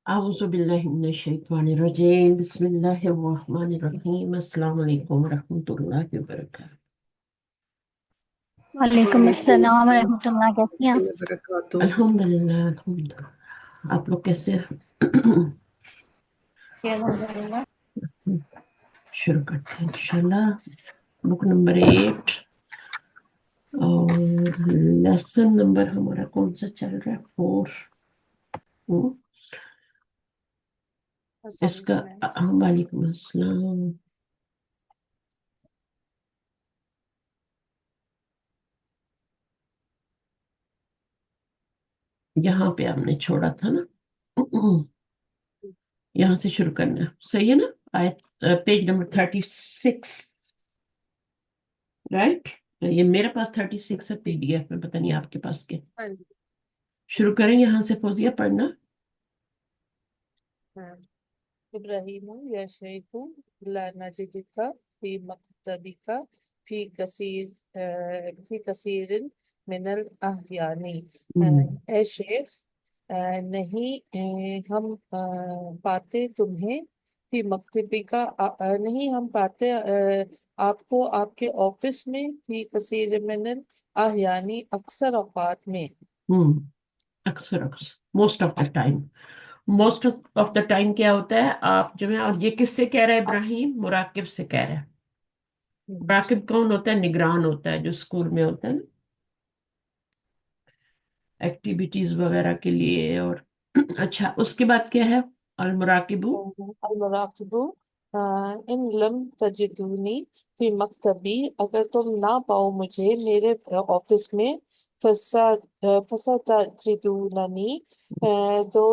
أعوذ بالله من الشيطان الرجيم بسم الله الرحمن الرحيم السلام عليكم ورحمة الله وبركاته. वालेकुम वालेकुम अस्सलाम अस्सलाम वरहमतुल्लाह। कैसी हैं आप? warahmatullahi wabarakatuh। अल्हम्दुलिल्लाह अल्हम्दुलिल्लाह। आप लोग कैसे हैं? अल्हम्दुलिल्लाह। शुरू करते हैं इंशाल्लाह। बुक नंबर 8 और लेसन नंबर हमारा कौन सा चल रहा है? 4। इसका वालेकुम अस्सलाम। यहाँ पे हमने छोड़ा था ना, यहाँ से शुरू करना है, सही है ना? आयत पेज नंबर 36, राइट? ये मेरे पास 36 है पीडीएफ में, पता नहीं आपके पास क्या। हाँ जी। शुरू करें यहाँ से, फौजिया पढ़ना। हाँ। इब्राहिम यशैकु ला नजिदिका फी मक्तबिका फी कसीरिन मिनल अहयानी। ए शेख, नहीं हम पाते तुम्हें फी मक्तबिका, नहीं हम पाते आपको आपके ऑफिस में फी कसीर मिनल अहयानी, अक्सर औकात में। अक्सर अक्सर, most of the time. Most of the time क्या होता है? आप जो है, और ये किससे कह रहा है इब्राहिम? मुराकिब से कह रहा है। मुराकिब कौन होता है? निगरान होता है, जो स्कूल में होता है ना, एक्टिविटीज वगैरह के लिए। और अच्छा, उसके बाद क्या है? अल मुराकिबु। अलमराकिबु इन लम तजिदूनी फी मकतबी, अगर तुम ना पाओ मुझे मेरे ऑफिस में, फसा फसा तजिदूननी, तो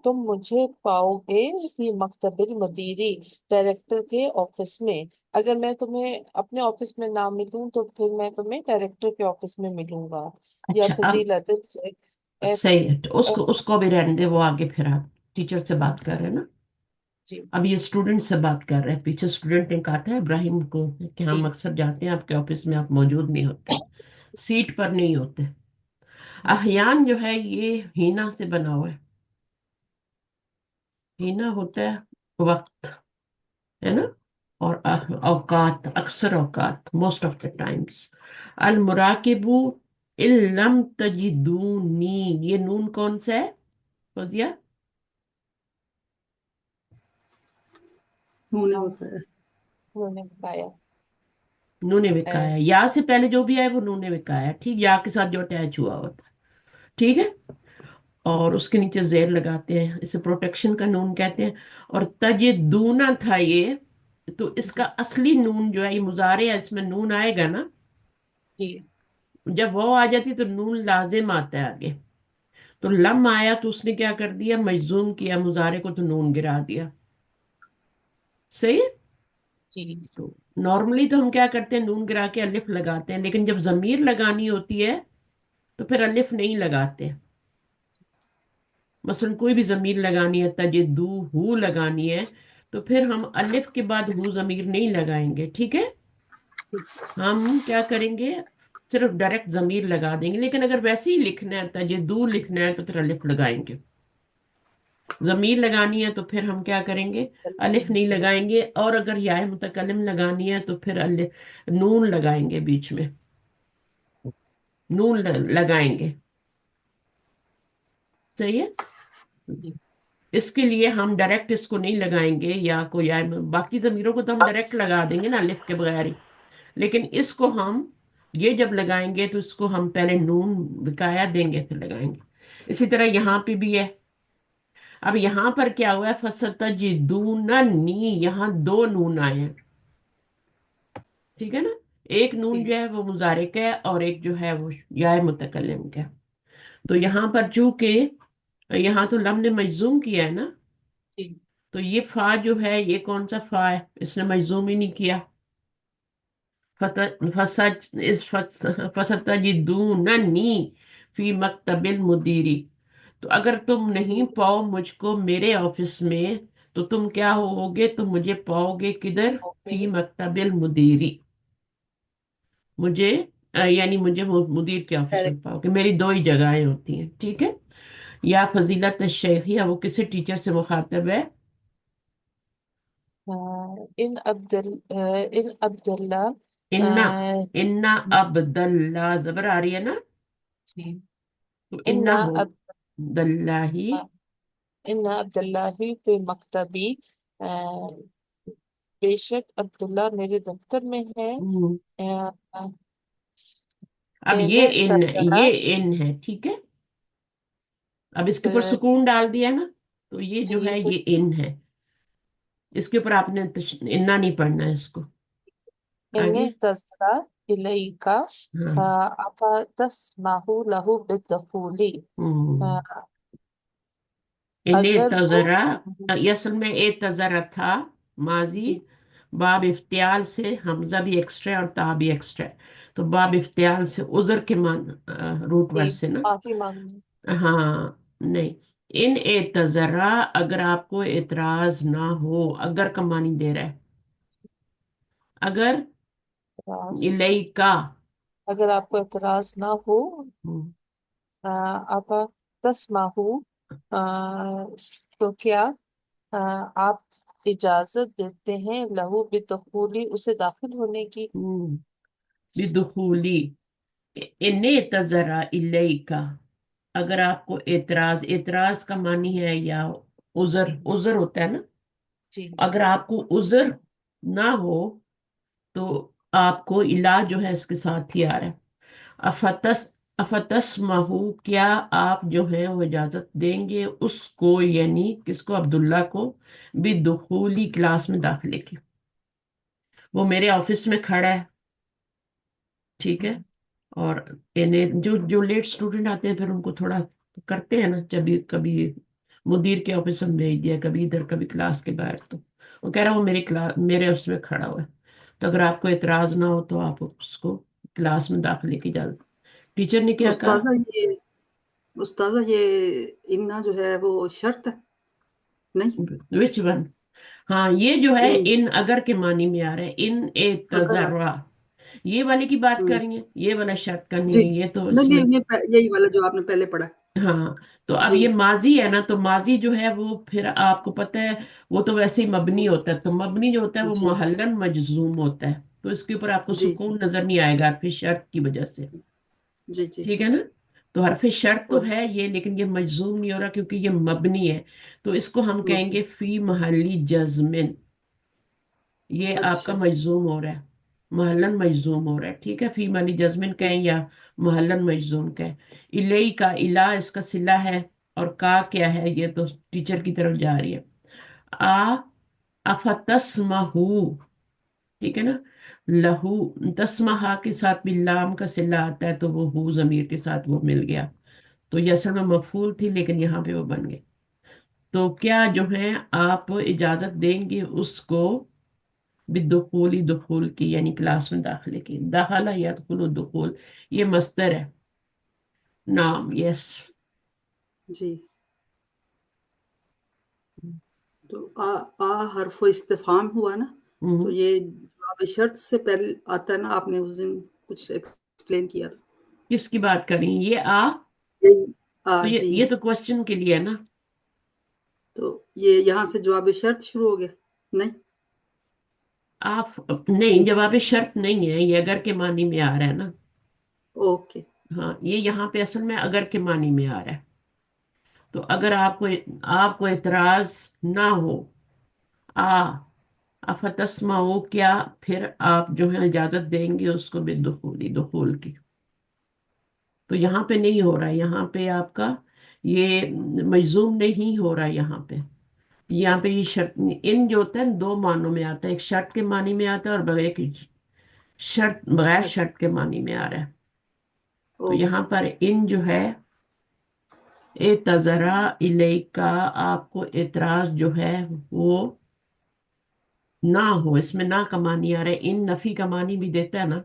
तुम मुझे पाओगे फी मकतबिल मुदीरी, डायरेक्टर के ऑफिस में। अगर मैं तुम्हें अपने ऑफिस में ना मिलूं तो फिर मैं तुम्हें डायरेक्टर के ऑफिस में मिलूंगा। या अच्छा, अब फजील अदब एफ सही है, तो उसको एफ उसको भी रहने दे, वो आगे फिर आप टीचर से बात कर रहे हैं ना। जी अब ये स्टूडेंट से बात कर रहे हैं। पीछे स्टूडेंट ने कहा था इब्राहिम को कि हम जी अक्सर जाते हैं आपके ऑफिस में, आप मौजूद नहीं होते, सीट पर नहीं होते। अहयान जो है ये हीना से बना हुआ है। हीना होता है वक्त, है ना? और औकात, अक्सर औकात, मोस्ट ऑफ द टाइम्स। अल मुराकिबु इल्लम तजिदूनी, ये नून कौन सा है फौजिया? होना होता है। उन्होंने बताया। नूने विकाया, या से पहले जो भी आए वो नूने विकाया, ठीक? या के साथ जो अटैच हुआ होता है, ठीक है। जी और उसके नीचे जेर लगाते हैं, इसे प्रोटेक्शन का नून कहते हैं। और तजिदूना था ये, तो इसका जी असली नून जो है, ये मुजारे है, इसमें नून आएगा ना। जी जब वो आ जाती तो नून लाजिम आता है आगे। तो लम आया तो उसने क्या कर दिया? मजूम किया मुजारे को, तो नून गिरा दिया। सही है। जी तो नॉर्मली तो हम क्या करते हैं? नून गिरा के अलिफ लगाते हैं, लेकिन जब जमीर लगानी होती है तो फिर अलिफ नहीं लगाते। मसलन कोई भी जमीर लगानी है, तजिदू हु लगानी है, तो फिर हम अलिफ के बाद हु जमीर नहीं लगाएंगे, ठीक है। हम क्या करेंगे? सिर्फ डायरेक्ट जमीर लगा देंगे। लेकिन अगर वैसे ही लिखना है, तजिदू लिखना है, तो फिर अलिफ लगाएंगे। जमीर लगानी है तो फिर हम क्या करेंगे? अलिफ नहीं लगाएंगे। और अगर याय मुतकल्लिम लगानी है तो फिर अलिफ, नून लगाएंगे बीच में, नून लगाएंगे। सही है। जी इसके लिए हम डायरेक्ट इसको नहीं लगाएंगे, या को या, बाकी जमीरों को तो हम डायरेक्ट लगा देंगे ना अलिफ के बगैर ही। लेकिन इसको हम, ये जब लगाएंगे तो इसको हम पहले नून विकाया देंगे फिर लगाएंगे। इसी तरह यहाँ पे भी है। अब यहाँ पर क्या हुआ है? फसतजिदूननी, यहाँ दो नून आए हैं, ठीक है ना। एक नून जी जो है वो मुजारे का है, और एक जो है वो या मुतकल्लिम का है। तो यहाँ पर चूंकि यहाँ तो लम ने मजूम किया है ना, जी तो ये फा जो है, ये कौन सा फा है? इसने मजूम ही नहीं किया। फसतजिदूननी फी मकतबिल मुदीरी, तो अगर तुम नहीं पाओ मुझको मेरे ऑफिस में, तो तुम क्या होगे? तुम मुझे पाओगे किधर? ओके फी मकतबिल मुदीरी, मुझे यानी मुझे मुदीर के ऑफिस में डायरेक्ट पाओगे। मेरी दो ही जगहें होती हैं, ठीक है। या फजीलत शेखिया वो किसी टीचर से मुखातब है? इन अब्दुल्ला इन्ना, अ, इन्ना अब्दल्ला जबर आ रही है ना, जी। तो इन्ना इन्ना हो अब दल्लाही। इन्ना अब्दुल्ला ही पे मकतबी, अ, बेशक अब्दुल्ला मेरे दफ्तर में है। हम्म, अ, अब एने तजरा ये इन है, ठीक है। अब इसके ऊपर अ, सुकून डाल दिया ना, तो ये जो जी है ये इन है। इसके ऊपर आपने इन्ना नहीं पढ़ना है इसको। एने आगे। तजरा इलैका हाँ। अफा तस्माहु लहु बिदखूली। हम्म। अ, इन्हें अगर वो तजरा, ये असल में ए तजरा था, माजी। जी बाब इफ्तियाल से हमजा भी एक्स्ट्रा है और ता भी एक्स्ट्रा है। तो बाब इफ्तियाल से उजर के मान, रूट वर्ड जी से ना। माफी मांगनी। हाँ, नहीं। इन ए तजरा, अगर आपको एतराज ना हो, अगर का मानी दे रहा है। अगर एतराज, इलई का। अगर आपको एतराज ना हो, हम्म, आप तस्माहु, अ, तो क्या आप इजाजत देते हैं लहू बिदखूली, उसे दाखिल होने की। हम्म, बिदुखूली। इन्हें तजरा इलई का, अगर आपको एतराज, एतराज का मानी है या उजर, उजर होता है ना। जी अगर आपको उजर ना हो, तो आपको इलाज जो है इसके साथ ही आ रहा है। अफतस अफतस महू, क्या आप जो है वो इजाजत देंगे उसको, यानी किसको, अब्दुल्ला को, बिदुखूली क्लास में दाखिले की। वो मेरे ऑफिस में खड़ा है, ठीक है। और इन्हें जो जो लेट स्टूडेंट आते हैं, फिर उनको थोड़ा करते हैं ना, कभी कभी मुदीर के ऑफिस में भेज दिया, कभी इधर कभी क्लास के बाहर। तो वो कह रहा है वो मेरी क्लास, मेरे उसमें खड़ा हुआ है। तो अगर आपको एतराज ना हो, तो आप उसको क्लास में दाखिले की इजाजत। टीचर ने तो क्या कहा? उस्ताजा ये इन्ना जो है वो शर्त है? नहीं। Which one? हाँ, ये जो है नहीं, इन अगर के मानी में आ रहा है, इन ए अगर तजर्रा। ये वाले की बात हम्म, करेंगे, ये वाला शर्त का जी नहीं है, जी। ये तो नहीं इसमें। नहीं, यही वाला जो आपने पहले पढ़ा। हाँ, तो अब जी ये माजी है ना, तो माजी जो है वो फिर आपको पता है, वो तो वैसे ही मबनी होता है। तो मबनी जो होता है वो जी मोहल्लन मजजूम होता है, तो इसके ऊपर आपको जी जी सुकून नजर नहीं आएगा फिर शर्त की वजह से। जी जी। ठीक है ना। तो हरफ शर्त तो और है ये, लेकिन ये मजजूम नहीं हो रहा क्योंकि ये मबनी है। तो इसको हम मबनी। कहेंगे फी महली जज्मिन। ये आपका अच्छा। मजजूम हो रहा है, महलन मजजूम हो रहा है, ठीक है। फी महली जज्मिन ठीक। कहें या महलन मजजूम कहें। इलई का, इला इसका सिला है, और का क्या है, ये तो टीचर की तरफ जा रही है। आ अफतस्महू, ठीक है ना। लहू, तस्महा के साथ भी लाम का सिला आता है, तो वो हु जमीर के साथ वो मिल गया। तो ये असल में मफूल थी, लेकिन यहाँ पे वो बन गए। तो क्या जो है आप इजाजत देंगे उसको बिदुखूली, दुखूल की, यानी क्लास में दाखिले की। दाखला यदखुलु दुखूल, ये मस्दर है। नाम, यस। जी। तो आ हर्फ इस्तिफाम हुआ ना। तो हम्म, ये जवाब शर्त से पहले आता है ना, आपने उस दिन कुछ एक्सप्लेन किया था। किसकी बात करें, ये आ? यही। तो जी। ये तो क्वेश्चन के लिए है ना। तो ये यहाँ से जवाब शर्त शुरू हो गया। नहीं। आप नहीं, ये जवाब शर्त नहीं है, ये अगर के मानी में आ रहा है ना। ओके। हाँ, ये यहाँ पे असल में अगर के मानी में आ रहा है। तो अगर आपको एतराज ना हो, आ अफतस्माओ, क्या फिर आप जो है इजाजत देंगे उसको बेदखूली, दुखूल की। तो यहाँ पे नहीं हो रहा है, यहाँ पे आपका ये मजजूम नहीं हो रहा है यहाँ पे। यहाँ पे ये शर्त, इन जो होता है दो मानों में आता है, एक शर्त के मानी में आता है और बगैर की शर्त, बगैर शर्त के मानी में आ रहा है। तो यहाँ ओके। पर इन जो है ए तजरा इलेका, आपको एतराज जो है वो ना हो, इसमें ना का मानी आ रहा है। इन नफी का मानी भी देता है ना,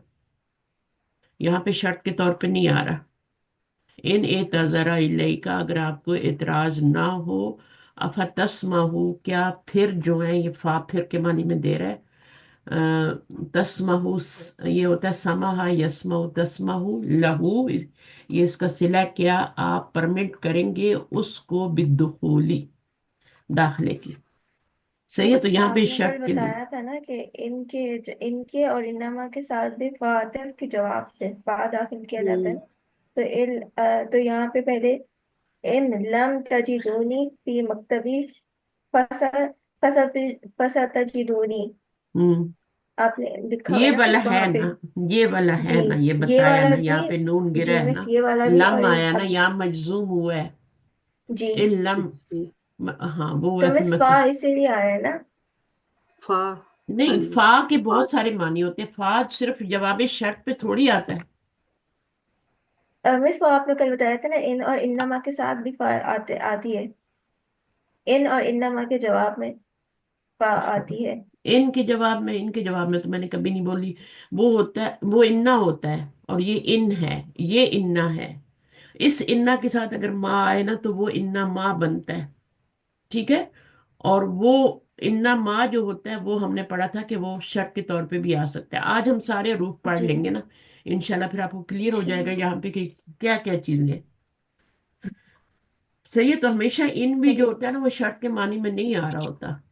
यहाँ पे शर्त के तौर पे नहीं आ रहा। इन ए अच्छा। तजरा इलेका, अगर आपको एतराज ना हो, अफतस्माहू, क्या फिर जो है ये फा फिर के मानी में दे रहा है। तस्महु, ये होता है समाहा यस्महु तस्महु लहू, ये इसका सिला क्या, आप परमिट करेंगे उसको बिद्दुखूली, दाखिले की। सही है, तो अच्छा, यहाँ पे आपने कल शर्त के लिए। बताया था ना कि इनके और इन्नमा के साथ भी फातिल के जवाब से बा दाखिल किया जाता है। तो तो यहाँ पे पहले इन लम तजिदूनी फी मकतबी फसा फसतजिदूनी हम्म। आपने लिखा हुआ ये है ना वाला है वहां पे। ना, ये वाला जी, है ना, ये ये बताया वाला ना, भी। यहाँ पे नून गिरा जी है मिस, ना, ये वाला भी। लम और आया ना, अब यहाँ मजजूम हुआ है। जी, इन लम, जी, हाँ वो तो है फिर मिस फा इसीलिए आया है ना। फा। हाँ नहीं, जी, फा के फा। बहुत सारे मानी होते हैं, फा सिर्फ जवाब शर्त पे थोड़ी आता है। मिस, वो आपने कल बताया था ना, इन और इन्नमा के साथ भी फा आती है। इन और इन्नमा के जवाब में फा आती है। इनके जवाब में, इनके जवाब में तो मैंने कभी नहीं बोली। वो होता है, वो इन्ना होता है, और ये इन है, ये इन्ना है। इस इन्ना के साथ अगर माँ आए ना तो वो इन्ना माँ बनता है। ठीक है। और वो इन्ना माँ जो होता है वो हमने पढ़ा था कि वो शर्त के तौर पे भी आ सकता है। आज हम सारे रूप पढ़ जी, लेंगे ना, इंशाल्लाह, फिर आपको क्लियर हो जाएगा ठीक यहाँ पे कि क्या क्या चीजें हैं। सही है, तो हमेशा इन भी ठीक जो है। होता है ना वो शर्त के मानी में नहीं आ रहा होता।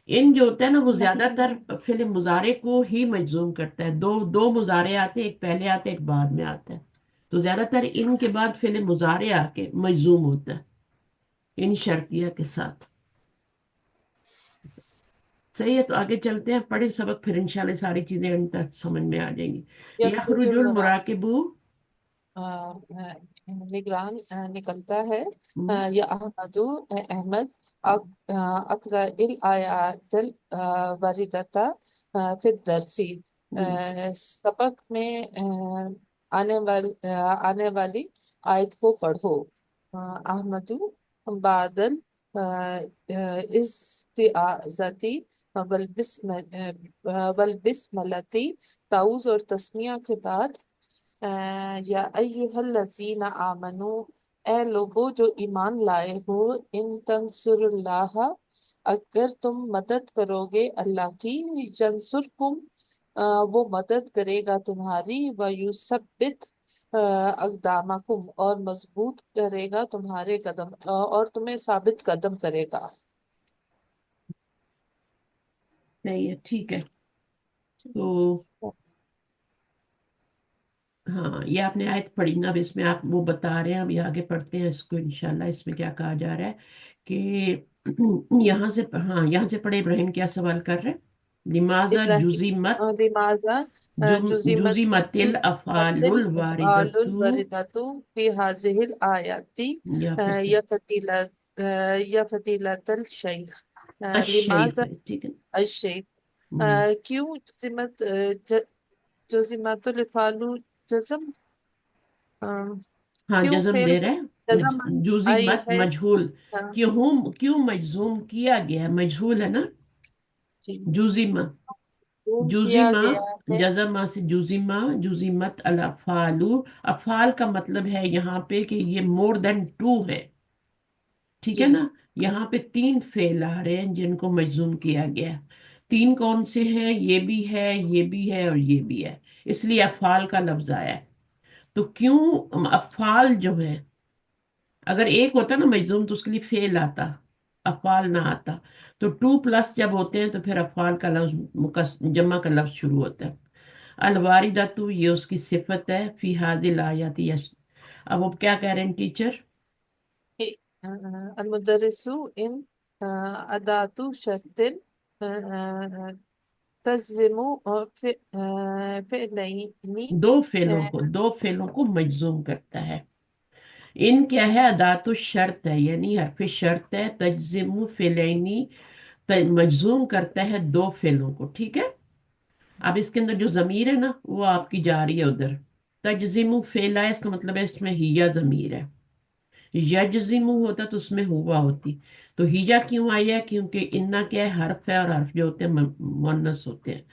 इन जो होता है ना वो नहीं। ज्यादातर फिल मुजारे को ही मजजूम करता है। दो दो मुजारे आते हैं, एक पहले आते हैं एक बाद में आता है। तो ज्यादातर इन के बाद फिल मुजारे आके मजजूम होता है इन शर्तिया के साथ। सही है, तो आगे चलते हैं, पढ़े सबक, फिर इंशाल्लाह सारी चीजें अंत समझ में आ जाएंगी। यखरुजुल यखरुजुल मुराकिबु। निगरान निकलता है। हम्म। या अहमदु अहमद अकरा इल आयातिल वारिदता फिर दरसी हम्म। सबक में आने वाली आयत को पढ़ो। अहमदु बादल इस्तिआज़ती वल बिस्मलती ताउज और तस्मिया के बाद या अय्युहल्लज़ीना आमनू, ए लोगो जो ईमान लाए हो, इन तंसुरुल्लाह, अगर तुम मदद करोगे अल्लाह की, यंसुरकुम, वो मदद करेगा तुम्हारी, व युसब्बित अक़दामकुम, और मजबूत करेगा तुम्हारे कदम, और तुम्हें साबित कदम करेगा। सही है, ठीक है। तो हाँ, ये आपने आयत पढ़ी ना, अब इसमें आप वो बता रहे हैं, अभी आगे पढ़ते हैं इसको इंशाल्लाह। इसमें क्या कहा जा रहा है कि यहाँ से, हाँ यहाँ से पढ़े। इब्राहिम क्या सवाल कर रहे हैं? लिमाजा जुजी मत, इब्राहिम लिमाजा जुजी मतिल जुज़िमतिल अफालुल अफ़आलुल वारिदतु, वारिदतु फी हाज़िहिल आयाति या या फतीला या फतीलतल शेख अशैख लिमाजा है, ठीक है। अशेख हम्म। क्यों जुज़िमतुल अफ़आलु जज़म अ, हाँ, क्यों जज्म फेल दे रहे हैं। जज़म जूजी आई मत है। मजहूल, हाँ, क्यों मजजूम किया गया है? मजहूल है ना। जी, जूजिमा, गुम किया जूजिमा, गया है। जजमा से जूजिमा, जूजिमत अल अफालू। अफाल का मतलब है यहाँ पे कि ये मोर देन टू है। ठीक है जी, ना। यहाँ पे तीन फेल आ रहे हैं जिनको मजजूम किया गया है। तीन कौन से हैं? ये भी है, ये भी है, और ये भी है। इसलिए अफाल का लफ्ज आया है। तो क्यों अफाल जो है, अगर एक होता ना मजदूम तो उसके लिए फेल आता, अफाल ना आता। तो टू प्लस जब होते हैं तो फिर अफाल का लफ्ज जमा का लफ्ज शुरू होता है। अलवारिदतु, ये उसकी सिफत है, फी हाजिल आयाती यश। अब वो क्या कह रहे हैं टीचर? अलमुदर्रिसु इन अदातु शर्तिन तज़िमु फ़िअलैनि दो फेलों को मजजूम करता है। इन क्या है? अदातु शर्त है, यानी हरफ शर्त है। तज्जिमु फिलैनी, मजजूम करता है दो फेलों को। ठीक है। अब इसके अंदर जो जमीर है ना वो आपकी जा रही है उधर। तजजिमु फेला है, इसका मतलब है इसमें हिया जमीर है। यजजिमु होता तो उसमें हुआ होती। तो हिया क्यों आई है? क्योंकि इन्ना क्या है? हर्फ है, और हर्फ जो होते हैं मुअन्नस होते हैं।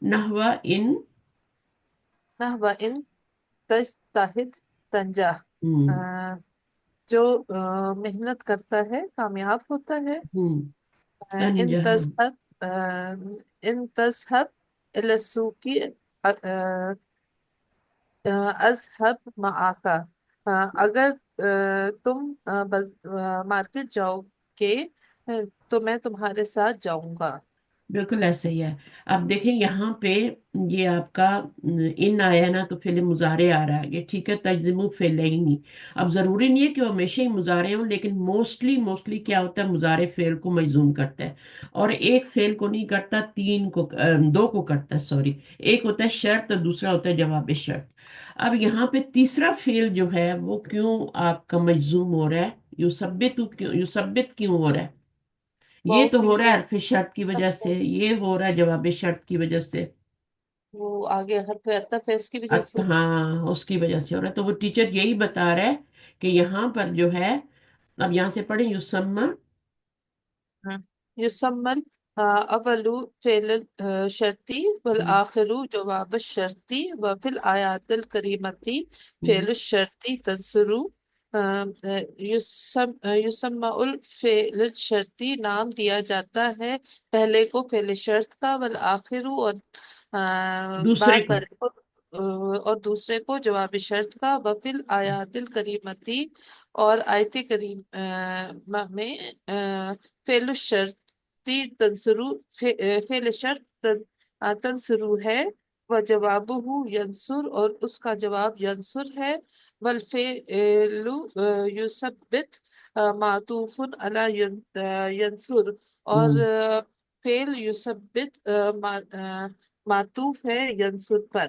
नहवा इन। नहवा इन तजतहिद तंजा, हम्म। जो मेहनत करता है कामयाब होता है। हम्म। इन तंजह। इन तज़हब इला सूकी अज़हब मआका। अगर तुम मार्केट जाओगे तो मैं तुम्हारे साथ जाऊंगा। बिल्कुल ऐसे ही है। अब देखें यहाँ पे, ये आपका इन आया ना, तो फेले मुजारे आ रहा है, ये ठीक है, तज्जिमु फेले ही नहीं। अब जरूरी नहीं है कि वो हमेशा ही मुजारे हों, लेकिन मोस्टली मोस्टली क्या होता है, मुजारे फेल को मजूम करता है। और एक फेल को नहीं करता, तीन को, दो को करता है, सॉरी। एक होता है शर्त और दूसरा होता है जवाब शर्त। अब यहाँ पे तीसरा फेल जो है वो क्यों आपका मजूम हो रहा है, युसब्बित क्यों हो रहा है? ये वाओ तो की हो रहा वजह है हरफ शर्त की वजह से, से, ये हो रहा है जवाब शर्त की वजह से। वो आगे हर अतफ है इसकी वजह से। हाँ, उसकी वजह से हो रहा है। तो वो टीचर यही बता रहा है कि यहाँ पर जो है, अब यहाँ से पढ़े, युसम्मा। युसम्मल अवलु फेल शर्ती वल हम्म, आखिरु जवाब शर्ती व फिल आयातिल करीमती हम्म, फेल शर्ती तंसुरु। युसम्माउल फेल शर्ती नाम दिया जाता है पहले को फेल शर्त का, वल आखिरु और दूसरे बार को। बार को और दूसरे को जवाब शर्त का, व फिल आयातिल करीमती और आयत करीम में फेल शर्ती तंसुरु फेल शर्त तंसुरु है, व जवाबुहु यंसुर और उसका जवाब यंसुर है। वल फेलु युसब्बित मातूफुन अला यंसुर और हम्म, फेल युसब्बित मातूफ है यंसुर पर।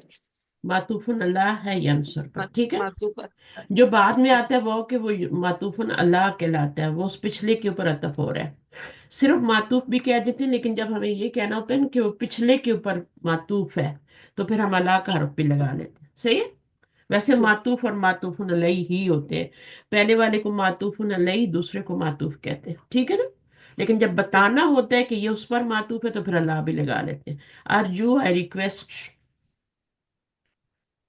मातूफुन अल्लाह है यंसुर पर, ठीक है। मातूफ पर। जो बाद में आता है वो, कि वो मातूफुन अल्लाह कहलाता है, वो उस पिछले के ऊपर अतफ हो रहा है। सिर्फ मातूफ भी कह देते हैं, लेकिन जब हमें ये कहना होता है ना कि वो पिछले के ऊपर मातूफ है, तो फिर हम अल्लाह का हर्फ भी लगा लेते हैं, सही है। वैसे ठीक। मातूफ और मातूफुन अलैहि ही होते हैं। पहले वाले को मातूफुन अलैहि, दूसरे को मातूफ कहते हैं, ठीक है ना। लेकिन जब ठीक। बताना होता है कि ये उस पर मातूफ है, तो फिर अल्लाह भी लगा लेते हैं। Arju, I request.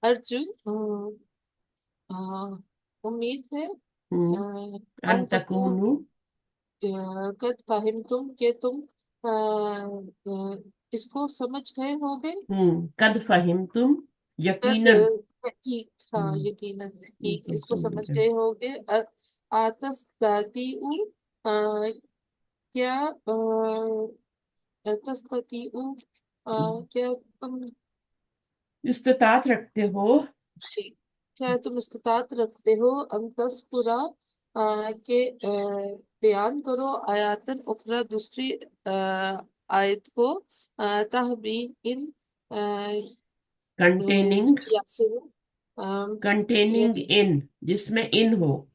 अर्जुन उम्मीद है अन अन तकून तकूनु। कद फाहिम तुम के तुम इसको समझ गए होगे। कद फहिम तुम, कद यकीनन। तहकीक, हाँ हम्म, यकीनन तहकीक तुम इसको समझ समझ गए। गए होगे। आतस दाती क्या तस्तती हम्म, क्या तुम इस्तात रखते हो। ठीक, क्या तुम इस्तात रखते हो अंतस्कुरा के बयान करो आयातन उखरा दूसरी आयत को तहबी इन कंटेनिंग, यासिर कंटेनिंग इन, जिसमें इन हो।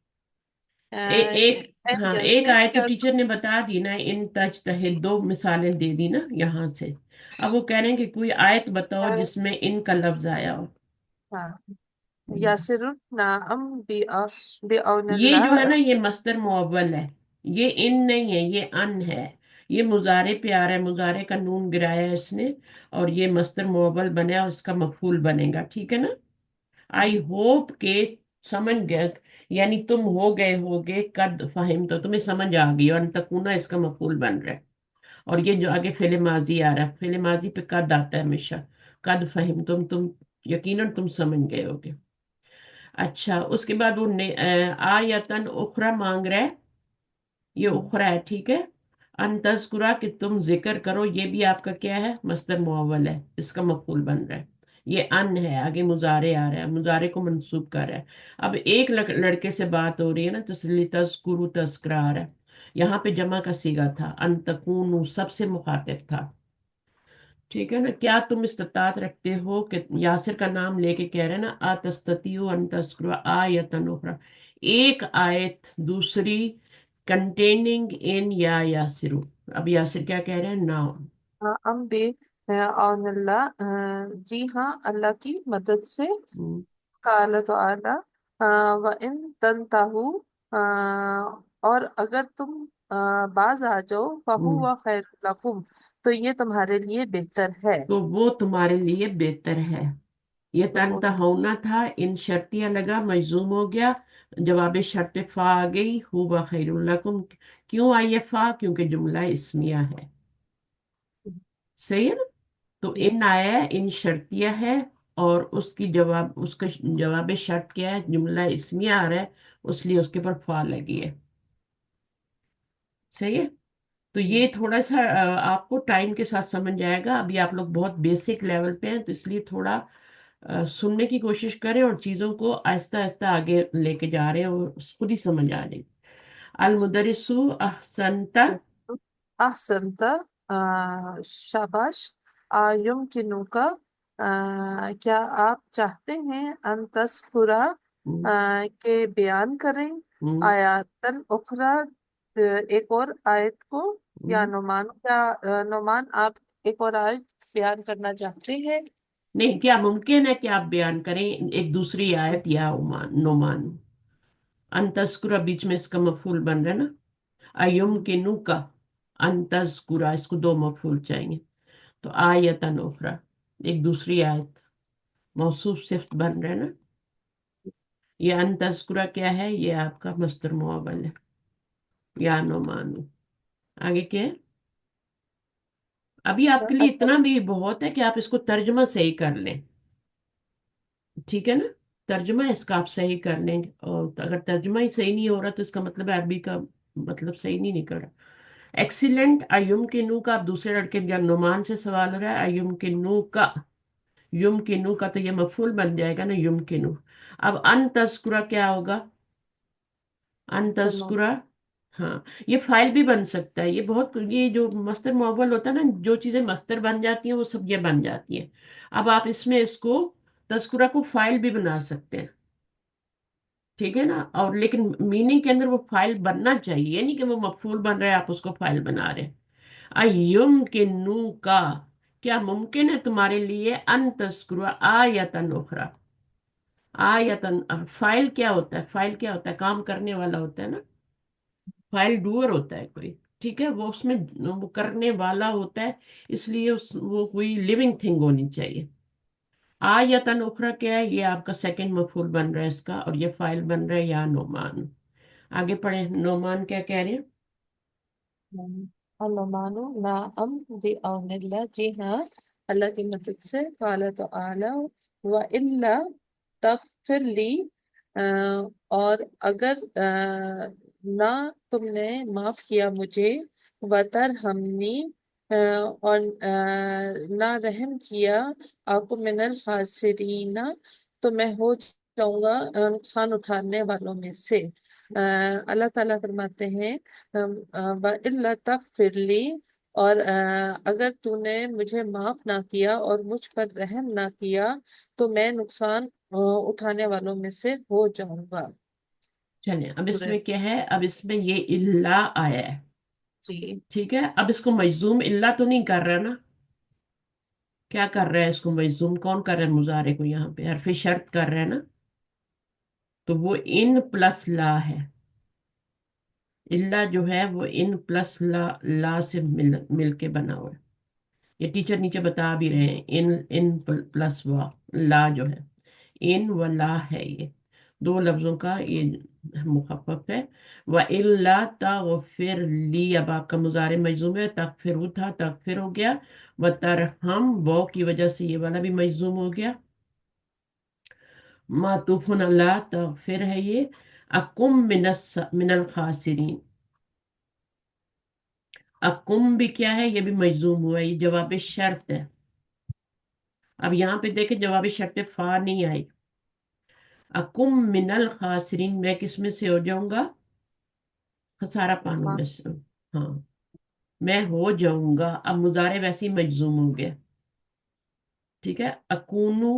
एक, एन हाँ, एक यासिर आयत तो क्या टीचर तुम ने बता दी ना, इन तज तहे, जी दो मिसालें दे दी ना यहाँ से। अब वो कह रहे हैं कि कोई आयत बताओ अ, जिसमें इन का लफ्ज आया हो। हाँ हम्म। यासिर नाम बि ये जो है बिअौनिल्लाह। ना, ये मस्दर मुअव्वल है। ये इन नहीं है, ये अन है। ये मुजारे पे आ रहा है, मुजारे का नून गिराया है इसने, और ये मस्दर मुअव्वल बना और उसका मफूल बनेगा, ठीक है ना। आई होप के समझ गए, यानी तुम हो गए होगे कद फहिम, तो तुम्हें समझ आ गई, और तकूना इसका मफूल बन रहा है। और ये जो आगे फेले माजी आ रहा है, फेले माजी पे कद आता है हमेशा। कद फहिम तुम यकीनन तुम समझ गए होगे। अच्छा, उसके बाद वो आयतन उखरा मांग रहा है। ये उखरा है, ठीक है। अन तज़कुरा, कि तुम जिक्र करो, ये भी आपका क्या है, मस्दर मुअव्वल है, इसका मफूल बन रहा है। ये अन है, आगे मुजारे आ रहा है, मुजारे को मंसूब कर रहा है। अब एक लड़के से बात हो रही है ना, तो इसलिए तज़कुरु तज़करा आ रहा है। यहाँ पे जमा का सीगा था, अन तकूनु सबसे मुखातिब था, ठीक है ना। क्या तुम इस्तात रखते हो, कि यासिर का नाम लेके कह रहे हैं ना, आतस्ततियु अन तज़कुरा आयतन उखरा, एक आयत दूसरी, कंटेनिंग इन या यासिरु। अब यासिर क्या कह रहे हैं, नाम। हम बे औनल्ला जी हाँ अल्लाह की मदद से। हम्म, काल तआला व इन तंताहु और अगर तुम बाज आ जाओ फहु हम्म। व खैर लकुम तो ये तुम्हारे लिए बेहतर है। तो वो तुम्हारे लिए बेहतर है। ये तो वो तनता होना था, इन शर्तिया लगा, मजूम हो गया। जवाब शर्त पे फा आ गई, हु व खैरुल लकुम। क्यों आई है फा, क्योंकि जुमला इस्मिया है। صحیح ہے نا. تو جی ان آیا ہے، ان شرطیہ ہے، اور اس کی جواب، اس کا جواب شرط کیا ہے، جملہ اسمیہ آ رہا ہے، اس لیے اس کے اوپر فا لگی ہے. صحیح ہے. تو جی یہ تھوڑا سا آپ کو ٹائم کے ساتھ سمجھ آئے گا. ابھی آپ لوگ بہت بیسک لیول پہ ہیں، تو اس لیے تھوڑا سننے کی کوشش کریں، اور چیزوں کو آہستہ آہستہ آگے لے کے جا رہے ہیں، اور خود ہی سمجھ آ جائے گی. المدرسو احسنتا. احسنت، شاباش. یمکنوکا، کیا آپ چاہتے ہیں، ان تذکرہ، کہ بیان کریں، آیاتن اخرى، ایک اور آیت کو، یا نعمان، کیا نعمان آپ ایک اور آیت بیان کرنا چاہتے ہیں؟ نہیں، کیا ممکن ہے کہ آپ بیان کریں ایک دوسری آیت یا نعمان. ان تذکرہ بیچ میں اس کا مفعول بن رہا ہے نا. ایمکنو کا، ان تذکرہ، اس کو دو مفعول چاہیے. تو آیتن اخرى، ایک دوسری آیت، موصوف صفت بن رہا ہے نا. یہ ان تذکرہ کیا ہے؟ یہ آپ کا مصدر معول ہے، یا نعمان. آگے کیا ہے؟ ابھی آپ کے لیے اتنا بھی بہت ہے کہ آپ اس کو ترجمہ صحیح کر لیں. ٹھیک ہے نا. ترجمہ اس کا آپ صحیح کر لیں گے، اور اگر ترجمہ ہی صحیح نہیں ہو رہا تو اس کا مطلب ہے عربی کا مطلب صحیح نہیں نکل رہا. ایکسیلنٹ. ایوم کے نو کا، آپ دوسرے لڑکے یا نعمان سے سوال ہو رہا ہے. ایوم کے نو کا، یم کے نو کا تو یہ مفعول بن جائے گا نا، یم کے نو. اب ان تذکرہ کیا ہوگا؟ ان تذکرہ، ہاں، یہ فائل بھی بن سکتا ہے. یہ بہت، یہ جو مصدر معول ہوتا ہے نا، جو چیزیں مصدر بن جاتی ہیں وہ سب یہ بن جاتی ہیں. اب آپ اس میں اس کو تذکرہ کو فائل بھی بنا سکتے ہیں. ٹھیک ہے نا. اور لیکن میننگ کے اندر وہ فائل بننا چاہیے، یہ نہیں کہ وہ مفعول بن رہا ہے آپ اس کو فائل بنا رہے ہیں. ایم کے نو کا، کیا ممکن ہے تمہارے لیے، ان تذکرہ آیتن اخرى. آیتن، فائل کیا ہوتا ہے؟ فائل کیا ہوتا ہے؟ کام کرنے والا ہوتا ہے نا. فائل ڈوئر ہوتا ہے کوئی. ٹھیک ہے. وہ اس میں وہ کرنے والا ہوتا ہے، اس لیے وہ کوئی لیونگ تھنگ ہونی چاہیے. آیتن اخرى کیا ہے؟ یہ آپ کا سیکنڈ مفعول بن رہا ہے اس کا، اور یہ فائل بن رہا ہے یا نعمان. آگے پڑھیں. نعمان کیا کہہ رہے ہیں؟ علمانو، نعم، بعون اللہ، جی ہاں، اللہ کی مدد سے. قال تعالی، وَإِلَّا تغفر لی، اور اگر نہ تم نے معاف کیا مجھے، وَتَرْحَمْنِی، اور نہ رحم کیا، آپ من الخاسرین، تو میں ہو جاؤں گا نقصان اٹھانے والوں میں سے. اللہ تعالیٰ فرماتے ہیں، وَإِلَّا تَغْفِرْ لِي، اور اگر تو نے مجھے معاف نہ کیا اور مجھ پر رحم نہ کیا، تو میں نقصان اٹھانے والوں میں سے ہو جاؤں گا. چلیں، اب اس سورہ، میں کیا ہے؟ اب اس میں یہ اللہ آیا ہے. جی ٹھیک ہے. اب اس کو مجزوم اللہ تو نہیں کر رہا نا. کیا کر رہا ہے؟ اس کو مجزوم کون کر رہا ہے؟ مضارع کو یہاں پہ حرف شرط کر رہا ہے نا. تو وہ ان پلس لا ہے. اللہ جو ہے وہ ان پلس لا سے مل کے بنا ہوا ہے. یہ ٹیچر نیچے بتا بھی رہے ہیں. ان پلس وا، لا جو ہے، ان و لا ہے، یہ دو لفظوں کا یہ مخفف ہے. وَإِلَّا تَغْفِرْ لِي، اب آپ کا مضارع مجزوم ہے. تغفر تھا، تغفر ہو گیا. وَتَرْحَمْ، وہ کی وجہ سے یہ والا بھی مجزوم ہو گیا. معطوف اللہ تغفر ہے یہ. اکم من الخاسرین. اکم بھی کیا ہے؟ یہ بھی مجزوم ہوا ہے، یہ جواب شرط ہے. اب یہاں پہ دیکھیں جواب شرط فا نہیں آئی. اکم من الخاسرین، میں کس میں سے ہو جاؤں گا؟ خسارہ پانوں میں سے. ہاں، میں ہو جاؤں گا. اب مضارع ویسے ہی مجزوم ہو گیا. ٹھیک ہے. اکونو،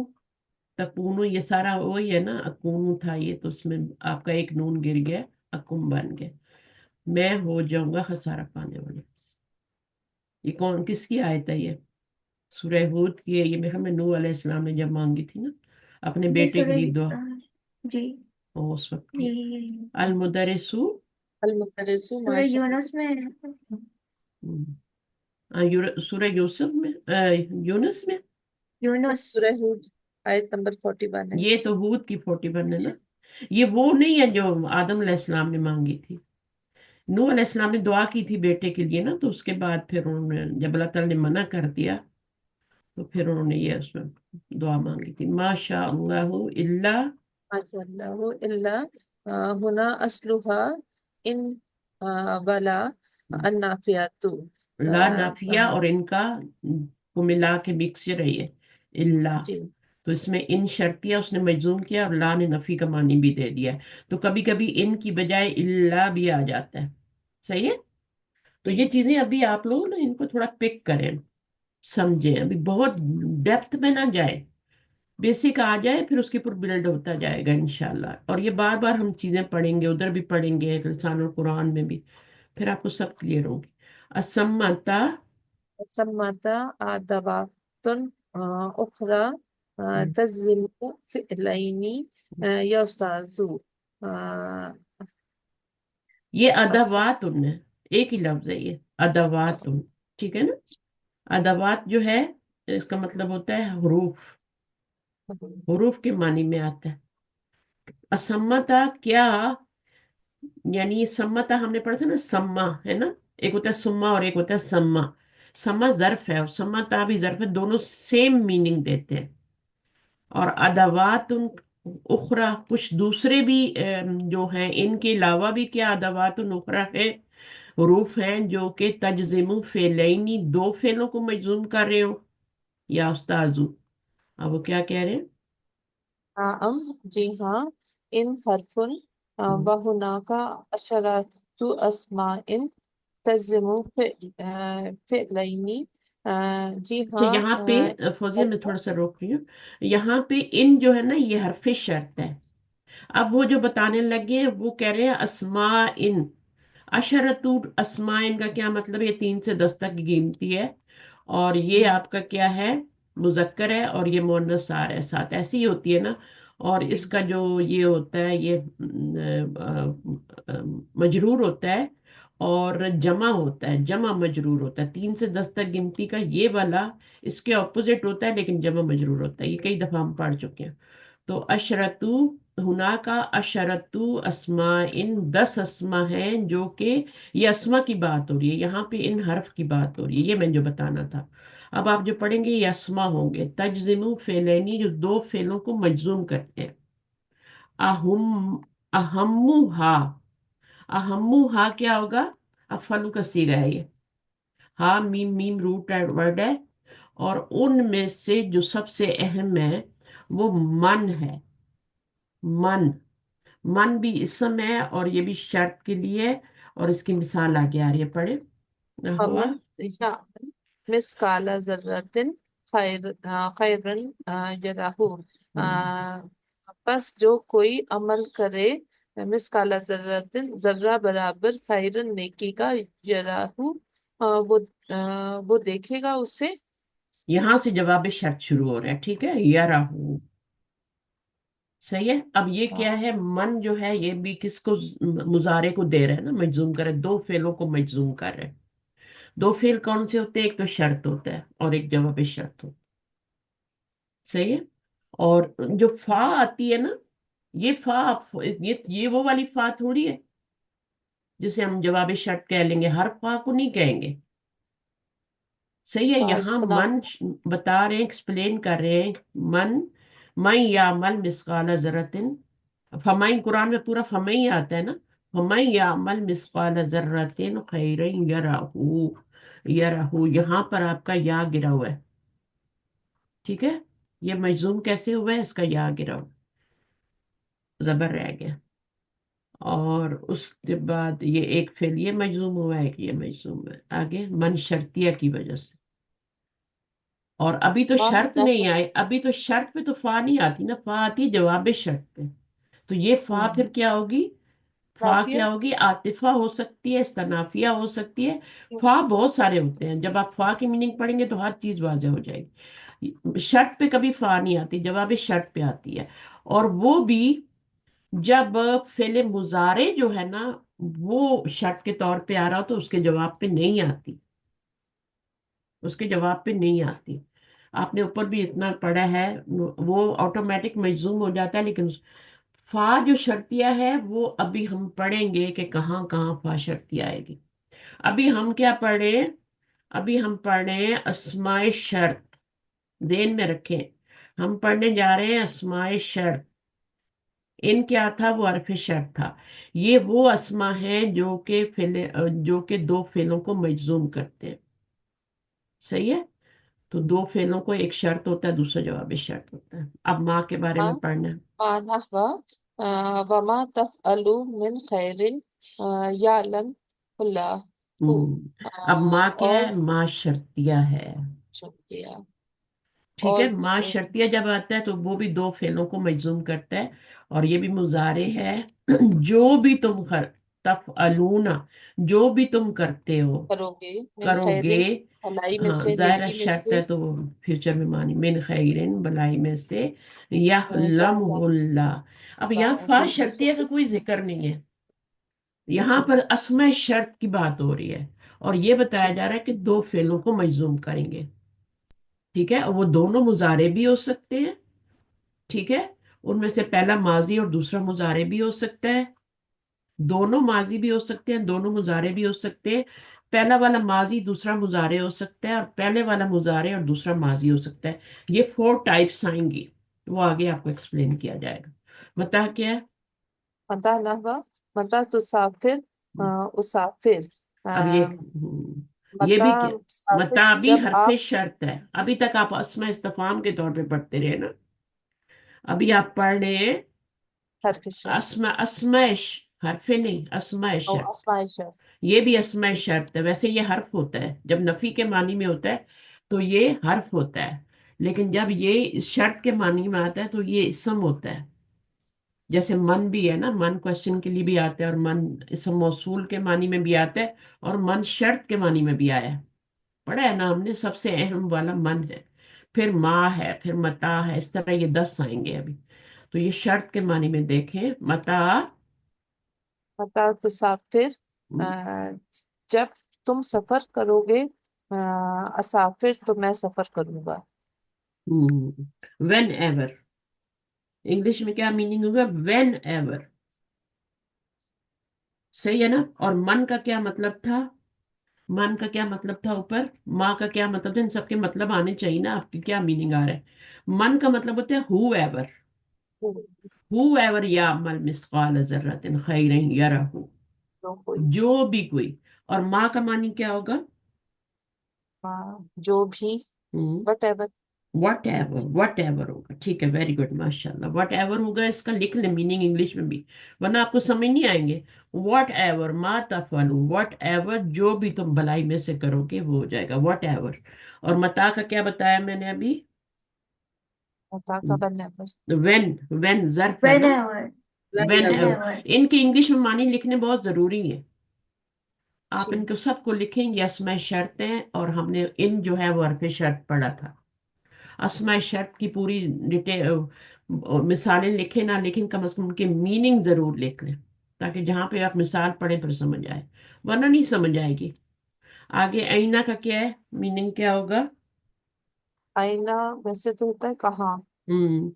تکونو، یہ سارا وہی ہے نا. اکونو تھا یہ، تو اس میں آپ کا ایک نون گر گیا، اکم بن گیا. میں ہو جاؤں گا خسارہ پانے والے. یہ کون، کس کی آیت ہے یہ؟ سورہ ہود کی ہے یہ. میرے خیال میں نوح علیہ السلام نے جب مانگی تھی نا اپنے یہ بیٹے کے لیے دعا، جی، اس وقت کی. یہ المدرسو، المدرس، سورہ ماشاء یونس میں ہے. سورہ یوسف میں، یونس میں. اللہ. یونس. سورہ ہود، آیت نمبر 41 ہے. یہ تو ہود کی 41 ہے نا. یہ وہ نہیں ہے جو آدم علیہ السلام نے مانگی تھی. नूह अलैहिस्सलाम ने दुआ की थी बेटे के लिए ना, तो उसके बाद फिर उन्होंने, जब अल्लाह ताला ने मना कर दिया, तो फिर उन्होंने ये उसमें दुआ मांगी थी, माशा अल्लाह इल्ला। माशाअल्लाह इल्ला हुना असलुहा इन वला अन्नाफियातु। ला नाफिया, और इनका को मिला के मिक्सचर है ये, इल्ला। जी तो इसमें इन शर्तिया उसने मजूम किया और ला ने नफी का मानी भी दे दिया है। तो कभी कभी इन की बजाय इल्ला भी आ जाता है। सही है। तो ये जी चीजें अभी आप लोग ना इनको थोड़ा पिक करें, समझें, अभी बहुत डेप्थ में ना जाए, बेसिक आ जाए, फिर उसके ऊपर बिल्ड होता जाएगा इंशाल्लाह। और ये बार बार हम चीजें पढ़ेंगे, उधर भी पढ़ेंगे, लिसानुल कुरान में भी, फिर आपको सब क्लियर होगी। असम्मता। सम्मता अदवातुन उखरा तज़िमु फिअलैनि या उस्ताजु। अ, ये अस अदवातुन है, एक ही लफ्ज है ये, अदवातुन। ठीक है ना। अदवात जो है, इसका मतलब होता है हरूफ, हरूफ के मानी में आता है। असम्मता क्या, यानी ये सम्मता हमने पढ़ा था ना, सम्मा है ना, एक होता है सुम्मा और एक होता है सम्मा। सम्मा जर्फ है और सम्मता भी जर्फ है, दोनों सेम मीनिंग देते हैं। और अदवात उखरा, कुछ दूसरे भी जो हैं, इनके अलावा भी क्या अदवात उखरा है, हरूफ हैं जो कि तजजिमु फेलैनी, दो फेलों को मजजूम कर रहे हो। या उस्ताजु, अब वो क्या कह रहे हैं। नाअम जी हाँ, इन हरफुन हम्म। वहुनाका अशरतु अस्माइन तज़िमु फिअलैनि। जी अच्छा, हाँ, यहाँ पे फौजिया मैं हरफुन। थोड़ा सा रोक रही हूँ। यहाँ पे इन जो है ना, ये हरफ शर्त है। अब वो जो बताने लगे हैं, वो कह रहे हैं अस्मा इन, अशरतु अस्माइन का क्या मतलब है, ये 3 से 10 तक की गिनती है। और ये आपका क्या है, मुजक्कर है, और ये मुअन्नस सार है साथ, ऐसी ही होती है ना। और इसका जो ये होता है, ये मजरूर होता है, और जमा होता है, जमा मजरूर होता है। 3 से 10 तक गिनती का ये वाला इसके ऑपोजिट होता है, लेकिन जमा मजरूर होता है। ये कई दफा हम पढ़ चुके हैं। तो अशरतु, हुना का अशरतु अस्मा इन, 10 अस्मा हैं जो कि, ये अस्मा की बात हो रही है, यहाँ पे इन हर्फ की बात हो रही है, ये मैं जो बताना था। अब आप जो पढ़ेंगे ये अस्मा होंगे, तजजिमु फेलैनी, जो दो फेलों को मजजूम करते हैं। अहुम, अहम्मु हा, अहम्मु हा क्या होगा, अफलू का सीगा है ये। हा मीम, मीम रूट वर्ड है। और उनमें से जो सबसे अहम है वो मन है। मन, मन भी इसम है, और ये भी शर्त के लिए है। और इसकी मिसाल आगे आ रही है, पढ़े हुआ। फमन यामल मिस्काला जर्रतिन खैरन यराहु। बस जो कोई अमल करे मिस्काला जर्रतिन, जर्रा बराबर, खैरन नेकी का, यराहु वो देखेगा उसे। यहां से जवाब शर्त शुरू हो रहा है, ठीक है, या राहु। सही है। अब ये क्या है, मन जो है ये भी किसको, मुजारे को दे रहे हैं ना, मजजूम कर रहे हैं, दो फेलों को मजजूम कर रहे हैं। दो फेल कौन से होते हैं, एक तो शर्त होता है और एक जवाब शर्त होता है। सही है। और जो फा आती है ना, ये फा, ये वो वाली फा थोड़ी है जिसे हम जवाब शर्त कह लेंगे, हर फा को नहीं कहेंगे। सही है। यहाँ इस्तनाफ मन बता रहे हैं, एक्सप्लेन कर रहे हैं। मन, मैं यामल मिसकाला जरतिन, फमाइन कुरान में पूरा फमई आता है ना, फमई यामल मिसकाला जर्रतिन खैरन यराहू, यराहू यहाँ पर आपका या गिरा हुआ है। ठीक है। ये मजूम कैसे हुआ है, इसका या गिरा हुआ, जबर रह गया। और उसके बाद ये एक फेल ये मजूम हुआ है, कि ये मजूम है आगे मन शर्तिया की वजह से। और अभी तो शर्त नहीं आई, अभी तो शर्त पे तो फा नहीं आती ना, फा आती है जवाब शर्त पे। तो ये फा फिर क्या होगी, फा नाफिया। क्या होगी, आतिफा हो सकती है, इस्तनाफिया हो सकती है। फा बहुत सारे होते हैं, जब आप फा की मीनिंग पढ़ेंगे तो हर चीज वाजह हो जाएगी। शर्त पे कभी फा नहीं आती, जवाब शर्त पे आती है। और वो भी जब फेले मुजारे जो है ना, वो शर्त के तौर पे आ रहा हो तो उसके जवाब पे नहीं आती, उसके जवाब पे नहीं आती। आपने ऊपर भी इतना पढ़ा है, वो ऑटोमेटिक मजजूम हो जाता है, लेकिन فا جو شرطیہ ہے وہ ابھی ہم پڑھیں گے کہ کہاں کہاں فا شرطیہ آئے گی. ابھی ہم کیا پڑھیں؟ ابھی ہم پڑھ رہے ہیں اسماء شرط. ذہن میں رکھیں، ہم پڑھنے جا رہے ہیں اسماء شرط. ان کیا تھا؟ وہ حرف شرط تھا. یہ وہ اسما ہیں جو کہ دو فعلوں کو مجزوم کرتے ہیں. صحیح ہے؟ تو دو فعلوں کو ایک شرط ہوتا ہے، دوسرا جواب شرط ہوتا ہے. اب ماں کے بارے میں پڑھنا ہے. نحو وما تفعلوا من خیر یعلم اللہ اب ماں کیا اور ہے؟ ماں شرطیہ ہے. شکریہ. ٹھیک اور ہے، ماں شرطیہ جب آتا ہے تو وہ بھی دو فعلوں کو مجزوم کرتا ہے، اور یہ بھی مضارع ہے. جو بھی تم تفعلون، جو بھی تم کرتے ہو، کرو گے من کرو خیر گے. بھلائی میں ہاں سے ظاہر نیکی میں شرط سے ہے تو وہ فیوچر میں مانی من خیرن، بلائی میں سے. یعلمہ یعلم اللہ. اب یہاں اللہ فا بالکل شرطیہ کا صحیح. کوئی ذکر نہیں ہے، یہاں جی پر اسماء شرط کی بات ہو رہی ہے، اور یہ بتایا جی جا رہا ہے کہ دو فعلوں کو مجزوم کریں گے. ٹھیک ہے، اور وہ دونوں مضارع بھی ہو سکتے ہیں. ٹھیک ہے، ان میں سے پہلا ماضی اور دوسرا مضارع بھی ہو سکتا ہے. دونوں ماضی بھی ہو سکتے ہیں، دونوں مضارع بھی ہو سکتے ہیں. پہلا والا ماضی دوسرا مضارع ہو سکتا ہے، اور پہلے والا مضارع اور دوسرا ماضی ہو سکتا ہے. یہ 4 ٹائپس آئیں گی، وہ آگے آپ کو ایکسپلین کیا جائے گا. بتا کیا ہے؟ متا نحو متا تسافر اسافر اب یہ آ، یہ متا بھی کیا؟ تسافر متا بھی جب حرف آپ شرط ہے. ابھی تک آپ اسماء استفہام کے طور پہ پڑھتے رہے نا. ابھی آپ پڑھ رہے ہیں حرف شر اسماء حرف نہیں، اسماء او شرط. اسماء شر. یہ بھی اسماء ٹھیک. شرط ہے. ویسے یہ حرف ہوتا ہے جب نفی کے معنی میں ہوتا ہے تو یہ حرف ہوتا ہے، لیکن جب یہ شرط کے معنی میں آتا ہے تو یہ اسم ہوتا ہے. جیسے من بھی ہے نا، من کوشچن کے لیے بھی آتا ہے، اور من اسم موصول کے معنی میں بھی آتا ہے، اور من شرط کے معنی میں بھی آیا ہے. پڑھا ہے نا ہم نے؟ سب سے اہم والا من ہے، پھر ماں ہے، پھر متا ہے. اس طرح یہ 10 آئیں گے ابھی. تو یہ شرط کے معنی میں دیکھیں متا. متا تسافر آ، جب تم سفر کرو گے اسافر تو میں سفر کروں گا. When ever. انگلش میں کیا میننگ ہوگا؟ When ever. صحیح ہے نا؟ اور من کا کیا مطلب تھا؟ من کا کیا مطلب تھا اوپر؟ ماں کا کیا مطلب تھا؟ ان سب کے مطلب آنے چاہیے نا. آپ کی کیا میننگ آ رہا ہے؟ من کا مطلب ہوتا ہے ہو ایور. ہو ایور یعمل مثقال ذرۃ خیرا یرہ. تو کوئی جو بھی کوئی. اور ماں کا معنی کیا ہوگا؟ جو بھی what ever. What ever. What ever ہوگا. ٹھیک ہے، ویری گڈ، ماشاء اللہ. واٹ ایور ہوگا، اس کا لکھ لیں میننگ انگلش میں بھی، ورنہ آپ کو سمجھ نہیں آئیں گے. واٹ ایور ما تفعلوا، واٹ ایور جو بھی تم بلائی میں سے کرو گے وہ ہو جائے گا. What ever. اور متا کا کیا بتایا میں نے ابھی؟ متا کا بن ایور. وین. وین ظرف ہے نا. whenever when ever. whenever ان کے انگلش میں معنی لکھنے بہت ضروری ہے. آپ جی ان کو سب کو لکھیں گے اسماء شرط ہیں، اور ہم نے ان جو ہے وہ حرف شرط پڑھا تھا. اسماء شرط کی پوری مثالیں لکھیں نہ لکھیں، کم از کم ان کے میننگ ضرور لکھ لیں، تاکہ جہاں پہ آپ مثال پڑھیں پھر سمجھ آئے، ورنہ نہیں سمجھ آئے گی. آگے آئینہ کا کیا ہے؟ میننگ کیا ہوگا؟ آئینہ ویسے تو ہوتا ہے کہاں. ہم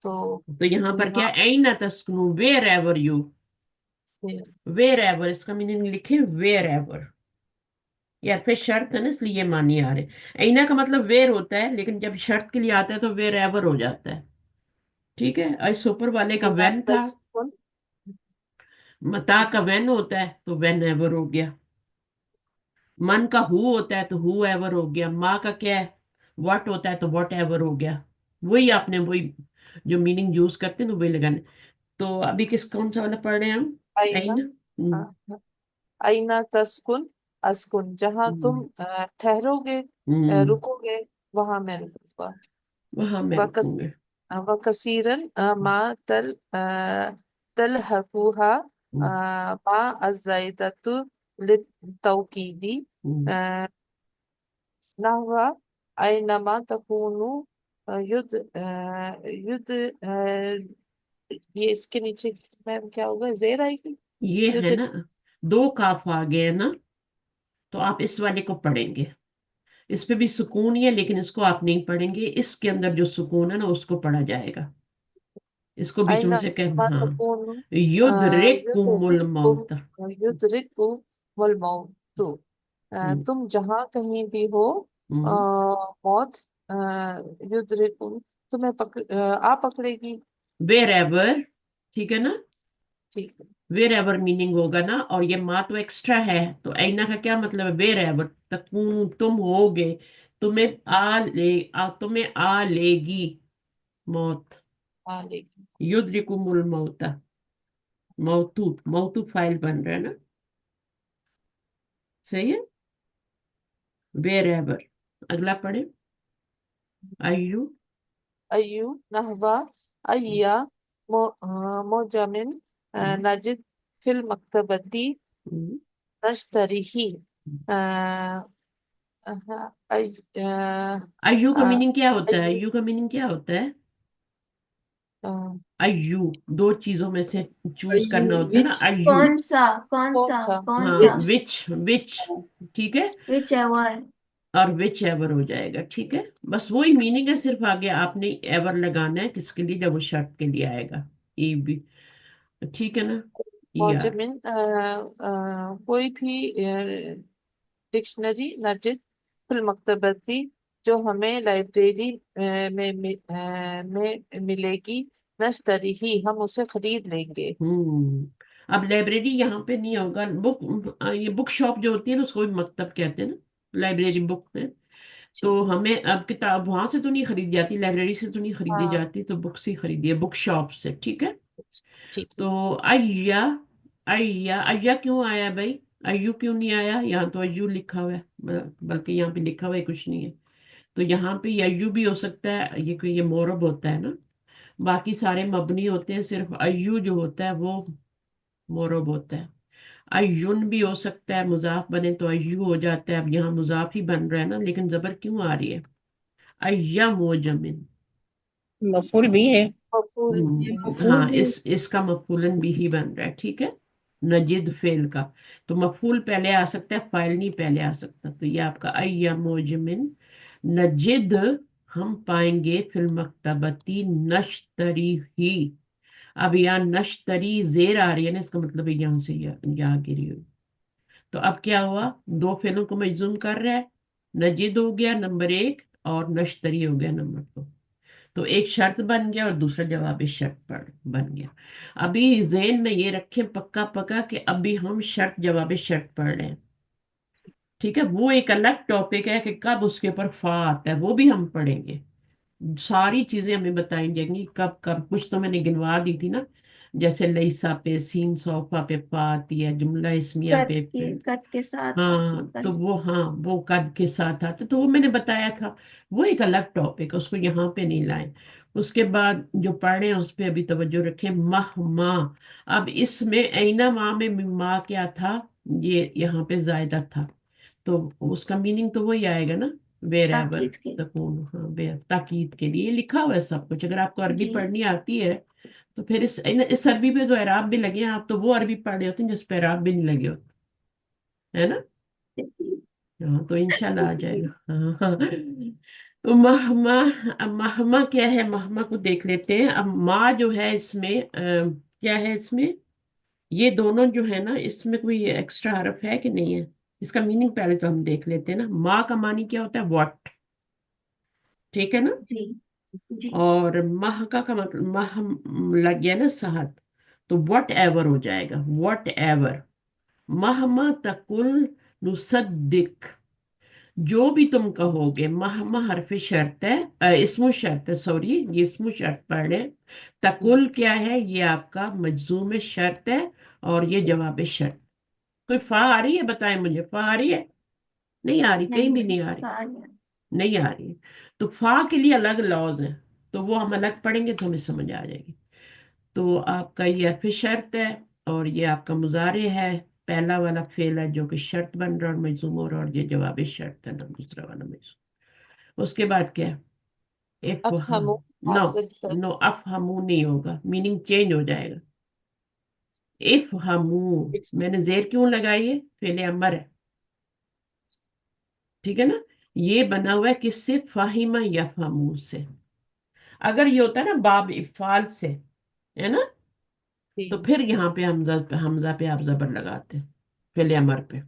تو تو یہاں پر کیا یہاں ہے؟ آئینہ تسکنو، ویئر ایور یو. پھر ویئر ایور، اس کا میننگ لکھیں ویئر ایور. یا پھر شرط ہے نا، اس لیے یہ معنی آ رہے. آئینہ کا مطلب ویئر ہوتا ہے، لیکن جب شرط کے لیے آتا ہے تو ویئر ایور ہو جاتا ہے. ٹھیک ہے، اس اوپر والے کا آئینہ وین تھا. تسکن. متا کا وین ہوتا ہے تو وین ایور ہو گیا. من کا ہو ہوتا ہے تو ہو ایور ہو گیا. ماں کا کیا ہے؟ واٹ ہوتا ہے تو واٹ ایور ہو گیا. وہی آپ نے وہی جو میننگ یوز کرتے ہیں نا وہی لگانے. تو ابھی کون سا والا پڑھ رہے ہیں ہم؟ آئینہ آئینہ. ہم، آئینہ تسکن اسکن جہاں تم ہم، ٹھہرو گے ہم، رکو گے وہاں میں رکوں گا. وہاں میں رکوں گا. وکثیرن ما تلحقوها ہم، ما الزائدة للتوكيد ہم. نحو أينما تكونوا ید ید یہ اس کے نیچے میم کیا ہوگا؟ زیر آئے گی. یہ ہے ید نا، دو کاف آ گئے نا، تو آپ اس والے کو پڑھیں گے. اس پہ بھی سکون ہی ہے، لیکن اس کو آپ نہیں پڑھیں گے. اس کے اندر جو سکون ہے نا اس کو پڑھا جائے گا. इसको बीच में أين से कह, ما हाँ, تكون युद्रिकुमुल يدرككم मौत। يدرككم الموت. हम्म, तुम जहाँ कहीं भी हो, अ, हम्म, मौत युद्रिकुम तुम्हें आ पकड़ेगी। वेर एवर, ठीक है ना, ठीक है। वेर एवर मीनिंग होगा ना, और ये माँ तो एक्स्ट्रा है, तो ऐना का क्या मतलब है, वेर एवर तकून तुम होगे, तुम्हें आ लेगी मौत। हाँ लेकिन युद्रिकुमुल मौता, मौतू मौतू फाइल बन रहा है ना, सही है, वेर एवर। अगला पढ़े, आयु। अयु नहवा अय्या मोजामिन हम्म, नजिद फिल मकतबती हम्म। नश्तरीही अय- आयु का अ, मीनिंग क्या होता है, अय्यु आयु का मीनिंग क्या होता है, अ, आयु दो चीजों में से चूज करना होता है ना, which आयु। कौन सा, कौन कौन सा, सा कौन हाँ, सा? which विच, ठीक है, विच एवर। और विच एवर हो जाएगा, ठीक है, बस वही मीनिंग है, सिर्फ आगे आपने एवर लगाना है किसके लिए, जब वो शर्त के लिए आएगा, ये भी, ठीक है ना, या। मोजामिन कोई भी डिक्शनरी नजिद फिल मकतबती जो हमें लाइब्रेरी में मिलेगी नश्तरीही हम उसे खरीद लेंगे। अब लाइब्रेरी यहाँ पे नहीं होगा, ये बुक शॉप जो होती है ना, उसको भी मकतब कहते हैं ना, लाइब्रेरी बुक में। ठीक तो हमें अब किताब वहां से तो नहीं खरीदी जाती, लाइब्रेरी से तो नहीं खरीदी हाँ जाती, तो बुक्स ही खरीदी है बुक शॉप से, ठीक है। ठीक है। तो अय्या, अय्या अय्या क्यों आया भाई, अय्यू क्यों नहीं आया, यहाँ तो अय्यू लिखा हुआ है, बल्कि यहाँ पे लिखा हुआ है कुछ नहीं है, तो यहाँ पे ये अय्यू भी हो सकता है, ये कोई ये मोरब होता है ना, बाकी सारे मबनी होते हैं, सिर्फ अय्यू जो होता है वो मोरब होता है। अय्युन भी हो सकता है, मुजाफ बने तो अय्यू हो जाता है, अब यहाँ मुजाफ ही बन रहा है ना, लेकिन जबर क्यों आ रही है, अय्या मोजमिन। मफूल भी है। मफूल भी है। मफूल हाँ, भी इसका मफूलन भी ही बन रहा है, ठीक है, नजिद फेल का, तो मफूल पहले आ सकता है, फाइल नहीं पहले आ सकता, तो ये आपका अय्या मोजमिन नजिद, हम पाएंगे फिल मकतबती नश्तरी ही। अब यहाँ नश्तरी जेर आ रही है ना, इसका मतलब है यहाँ से यहाँ गिरी हुई, तो अब क्या हुआ, दो फेलों को मजूम कर रहा है, नजिद हो गया नंबर एक, और नश्तरी हो गया नंबर दो, तो एक शर्त बन गया और दूसरा जवाब शर्त पर बन गया। अभी जेन में ये रखें पक्का पक्का कि अभी हम शर्त जवाब शर्त पढ़ रहे हैं, ठीक है, वो एक अलग टॉपिक है कि कब उसके ऊपर फा आता है, वो भी हम पढ़ेंगे, सारी चीजें हमें बताई जाएंगी कब कब, कुछ तो मैंने गिनवा दी थी ना, जैसे लईसा पे सीन सोफा पे पा आती है, जुमला इस्मिया पे। कद के साथ आती है, हाँ, तो वो, हाँ, वो कद के साथ आता, तो वो मैंने बताया था, वो एक अलग टॉपिक है, उसको यहाँ पे नहीं लाए। उसके बाद जो पढ़े हैं उस पे अभी तवज्जो रखें, मह माँ, अब इसमें ऐना माँ में माँ क्या था, ये यहाँ पे जायदा था, तो उसका मीनिंग तो वही आएगा ना, वेर एवर ताकीद के। तकून, हाँ, ताकीद के लिए लिखा हुआ है सब कुछ, अगर आपको अरबी जी। पढ़नी आती है तो फिर इस अरबी पे जो एराब भी लगे हैं, आप तो वो अरबी पढ़ रहे होते हैं जिस पे एराब भी नहीं लगे होते, है ना, हाँ, तो इंशाल्लाह आ जाएगा, हाँ, हाँ। तो महमा, अब महमा क्या है, महमा को देख लेते हैं, अब माँ जो है इसमें क्या है इसमें, ये दोनों जो है ना, इसमें कोई एक्स्ट्रा हर्फ है कि नहीं है, इसका मीनिंग पहले तो हम देख लेते हैं ना, माँ का मानी क्या होता है, व्हाट, ठीक है ना, जी। जी। और मह का मतलब मह लग गया ना साहत, तो वट एवर हो जाएगा, वट एवर, महमा तकुल नुसद्दिक, जो भी तुम कहोगे, महमा हरफ शर्त है, इस्मु शर्त है, सॉरी, ये इस्मु शर्त पढ़ रहे हैं। तकुल क्या है, ये आपका मजजूम शर्त है, और ये जवाब शर्त। कोई फा आ रही है, बताएं मुझे, फा आ रही है, नहीं आ रही, कहीं नहीं भी है, नहीं आ रही, कहा नहीं है। नहीं आ रही है, तो फा के लिए अलग लॉज हैं, तो वो हम अलग पढ़ेंगे तो हमें समझ आ जाएगी। तो आपका ये हरफ शर्त है, और ये आपका मुजारे है, पहला वाला फेल है जो कि शर्त बन रहा है और मजजूम हो रहा है, और ये जवाब शर्त है ना, दूसरा वाला मजजूम। उसके बाद क्या है, इफ, अफहमु नो, हासिल नो, अफ हमू नहीं होगा, मीनिंग चेंज हो जाएगा, इफ हमू, मैंने जेर क्यों लगाई है, फेले अमर है, ठीक है ना, ये बना हुआ है किससे, फाहिमा या फामू से, अगर ये होता है ना बाब इफ़ाल से, है ना। तो जी। फिर यहाँ पे हमजा पे आप जबर लगाते हैं, फिल अमर पे।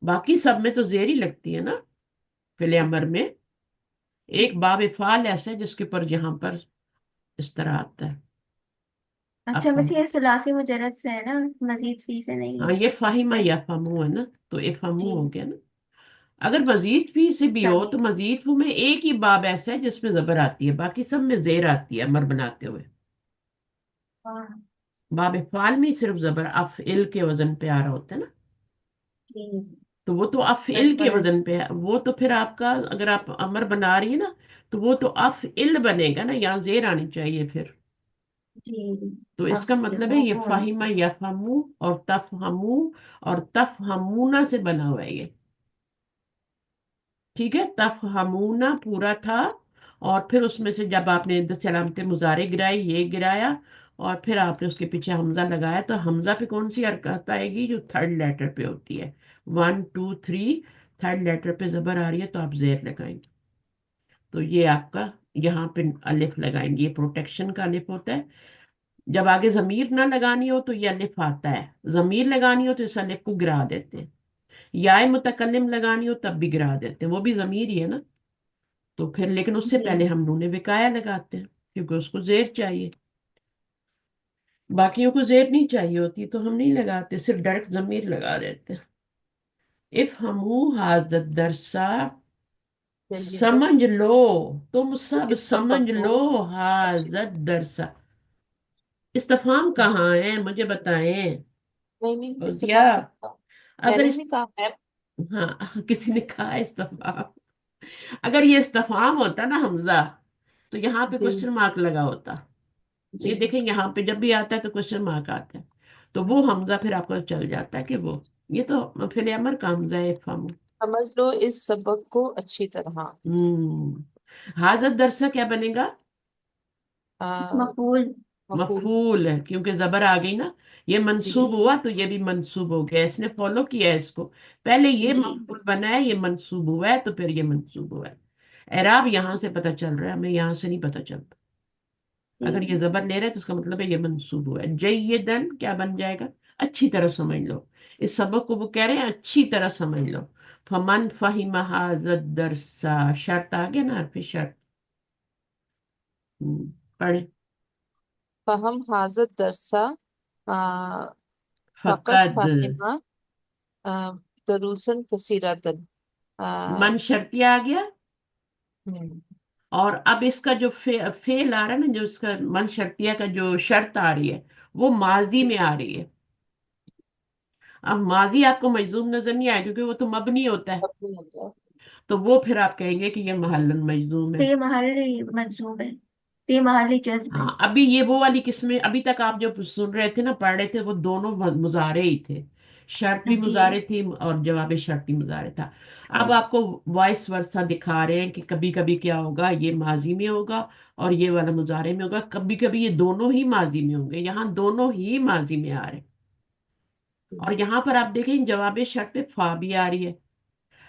बाकी सब में तो जेर ही लगती है ना फिल अमर में। एक बाब फाल ऐसा है जिसके ऊपर यहाँ पर इस तरह आता है अच्छा, आपका। बस ये सुलासी मुजरद से है ना, मजीद फी से नहीं हाँ, है। ये फाहिमा या फामू है ना, तो ये फामू हो जी। गया ना। अगर मजीद फी से भी हो तो चलिए। मजीद फू में एक ही बाब ऐसा है जिसमें जबर आती है, बाकी सब में जेर आती है अमर बनाते हुए। हाँ। बाब फाल में ही सिर्फ जबर अफइल के वजन पे आ रहा होता है ना। जी। तो वो तो अफइल के बिल्कुल। वजन पे है, वो तो फिर आपका अगर आप अमर बना रही है ना, तो वो तो अफइल बनेगा ना, यहाँ जेर आनी चाहिए फिर। जी। तो अब इसका मतलब है वो ये होनी फाहिमा चाहिए। यफहमू और तफहमू और तफहमूना से बना हुआ है ये। ठीक है, तफहमूना पूरा था, और फिर उसमें से जब आपने सलामत मुजारे गिराई, ये गिराया, और फिर आपने उसके पीछे हमजा लगाया, तो हमजा पे कौन सी हरकत आएगी, जो थर्ड लेटर पे होती है। 1 2 3, थर्ड लेटर पे जबर आ रही है तो आप जेर लगाएंगे। तो ये आपका यहाँ पे अलिफ लगाएंगे, ये प्रोटेक्शन का अलिफ होता है। जब आगे जमीर ना लगानी हो तो ये अलिफ आता है, जमीर लगानी हो तो इस अलिफ को गिरा देते हैं। या मुतकल्लिम लगानी हो तब भी गिरा देते हैं, वो भी जमीर ही है ना। तो फिर लेकिन उससे जी। पहले हम नूने विकाया लगाते हैं, क्योंकि उसको जेर चाहिए। बाकियों को जेर नहीं चाहिए होती तो हम नहीं लगाते, सिर्फ डायरेक्ट जमीर लगा देते हैं। इफ हमू हाजत दरसा, चलिए तो समझ लो, तुम सब इस समझ सबक को लो, अच्छी हाजत दरसा। इस्तेफाम कहाँ है मुझे बताएं। नहीं नहीं, बोल दिया। इस्तेमाल तो अगर मैंने इस, नहीं कहा है। हाँ किसी ने कहा इस्तेफाम। अगर ये इस्तेफाम होता ना हमजा, तो यहाँ पे जी क्वेश्चन मार्क लगा होता। ये जी। देखें यहाँ पे जब भी आता है तो क्वेश्चन मार्क आता है, तो वो हमजा फिर आपको चल जाता है कि वो, ये तो फिर अमर का हमजा है फामू। समझ लो इस सबक को अच्छी तरह। हाजत दरसा क्या बनेगा, आ, मकबूल। मफूल। मफूल है, क्योंकि जबर आ गई ना। ये जी मंसूब हुआ तो ये भी मंसूब हो गया, इसने फॉलो किया है इसको। पहले ये जी। मफूल बना है, ये मंसूब हुआ है, तो फिर ये मंसूब हुआ है। एराब यहां से पता चल रहा है, हमें यहां से नहीं पता चलता। अगर ये जी। जबर ले रहा है तो उसका मतलब है ये मंसूब हुआ है। जय्यदन क्या बन जाएगा, अच्छी तरह समझ लो। इस सबक को वो कह रहे हैं अच्छी तरह समझ लो। फमन फहिम हाजत दरसा, शर्त आ गया ना, फिर शर्त। पढ़े। फहम हाजत दरसा। आ, फकत फकद, फाहिमा। आ, दरूसन कसीरतन। आ, मन शर्तिया आ गया। हम्म, और अब इसका जो फेल आ रहा है ना, जो इसका मन शर्तिया का जो शर्त आ रही है, वो माजी जी। में आ रही है। अब माजी आपको मजजूम नजर नहीं आया, क्योंकि वो तो मबनी होता है। अपनी होता है। तो वो फिर आप कहेंगे कि ये महल्लन मजलूम तो है। ये महल्ली मंसूब है, तो ये महल्ली जज्ब है। हाँ, अभी ये वो वाली किस्में, अभी तक आप जो सुन रहे थे ना, पढ़ रहे थे, वो दोनों मुजारे ही थे। शर्त भी जी। मुजारे थी और जवाब शर्त भी मुजारे था। अब आपको वॉइस वर्सा दिखा रहे हैं कि कभी कभी क्या होगा, ये माजी में होगा और ये वाला मुजारे में होगा, कभी कभी ये दोनों ही माजी में होंगे, यहाँ दोनों ही माजी में आ रहे हैं। और यहाँ पर आप देखें जवाब शर्त पे फा भी आ रही है।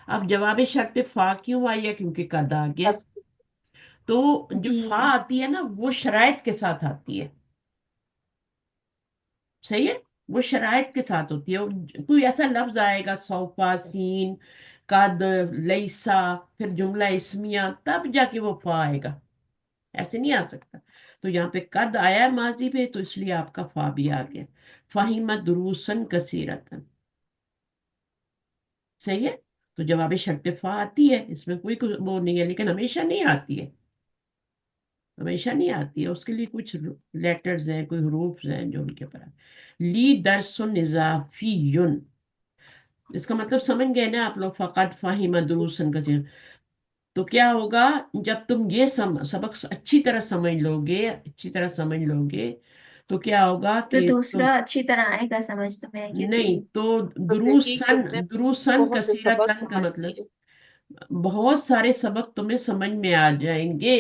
अब जवाब शर्त पे फा क्यों आई है, क्योंकि कद आ गया। तो जो जी। फा आती है ना, वो शराइत के साथ आती है। सही है, वो शराइत के साथ होती है। कोई ऐसा लफ्ज आएगा, सौफा, सीन, कद, लैसा, फिर जुमला इस्मिया, तब जाके वो फा आएगा, ऐसे नहीं आ सकता। तो यहाँ पे कद आया है माजी पे, तो इसलिए आपका फा भी आ गया। फहिमा दुरूसन कसीरतन। सही है। तो जवाब शर्त फा आती है, इसमें कोई वो नहीं है, लेकिन हमेशा नहीं आती है। हमेशा नहीं आती है, उसके लिए कुछ लेटर्स हैं, कोई हरूफ हैं जो उनके ऊपर ली दरसुन इजाफियुन। इसका मतलब समझ गए ना आप लोग, फकत फाहिमा दुरूसन कसीर। तो क्या होगा, जब तुम ये सबक अच्छी तरह समझ लोगे, अच्छी तरह समझ लोगे, तो क्या होगा तो कि तुम, दूसरा अच्छी तरह आएगा समझ तुम्हें, नहीं क्योंकि तो तो देखिए कि दुरूसन, हमने दुरूसन बहुत से सबक कसीरतन का समझ मतलब लिए। बहुत सारे सबक तुम्हें समझ में आ जाएंगे।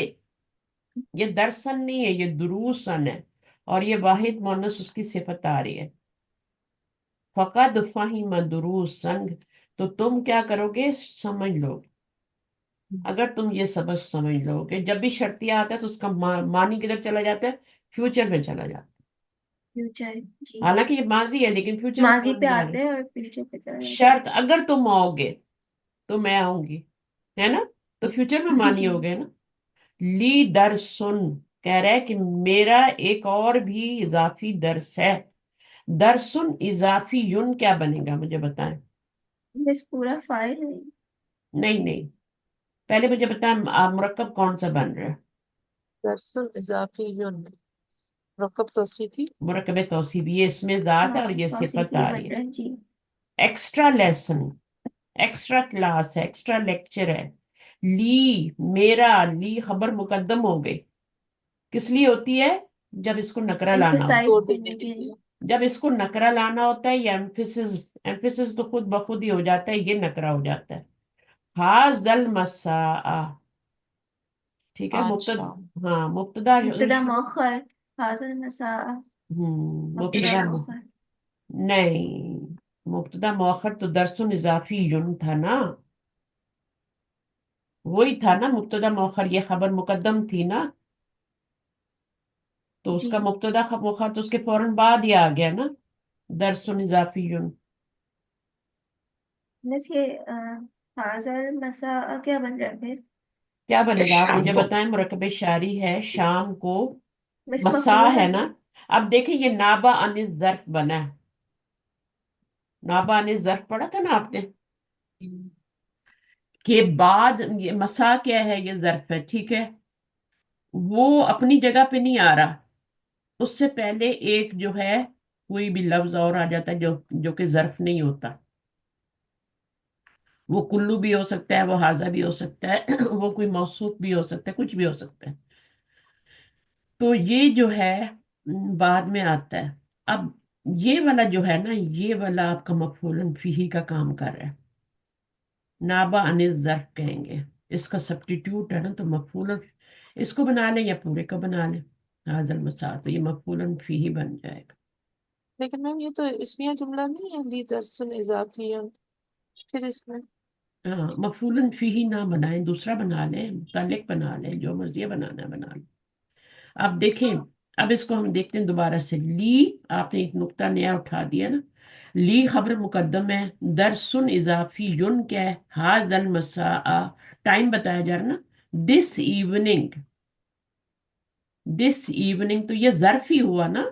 ये दरसन नहीं है, ये दुरूसन है। और ये वाहिद मोनस उसकी सिफत आ रही है। फकद फहिम दुरूसन, तो तुम क्या करोगे, समझ लोगे। अगर तुम ये सबक समझ लोगे, जब भी शर्तिया आता है तो उसका मानी किधर चला जाता है, फ्यूचर में चला जाता फ्यूचर। है। जी। हालांकि ये माजी है लेकिन फ्यूचर में माजी मान पे जा रहे आते हैं। हैं और फ्यूचर पे चला जाता शर्त अगर तुम आओगे तो मैं आऊंगी, है ना, तो फ्यूचर में है। मानी जी। हो गए ना। ली दर्स सुन, कह रहा है कि मेरा एक और भी इजाफी दर्स है। दरसुन इजाफी युन क्या बनेगा मुझे बताएं। बस पूरा फाइल है। नहीं नहीं, पहले मुझे बताएं मुरक्कब कौन सा बन रहा है। दरसुल इजाफी युन, मुरक्कब तौसीफी। मुरक्कब तौसीबी, ये इसमें जात है और हाँ, ये सिफत तौसीफी आ रही बन है। रहा है जी। एक्स्ट्रा लेसन, एक्स्ट्रा क्लास है, एक्स्ट्रा लेक्चर है। ली मेरा, ली खबर मुकद्दम हो गई। किस लिए होती है? जब इसको नकरा लाना होता एम्फसाइज जोर देने करने के के लिए। लिए। है। जब इसको नकरा लाना होता है या एम्फिसिस, एम्फिसिस तो खुद ब खुद ही हो जाता है, ये नकरा हो जाता है। हाजल मसा, ठीक है, आज शाम। मुब्तदा, हाँ मुब्तदा मुब्तदा मौखर, हाजिर मसा, मुब्तदा मुब्तदा मौखर। नहीं, मुब्तदा मौखर तो दरसुन इजाफी युन था ना, वही था ना मुब्तदा मौखर, ये खबर मुकद्दम थी ना, तो जी। उसका मुब्तदा मौखर तो उसके फौरन बाद ही आ गया ना, दरसुन इजाफी युन। बस ये हाजिर मसा क्या बन रहा है फिर? क्या बनेगा आप शाम मुझे को। बताएं। मुरकब शारी है शाम को, बस मसा मफूल है है। ना। अब देखिए ये नाबा अनिस जर्फ बना है। नाबा अनिस जर्फ पढ़ा था ना आपने, के बाद ये मसा क्या है, ये जर्फ है, ठीक है, वो अपनी जगह पे नहीं आ रहा, उससे पहले एक जो है कोई भी लफ्ज और आ जाता है जो जो कि जर्फ नहीं होता। वो कुल्लू भी हो सकता है, वो हाजा भी हो सकता है वो कोई मौसूफ भी हो सकता है, कुछ भी हो सकता है। तो ये जो है बाद में आता है। अब ये वाला जो है ना, ये वाला आपका मफूलन फीही का काम कर रहा है। नाबा अनिस जर्फ कहेंगे, इसका सब्स्टिट्यूट है ना, तो मफूलन इसको बना लें या पूरे को बना लें, हाजल मसा, तो ये मफूलन फीही बन जाएगा। लेकिन मैम ये तो इसमिया जुमला नहीं है, ली दरसुल इजाफी युन, फिर इसमें। हाँ, मफूलन फीही ना बनाएं, दूसरा बना लें, मुतल्लिक बना लें, जो मर्जी बनाना है बना लें। अब देखें, अब इसको हम देखते हैं दोबारा से। ली, आपने एक नुक्ता नया उठा दिया ना, ली खबर मुकद्दम है, दरसुन इजाफी युन क्या है, हाजल मसा, टाइम बताया जा रहा ना, दिस इवनिंग, दिस इवनिंग, तो ये जर्फ ही हुआ ना,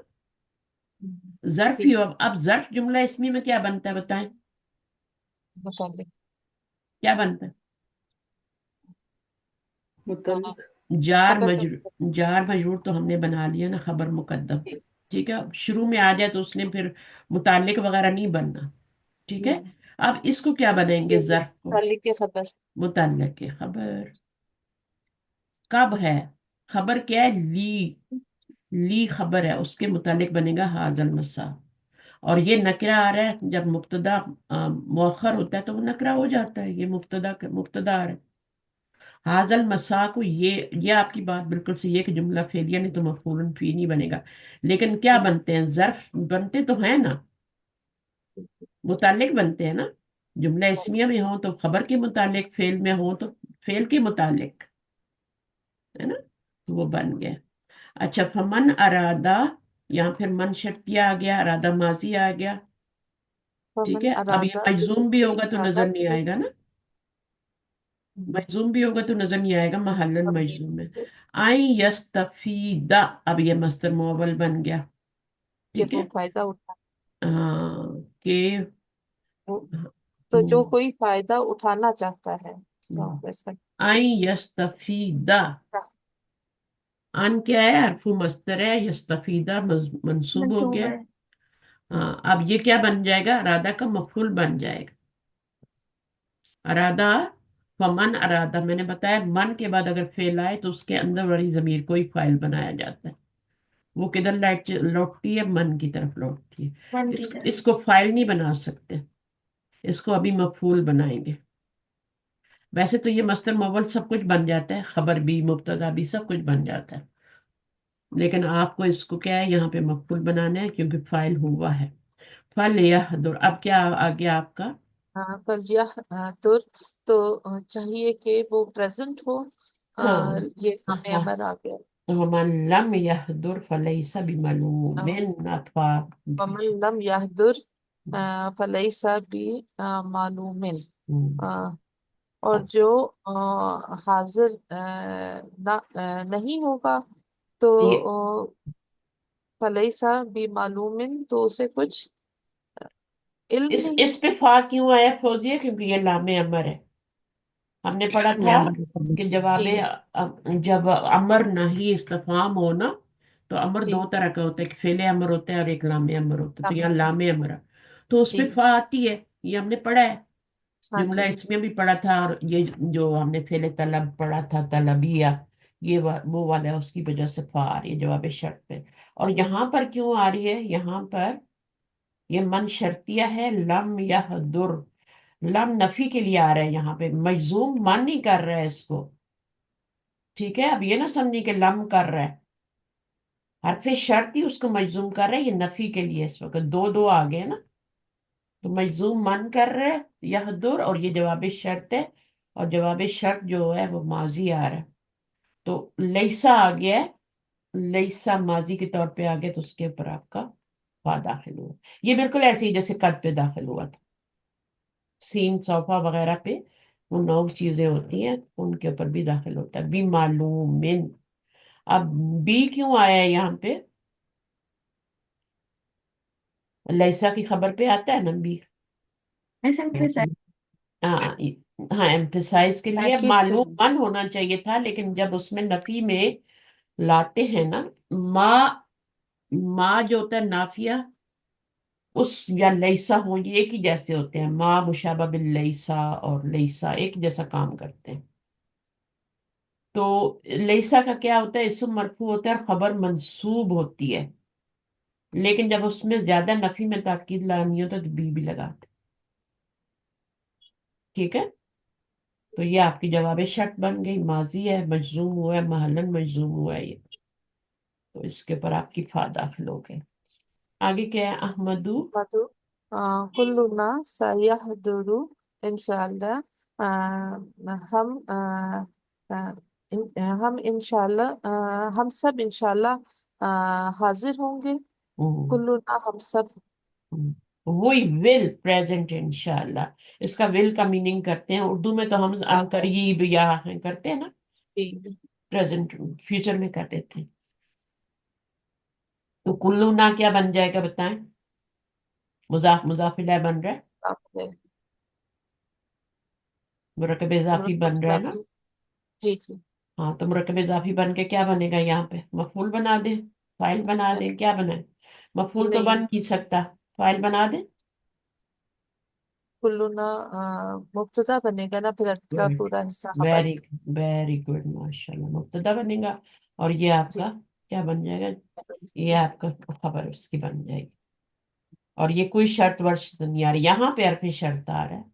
जर्फ ही ठीक, हुआ। अब जर्फ जुमला इसमें में क्या बनता है बताएं, मुताबिक। क्या बनता है? हाँ, मुतल्लिक। जार खबर का मजरूर, जार मजरूर तो हमने बना लिया ना, खबर मुकद्दम। ठीक। ठीक है, अब शुरू में आ जाए तो उसने फिर मुतालिक वगैरह नहीं बनना, ठीक है। हम्म, अब इसको क्या बनाएंगे, ये जर्फ को, तालिक की खबर। मुताल्लिक की खबर। कब है, खबर क्या है, ली खबर है, उसके मुतालिक बनेगा हाजल मसा। और ये नकरा आ रहा है, जब मुब्तदा मुअख्खर होता है तो वो नकरा हो जाता है, ये मुब्तदा आ रहा है। हाजल मसा को ये आपकी बात बिल्कुल सही है कि जुमला फेलिया नहीं तो मफूलन फी नहीं बनेगा। लेकिन क्या बनते हैं, जर्फ बनते तो हैं ना, मुतालिक बनते हैं ना। जुमला इसमिया में हो तो खबर के मुतालिक, फेल में हो तो फेल के मुतालिक, है ना, तो वो बन गया। अच्छा, फमन अरादा, यहाँ फिर मन शर्तिया आ गया, अरादा माजी आ गया, ठीक फमन है। अब ये अरादा, तो मजजूम भी जिसने होगा तो इरादा नजर नहीं किया। आएगा ना, मजजूम भी होगा तो नजर नहीं आएगा, महल्लन हमने मजजूम है। जैसे आई यस्तफीदा, अब ये मस्तर मुअव्वल बन गया, कि ठीक वो है। फायदा उठा, हाँ के, वो तो जो कोई फायदा उठाना चाहता है, इसका आई यस्तफीदा, अन क्या है, हरफू मस्तर है, यस्तफीदा मंसूब हो मंसूब गया। है। हाँ, अब ये क्या बन जाएगा, अरादा का मफूल बन जाएगा। अरादा, फमन अरादा, मैंने बताया मन के बाद अगर फेल आए तो उसके अंदर वाली जमीर को ही फाइल बनाया जाता है। वो किधर लौटती है, मन की तरफ लौटती है। मन की तरफ। इसको फाइल नहीं बना सकते, इसको अभी मफूल बनाएंगे। वैसे तो ये मस्तर मुअव्वल सब कुछ बन जाता है, खबर भी मुब्तदा भी सब कुछ बन जाता है, लेकिन आपको इसको क्या है, यहाँ पे मफूल बनाना है क्योंकि फाइल हुआ है। फल यहदुर, अब क्या आ गया आपका। हाँ, पर यह तो चाहिए कि वो प्रेजेंट हो। हाँ ये नामे हाँ अमर आ गया। वमन लम यहदुर फलैसा बिमलूमिन अथवा वमन लम यहदुर फलैसा बि मालूमिन। हम्म, अ, और जो हाजिर नहीं होगा तो ये फलैसा बि मालूमिन, तो उसे कुछ इल्म इस नहीं। इस पे फा क्यों आया फौजिया, क्योंकि ये लामे अमर है। हमने पढ़ा था कि जी जब अमर नहीं इस्तिफाम हो ना, तो अमर जी। दो तरह का होता है, एक फेले अमर होता है और एक लामे अमर होता है। तो यहाँ हाँ लामे अमर है, तो उसमें जी। फा आती है, ये हमने पढ़ा है। हाँ जुमला जी। इसमें भी पढ़ा था, और ये जो हमने फेले तलब पढ़ा था, तलबिया, वो वाला है, उसकी वजह से फा आ रही है जवाब शर्त पे। और यहाँ पर क्यों आ रही है, यहाँ पर ये मन शर्तिया है, लम या दुर, लम नफी के लिए आ रहा है, यहाँ पे मजूम मन नहीं कर रहा है इसको। ठीक है, अब ये ना समझिए कि लम कर रहा है, हरफ शर्त ही उसको मजूम कर रहा है, ये नफी के लिए इस वक्त दो दो आ गए ना। तो मजूम मन कर रहा है यह दुर, और ये जवाब शर्त है, और जवाब शर्त जो है वो माजी आ रहा है। तो लैसा आ गया है, लैसा माजी के तौर पे आ गया, तो उसके ऊपर आपका फा दाखिल हुआ। ये बिल्कुल ऐसे ही जैसे कद पे दाखिल हुआ था, सीन सोफा वगैरह पे वो नौ चीजें होती हैं, उनके ऊपर भी दाखिल होता है, बी मालूमिन। अब बी क्यों आया है यहाँ पे, लैसा की खबर पे आता है ना बी। ऐसे emphasize हाँ हाँ, एम्फेसाइज के लिए ताकि मालूम मन होना चाहिए था, लेकिन जब उसमें नफी में लाते हैं ना, माँ, माँ जो होता है नाफिया, उस या लैसा हो, ये एक ही जैसे होते हैं, माँ मुशाबा बिल लैसा और लैसा एक जैसा काम करते हैं। तो लैसा का क्या होता है, इसम मरफू होता है और खबर मंसूब होती है, लेकिन जब उसमें ज्यादा नफी में ताकीद लानी हो तो बी भी लगाते। ठीक है, तो ये आपकी जवाब शर्त बन गई, माजी है, मजजूम हुआ है, महलन मजजूम हुआ है ये, तो इसके ऊपर आपकी फा दाखिल हो गई। आगे क्या है, अहमदू। मधु कुल्लुना सयहदुरु इंशाअल्लाह। हम हम इंशाल्लाह हम सब इंशाल्लाह हाजिर होंगे। हम्म, कुल्लुना हम सब। वही विल प्रेजेंट इंशाल्लाह, इसका विल का मीनिंग करते हैं उर्दू में, तो हम करीब या करते हैं ना, जी। प्रेजेंट फ्यूचर में कर देते हैं। तो कुल्लू ना क्या बन जाएगा बताएं, मुजाफ मुजाफिला बन रहा है, आपने मुरकब इजाफी मुरक्कब बन रहा है ना। इजाफी। जी जी। हाँ, तो मुरकब इजाफी बन के क्या बनेगा, यहाँ पे मफूल बना दे, फाइल बना दे, क्या बनाए, मफूल तो बन नहीं, नहीं सकता, फाइल बना दे। कुल्लुना मुब्तदा बनेगा ना, फिर अगला गुड, पूरा हिस्सा खबर। वेरी वेरी गुड, माशाल्लाह, मुब्तदा बनेगा, और ये जी। आपका क्या बन जाएगा, ये आपका खबर उसकी बन जाएगी। और ये कोई शर्त वर्ष नहीं आ रही, यहाँ पे हरफ शर्त आ रहा है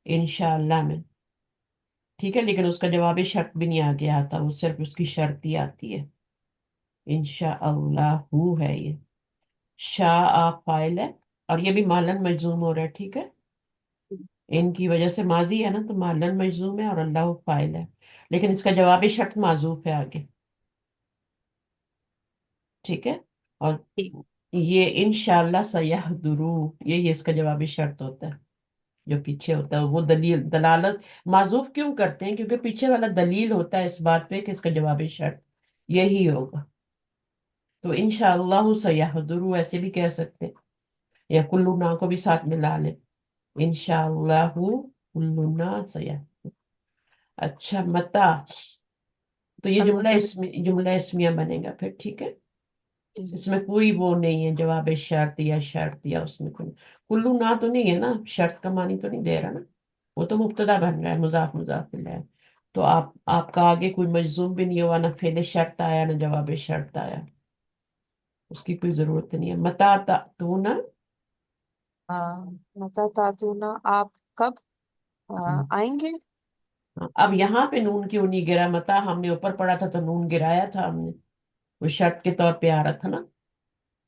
इंशाअल्लाह में। ठीक है, लेकिन उसका जवाब शर्त भी नहीं आगे आता, वो सिर्फ उसकी शर्त ही आती है। इंशाअल्लाह है ये, शाह आप फाइल है, और ये भी मालन मजजूम हो रहा है। ठीक है, इनकी वजह से माजी है ना, तो मालन मजजूम है, और अल्लाह फाइल है, लेकिन इसका जवाब शर्त माजूफ है आगे। ठीक है, और जी। ये इंशाअल्लाह सयहदुरू, ये इसका जवाब शर्त होता है, जो पीछे होता है वो दलील दलालत, माजूफ क्यों करते हैं, क्योंकि पीछे वाला दलील होता है इस बात पे कि इसका जवाब शर्त यही होगा। तो इंशाअल्लाह सयहदुरू ऐसे भी कह सकते हैं, या कुल्लुना को भी साथ मिला ले, इंशाअल्लाह कुल्लुना सयह। अच्छा, मता, तो ये अलमतलब। जुमला इसमिया बनेगा फिर। ठीक है, जी जी। इसमें कोई वो नहीं है जवाब शर्त या उसमें कोई कुल्लू ना तो नहीं है ना, शर्त का मानी तो नहीं दे रहा ना, वो तो मुब्तदा बन रहा है, मुजाफ मुजाफ इलैह है। तो आपका आगे कोई मजजूम भी नहीं हुआ, ना फेले शर्त आया ना जवाब शर्त आया, उसकी कोई जरूरत नहीं है। मता तू ना, मता तातुना, आप कब आएंगे। अब यहाँ पे नून क्यों नहीं गिरा, मता हमने ऊपर पढ़ा था तो नून गिराया था हमने, वो शर्त के तौर पे आ रहा था ना,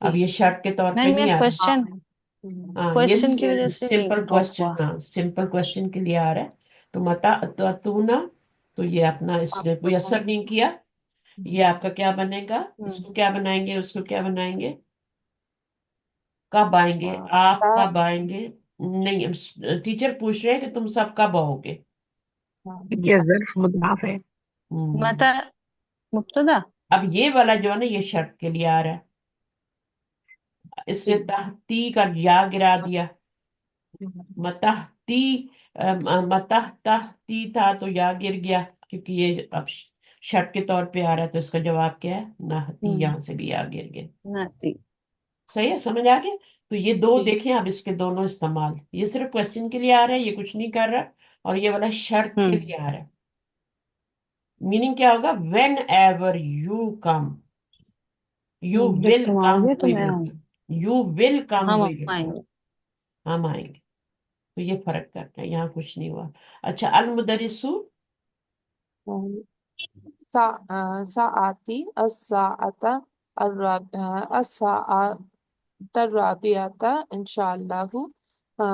अब जी। ये शर्त के तौर पे नहीं, ये नहीं आ रहा। हाँ। क्वेश्चन हाँ, ये क्वेश्चन की वजह से नहीं सिंपल ड्रॉप क्वेश्चन, हुआ। हाँ सिंपल क्वेश्चन के लिए आ रहा है। तो मता तो तू ना, तो ये अपना आप इसने कोई कब असर नहीं किया, ये आपका क्या बनेगा? इसको क्या बनाएंगे, उसको क्या बनाएंगे? कब आएंगे आप, सा कब आएंगे? नहीं, टीचर पूछ रहे हैं कि तुम सब कब आओगे। हाँ, ये ज़र्फ मुदाफ है। हम्म, متى مبتدأ. अब ये वाला जो है ना, ये शर्त के लिए आ रहा है। इसने जी तहती का या गिरा दिया। मतहती, मतह तहती था तो या गिर गया, क्योंकि ये अब शर्त के तौर पे आ रहा है, तो इसका जवाब क्या है? नहती, हम्म. यहां से भी या गिर गया। نأتي. सही है, समझ आ गया? तो ये दो जी देखें अब, इसके दोनों इस्तेमाल, ये सिर्फ क्वेश्चन के लिए आ रहा है, ये कुछ नहीं कर रहा। और ये वाला शर्त के हम्म. लिए आ रहा है। मीनिंग क्या होगा? When ever you come, you जब विल तुम कम, आओगे तो वी मैं विल आऊंगी. कम, यू विल कम, हम वी विल कम, आएंगे. हम आएंगे। तो ये फर्क करता है, यहाँ कुछ नहीं हुआ। अच्छा, अल मुदरिसु। सा साआती अस्साअता अस्साअता राबियाता इंशाअल्लाहु। अ,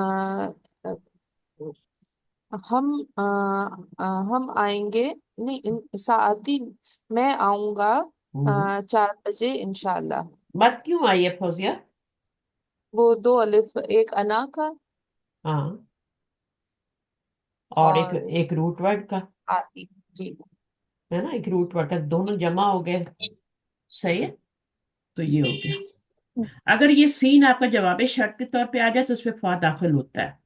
हम अ, हम आएंगे, नहीं साआती मैं आऊंगा हम्म, 4 बजे इंशाअल्लाह। मत क्यों आई है फौजिया? वो 2 अलिफ एक अना का हाँ, और एक और एक रूट वर्ड का, आती। जी है ना, एक रूट वर्ड का, दोनों जमा हो गए। सही है, तो ये हो गया। अगर ये सीन आपका जवाब शर्त के तौर पे आ जाए तो उसपे फा दाखिल होता है,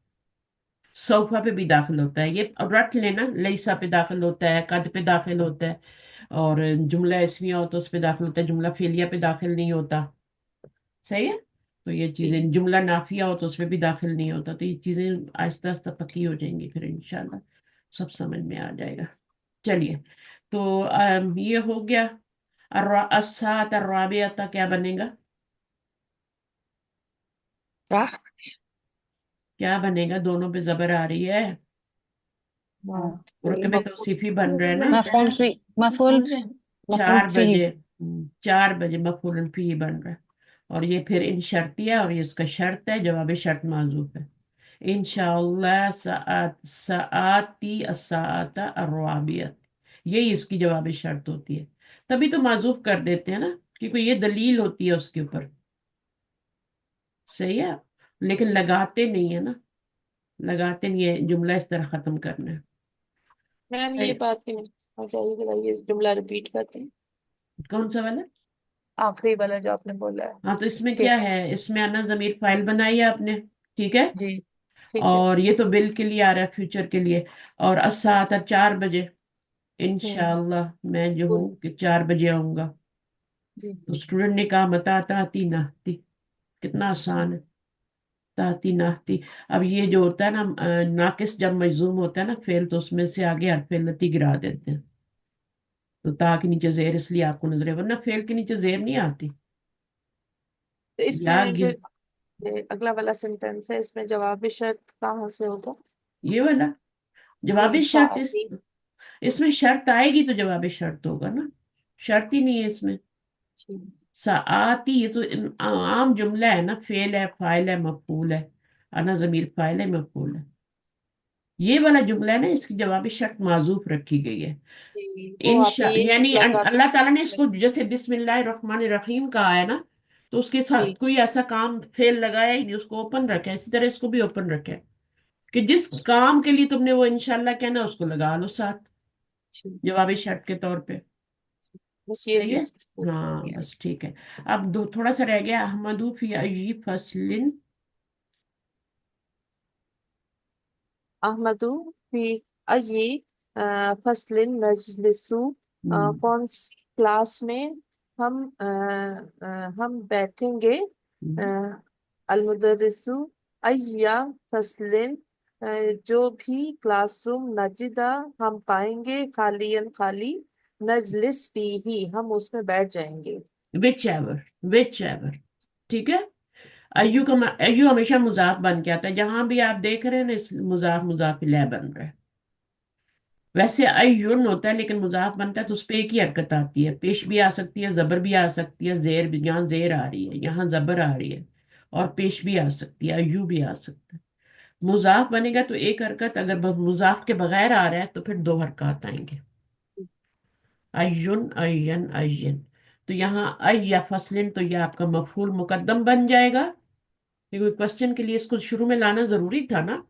सौफा पे भी दाखिल होता है, ये अब रट लेना, लईसा पे दाखिल होता है, कद पे दाखिल होता है। और जुमला इसमिया हो तो उस पे दाखिल होता है, जुमला फेलिया पे दाखिल नहीं होता। सही है। तो ये जी चीजें, जुमला नाफिया हो तो उसमें भी दाखिल नहीं होता। तो ये चीजें आहिस्ता आहिस्ता पक्की हो जाएंगी, फिर इंशाल्लाह सब समझ में आ जाएगा। चलिए, तो ये हो गया। अस्सात अर्राबिया क्या बनेगा? صح. क्या बनेगा? दोनों पे जबर आ रही है। मुरकबे तौसीफी बन रहा है ना। مفعول فيه مفعول مفعول 4 बजे, فيه. 4 बजे मफूलन फी बन रहा है। और ये फिर इन शर्तिया, और ये इसका शर्त है, जवाब शर्त माजूफ है। इंशाअल्लाह सआती अस्साअता अर्राबियत, यही इसकी जवाब शर्त होती है। तभी तो माजूफ कर देते हैं ना, क्योंकि ये दलील होती है उसके ऊपर। सही है, लेकिन लगाते नहीं है ना, लगाते नहीं है, जुमला इस तरह खत्म करना है। मैम सही। ये बात नहीं मुझे समझ आई, जरा ये जुमला रिपीट करते हैं, कौन सा वाला? आखिरी वाला जो आपने बोला है हाँ, तो इसमें कि क्या है, इसमें अना जमीर फाइल बनाई है आपने, ठीक है। जी ठीक है। और ये तो बिल के लिए आ रहा है, फ्यूचर के लिए। और अस्सात 4 बजे, हम्म इंशाल्लाह मैं जो गुड हूँ कि 4 बजे आऊंगा। जी तो स्टूडेंट ने कहा मता ताती नाती, कितना आसान है, ताती नाती। अब ये जो होता है ना, नाकिस जब मजूम होता है ना फेल, तो उसमें से आगे हरफ लती गिरा देते हैं। तो ता के नीचे जेर इसलिए आपको नजर है, वरना फेल के नीचे जेर नहीं आती। तो या इसमें जो गिर, ये अगला वाला सेंटेंस है इसमें जवाब शर्त कहाँ से होगा? ये वाला जवाब नहीं शर्त साथी। इसमें शर्त आएगी तो जवाब शर्त होगा ना, शर्त ही नहीं है इसमें। जी साआती, ये तो आम जुमला है ना, फेल है, फाइल है, मफूल है। अना जमीर फाइल है, मफूल है। ये वाला जुमला है ना, इसकी जवाब शर्त माजूफ रखी गई है। जी, वो आप ये यानी लगा अल्लाह ताला ने इसको, जैसे बिस्मिल्लाह रहमान रहीम कहा है ना, तो उसके साथ जी कोई ऐसा काम फेल लगाया ही नहीं, उसको ओपन रखा है। इसी तरह इसको भी ओपन रखा है कि जिस काम के लिए तुमने वो इंशाल्लाह कहना, उसको लगा लो साथ, जी जवाब शर्त के तौर पे। बस ये सही है। चीज हाँ, बस ठीक है। अब दो थोड़ा सा रह गया, अहमदू फी अय्यी फसलिन। अहमदू फी अय्यी फसलिन नजलिसु। हम्म, कौन सी क्लास में हम हम बैठेंगे? हम्म। अलमुदरिसु अय्या फसलिन, जो भी क्लासरूम नजिदा हम पाएंगे खालियन खाली, नजलिस फीही हम उसमें बैठ जाएंगे। विच एवर, विच एवर, ठीक है। अय्यू का अय्यू हमेशा मुजाफ बन के आता है, जहां भी आप देख रहे हैं ना, इस मुजाफ मुजाफ इलैह बन रहा है। वैसे अय्युन होता है, लेकिन मुजाफ बनता है तो उस पे एक ही हरकत आती है, पेश भी आ सकती है, जबर भी आ सकती है, जेर भी, यहाँ जेर आ रही है, यहाँ जबर आ रही है। और पेश भी आ सकती है, अय्यू भी आ सकता है। मुजाफ बनेगा तो एक हरकत, अगर मुजाफ के बगैर आ रहा है तो फिर 2 हरकत आएंगे। अय्युन अय्यन अय्यन। तो यहाँ अय या फसलिन, तो ये आपका मफूल मुकद्दम बन जाएगा, क्योंकि क्वेश्चन के लिए इसको शुरू में लाना जरूरी था ना।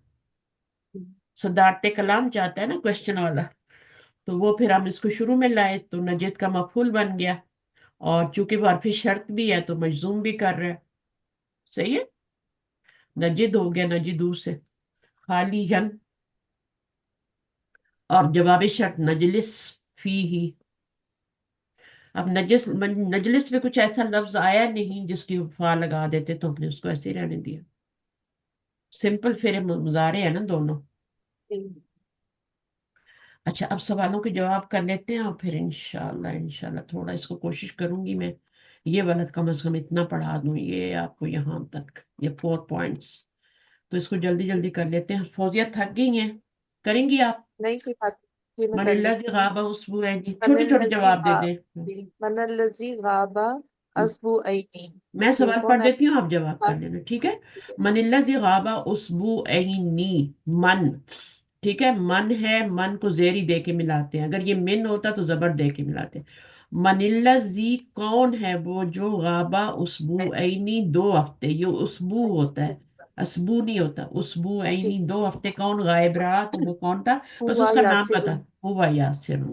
सदारते कलाम चाहता है ना क्वेश्चन वाला, तो वो फिर हम इसको शुरू में लाए तो नजिद का मफूल बन गया। और चूंकि वो हरफ शर्त भी है तो मजजूम भी कर रहा है। सही है, नजिद हो गया नजिदू से। खाली हन, और जवाब शर्त नजलिस फी ही। अब नजलिस में कुछ ऐसा लफ्ज आया नहीं जिसकी फा लगा देते, तो हमने उसको ऐसे ही रहने दिया। सिंपल फेरे मुजारे है ना दोनों। अच्छा, अब सवालों के जवाब कर लेते हैं और फिर इंशाल्लाह इंशाल्लाह थोड़ा इसको कोशिश करूंगी मैं, ये वाला कम से कम इतना पढ़ा दूं ये आपको यहाँ तक, ये 4 पॉइंट्स। तो इसको जल्दी जल्दी कर लेते हैं। फौजिया थक गई हैं, करेंगी आप? नहीं कोई बात नहीं, मैं कर मनिल्ला लेती से हूँ। गाबा उसबू है जी, छोटे छोटे मनल्लजी जवाब दे दें। मनल्लजी गाबा असबु ऐनी। मैं ये सवाल पढ़ कौन है? देती हूँ, आप जवाब कर लेना, ठीक है। मनिल्ला से गाबा उसबू ऐनी, मन। ठीक है, मन है, मन को जेरी दे के मिलाते हैं, अगर ये मिन होता तो जबर दे के मिलाते हैं। मनिल्ला जी, कौन है वो जो गाबा उसबू ऐनी 2 हफ्ते, ये उसबू होता है, असबू नहीं होता। उसबू जी। ऐनी 2 हफ्ते कौन गायब रहा, तो वो कौन था? बस हुआ उसका नाम यासिर। पता, हुआ यासिर।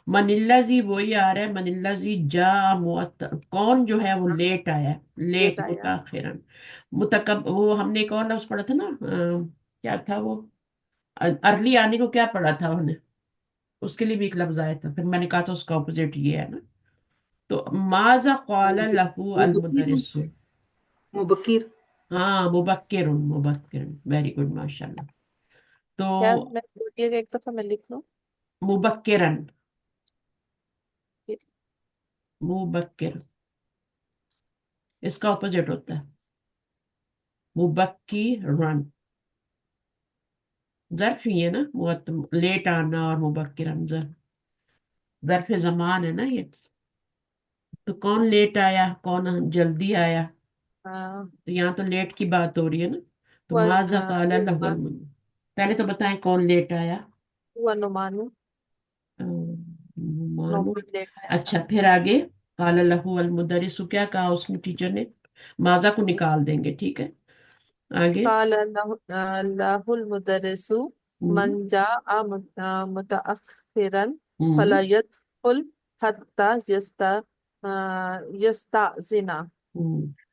मनिल्ला जी वही आ रहा है, मनिल्ला जी जा कौन जो है वो लेट आया है, लेट लेट आया। मुताखिरन। मुतकब वो हमने एक और लफ्ज पढ़ा था ना, क्या था वो, अर्ली आने को क्या पढ़ा था हमने, उसके लिए भी एक लफ्ज आया था, फिर मैंने कहा था उसका ऑपोजिट ये है ना। तो माजा क़ाला लहू अल मुबकिर मुदर्रिसु। मुबकिर। हाँ, मुबक्किर मुबक्किर, वेरी गुड माशाल्लाह। क्या तो मैं बोलिएगा एक दफा, मैं लिख लूं। मुबक्किरन, मुबक्किर, इसका ऑपोजिट होता है मुबक्किरन। ज़र्फ ही है ना, लेट आना, और मुबक्किरन ज़र्फ ज़मान है ना ये। तो कौन लेट आया, कौन जल्दी आया, हाँ। तो यहाँ तो लेट की बात हो रही है ना। तो हुआ माजा काला लहुल पहले तो बताएं कौन लेट आया। हुआ नुमानु। मानो। नौमान लेट आया था। अच्छा, फिर आगे काला लहू अल मुदरिसु, क्या कहा उसने टीचर ने? माजा को निकाल देंगे, ठीक है। आगे। काल अल्लाहुल मुदर्रिसु हम्म। मन जाअ मुतअख्खिरन हम्म। फला यदखुल हत्ता यस्ताज़िना।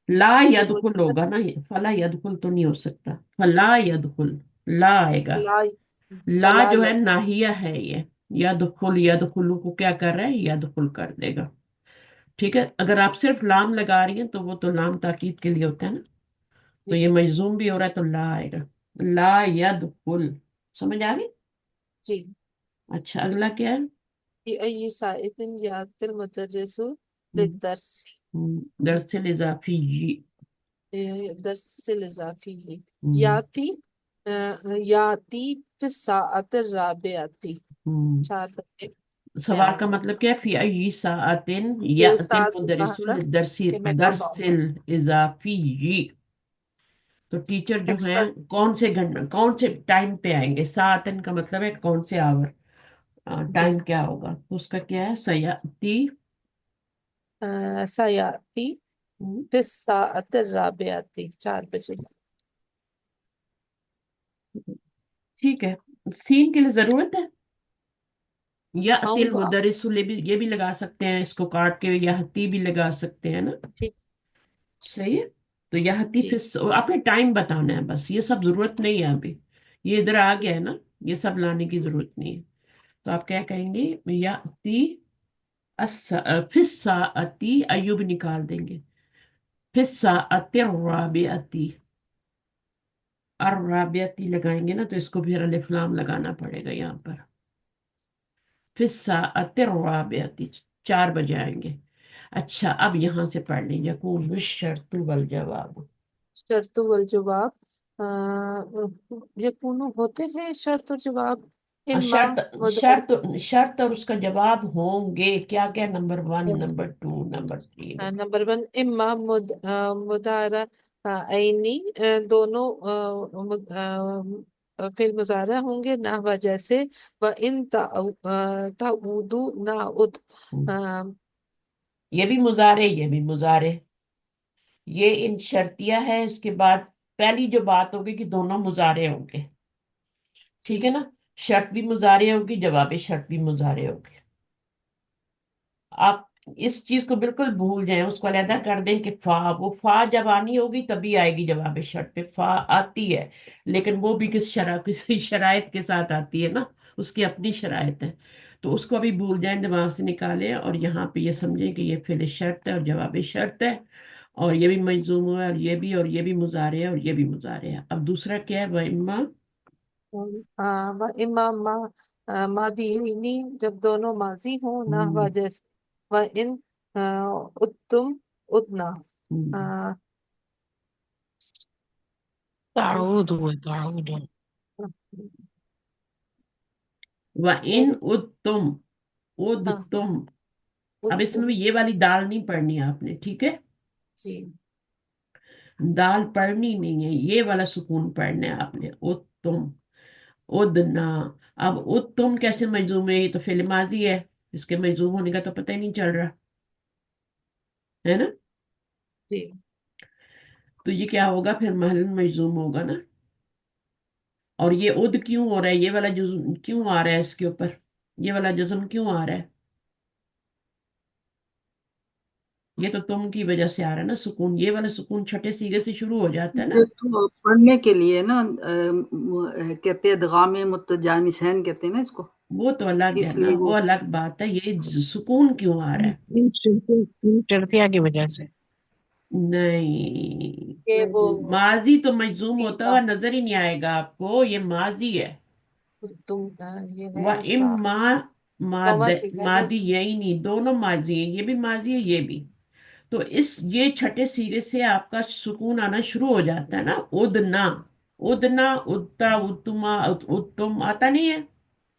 ला ये यदखुल मुझे होगा ना, फला यदखुल तो नहीं हो सकता, फला यदखुल, ला आएगा। ला ला फला जो है यद नाहिया है ये, यदखुल यदखुल को क्या कर रहा है, यदखुल कर देगा। ठीक है, अगर आप सिर्फ लाम लगा रही हैं तो वो तो लाम ताकीद के लिए होता है ना, तो जी। ये मजूम भी हो रहा है तो ला आएगा। ला यदखुल, समझ आ गई? जी। अच्छा, अगला क्या है? ये अय्यु साइतिन यातिल मुदर्रिसु लिदर्सी। दरसिल इजाफी जी। दर्सिल इजाफी। हम्म, याती अ, याती फिस्साअत राबियाती। हम्म। 4 बजे में सवाल का आएंगे। मतलब क्या है, फी अय्यि साअतिन ये यातिल उस्ताद ने कहा मुदर्रिसुल था दरसिल कि मैं कब आऊंगा। दरसिल इजाफी जी। तो टीचर जो हैं एक्स्ट्रा कौन से घंटे कौन से टाइम पे आएंगे, सातन का मतलब है कौन से आवर, जी। टाइम क्या होगा, तो उसका क्या है, सयाती। सयाती हम्म, फिस्साअत राबियाती। 4 बजे। ठीक है। सीन के लिए जरूरत है, या अतिल आऊंगा। मुदरिसुल, ये भी लगा सकते हैं इसको काट के, या हती भी लगा सकते हैं ना। ठीक। सही है। तो या हती जी। फिर आपने टाइम बताना है बस, ये सब जरूरत नहीं है अभी, ये इधर आ ठीक। गया है ना, ये सब लाने की जरूरत नहीं है। तो आप क्या कहेंगे, या फिस्सा अति, अयुब निकाल देंगे, फिस्सा अति अर्राबियती लगाएंगे ना, तो इसको भी अलिफ लाम लगाना पड़ेगा यहाँ पर। फिस्सा अर्राबियती, 4 बजे आएंगे। अच्छा, अब यहाँ से पढ़ लें, यकून शर्तु वल जवाब। शर्त वल जवाब। यकूनु होते हैं शर्त और जवाब। इम्मा शर्त मुदर शर्त शर्त और उसका जवाब होंगे क्या क्या, नंबर 1, नंबर 2, नंबर 3। नंबर 1 इम्मा मुदारा आईनी। दोनों فعل مضارع ہوں گے نحو جیسے، و ان تعودو نعود، یہ بھی مضارع، یہ بھی مضارع، یہ ان شرطیہ ہے، اس کے بعد پہلی جو بات ہوگی کہ دونوں مضارع ہوں گے، ٹھیک ہے نا، شرط بھی مضارع ہوگی، جواب شرط بھی مضارع ہوگی۔ آپ اس چیز کو بالکل بھول جائیں، اس کو علیحدہ کر دیں کہ فا، وہ فا جب آنی ہوگی تبھی آئے گی جواب شرط پہ، فا آتی ہے لیکن وہ بھی کسی شرائط کے ساتھ آتی ہے نا، اس کی اپنی شرائط ہے، تو اس کو ابھی بھول جائیں، دماغ سے نکالیں، اور یہاں پہ یہ سمجھیں کہ یہ فعل شرط ہے اور جواب شرط ہے، اور یہ بھی مجزوم ہوا ہے، اور یہ بھی مضارع ہے، اور یہ بھی مضارع ہے۔ اب دوسرا کیا ہے؟ وَإِمَّا، و امام مادیینی، جب دونوں ماضی ہوں نحو جیسے، و ان اتم اتنا، تعود وتعود. وَإِنْ أُدْتُمْ، أُدْتُمْ، اب اس میں بھی یہ والی دال نہیں پڑھنی آپ نے، ٹھیک ہے، جی دال پڑھنی نہیں ہے، یہ والا سکون پڑھنا ہے آپ نے، أُدْتُمْ، ادنا۔ اب ادتم کیسے مجزوم ہے؟ یہ تو فعل ماضی ہے، اس کے مجزوم ہونے کا تو پتہ ہی نہیں چل رہا ہے نا، جی تو یہ کیا ہوگا پھر؟ محل مجزوم ہوگا نا۔ اور یہ اد کیوں ہو رہا ہے؟ یہ والا جزم کیوں آ رہا ہے اس کے اوپر؟ یہ والا جزم کیوں آ رہا ہے؟ یہ تو تم کی وجہ سے آ رہا ہے نا سکون، یہ والا سکون چھٹے سیغے سے شروع ہو جاتا ہے نا۔ یہ تو پڑھنے کے لیے نا کہتے ہیں ادغام متجانسین کہتے ہیں نا اس کو، وہ تو الگ ہے اس نا، لیے وہ وہ الگ بات ہے، یہ سکون کیوں آ رہا ہے؟ ان شرطیہ کی وجہ سے. نہیں، کہ وہ ماضی تو مجزوم ہوتا ہوا تیغہ، نظر ہی نہیں آئے گا آپ کو، یہ ماضی ہے۔ تم یہ و ہے اما، وما سیغہ مادی یہی نہیں، دونوں ماضی ہیں، یہ بھی ماضی ہے یہ بھی، تو یہ چھٹے سیرے سے آپ کا سکون آنا شروع ہو جاتا ہے نا، ادنا، ادنا، ادتا، ادتما، ادتم آتا نہیں ہے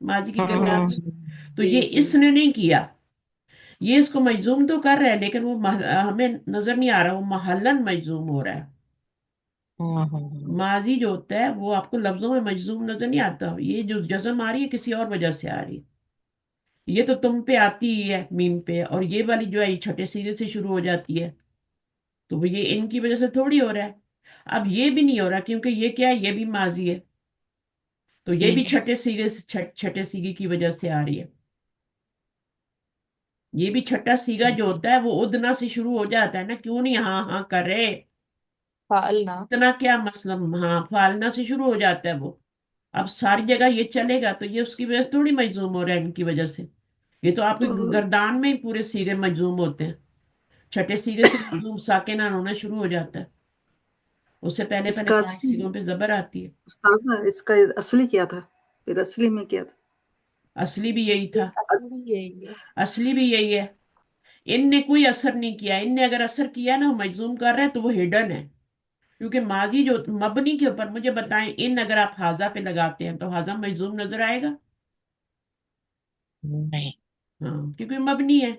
ماضی کی کلمات میں، تو جی یہ جی اس نے نہیں کیا، یہ اس کو مجزوم تو کر رہا ہے لیکن وہ ہمیں نظر نہیں آ رہا، وہ محلن مجزوم ہو رہا ہے۔ ماضی جو ہوتا ہے وہ آپ کو لفظوں میں مجزوم نظر نہیں آتا، یہ جو جزم آ رہی ہے کسی اور وجہ سے آ رہی ہے، یہ تو تم پہ آتی ہی ہے میم پہ، اور یہ والی جو ہے یہ چھٹے سیرے سے شروع ہو جاتی ہے، تو وہ یہ ان کی وجہ سے تھوڑی ہو رہا ہے۔ اب یہ بھی نہیں ہو رہا کیونکہ یہ کیا ہے؟ یہ بھی ماضی ہے، تو یہ بھی چھٹے سیگے چھٹے سیگے کی وجہ سے آ رہی ہے، یہ بھی چھٹا سیگا جو ہوتا ہے وہ ادنا سے شروع ہو جاتا ہے نا، کیوں نہیں ہاں ہاں کر رہے؟ فعلنا، اتنا کیا مسئلہ، ہاں فالنا سے شروع ہو جاتا ہے وہ، اب ساری جگہ یہ چلے گا تو یہ اس کی وجہ سے تھوڑی مجزوم ہو رہا ہے ان کی وجہ سے، یہ تو آپ کے تو گردان میں ہی پورے سیگے مجزوم ہوتے ہیں، چھٹے سیگے سے مجزوم ساکن ہونا شروع ہو جاتا ہے، اس سے پہلے اس پہلے کا 5 سیگوں پہ زبر آتی ہے۔ استاذہ اس کا اصلی کیا تھا؟ پھر اصلی میں کیا تھا؟ اصلی بھی یہی تھا، اصلی یہی ہے۔ اصلی بھی یہی ہے، ان نے کوئی اثر نہیں کیا، ان نے اگر اثر کیا نا وہ مجزوم کر رہے ہیں تو وہ ہڈن ہے، کیونکہ ماضی جو مبنی کے اوپر، مجھے بتائیں ان اگر آپ حاضہ پہ لگاتے ہیں تو حاضہ مجزوم نظر آئے گا؟ نہیں. ہاں کیونکہ مبنی ہے،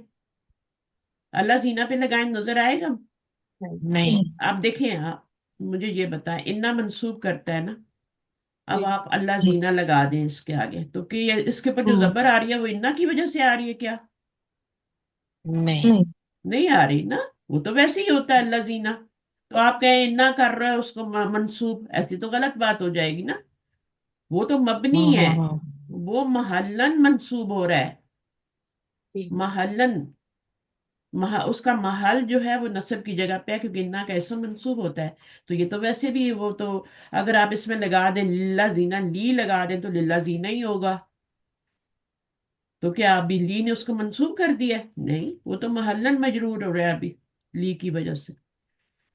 اللہ زینہ پہ لگائیں نظر آئے گا؟ نہیں. آپ دیکھیں، آپ مجھے یہ بتائیں، انا منسوب کرتا ہے نا، اب جی آپ اللہ زینہ لگا دیں اس کے آگے تو کہ اس کے اوپر جو زبر آ رہی ہے وہ انا کی وجہ سے آ رہی ہے کیا؟ نہیں. نہیں آ رہی نا، وہ تو ویسے ہی ہوتا ہے اللہ زینہ، تو آپ کہیں انا کر رہے ہیں اس کو منسوب، ایسی تو غلط بات ہو جائے گی نا، وہ تو مبنی ہے، وہ محلن منسوب ہو رہا ہے، جی محلن، اس کا محل جو ہے وہ نصب کی جگہ پہ ہے کیونکہ انا کا اسم منسوب ہوتا ہے، تو یہ تو ویسے بھی وہ تو اگر آپ اس میں لگا دیں للہ زینہ، لی لگا دیں تو للہ زینہ ہی ہوگا، تو کیا ابھی لی نے اس کو منسوب کر دیا؟ نہیں، وہ تو محلن مجرور ہو رہا ہے ابھی لی کی وجہ سے،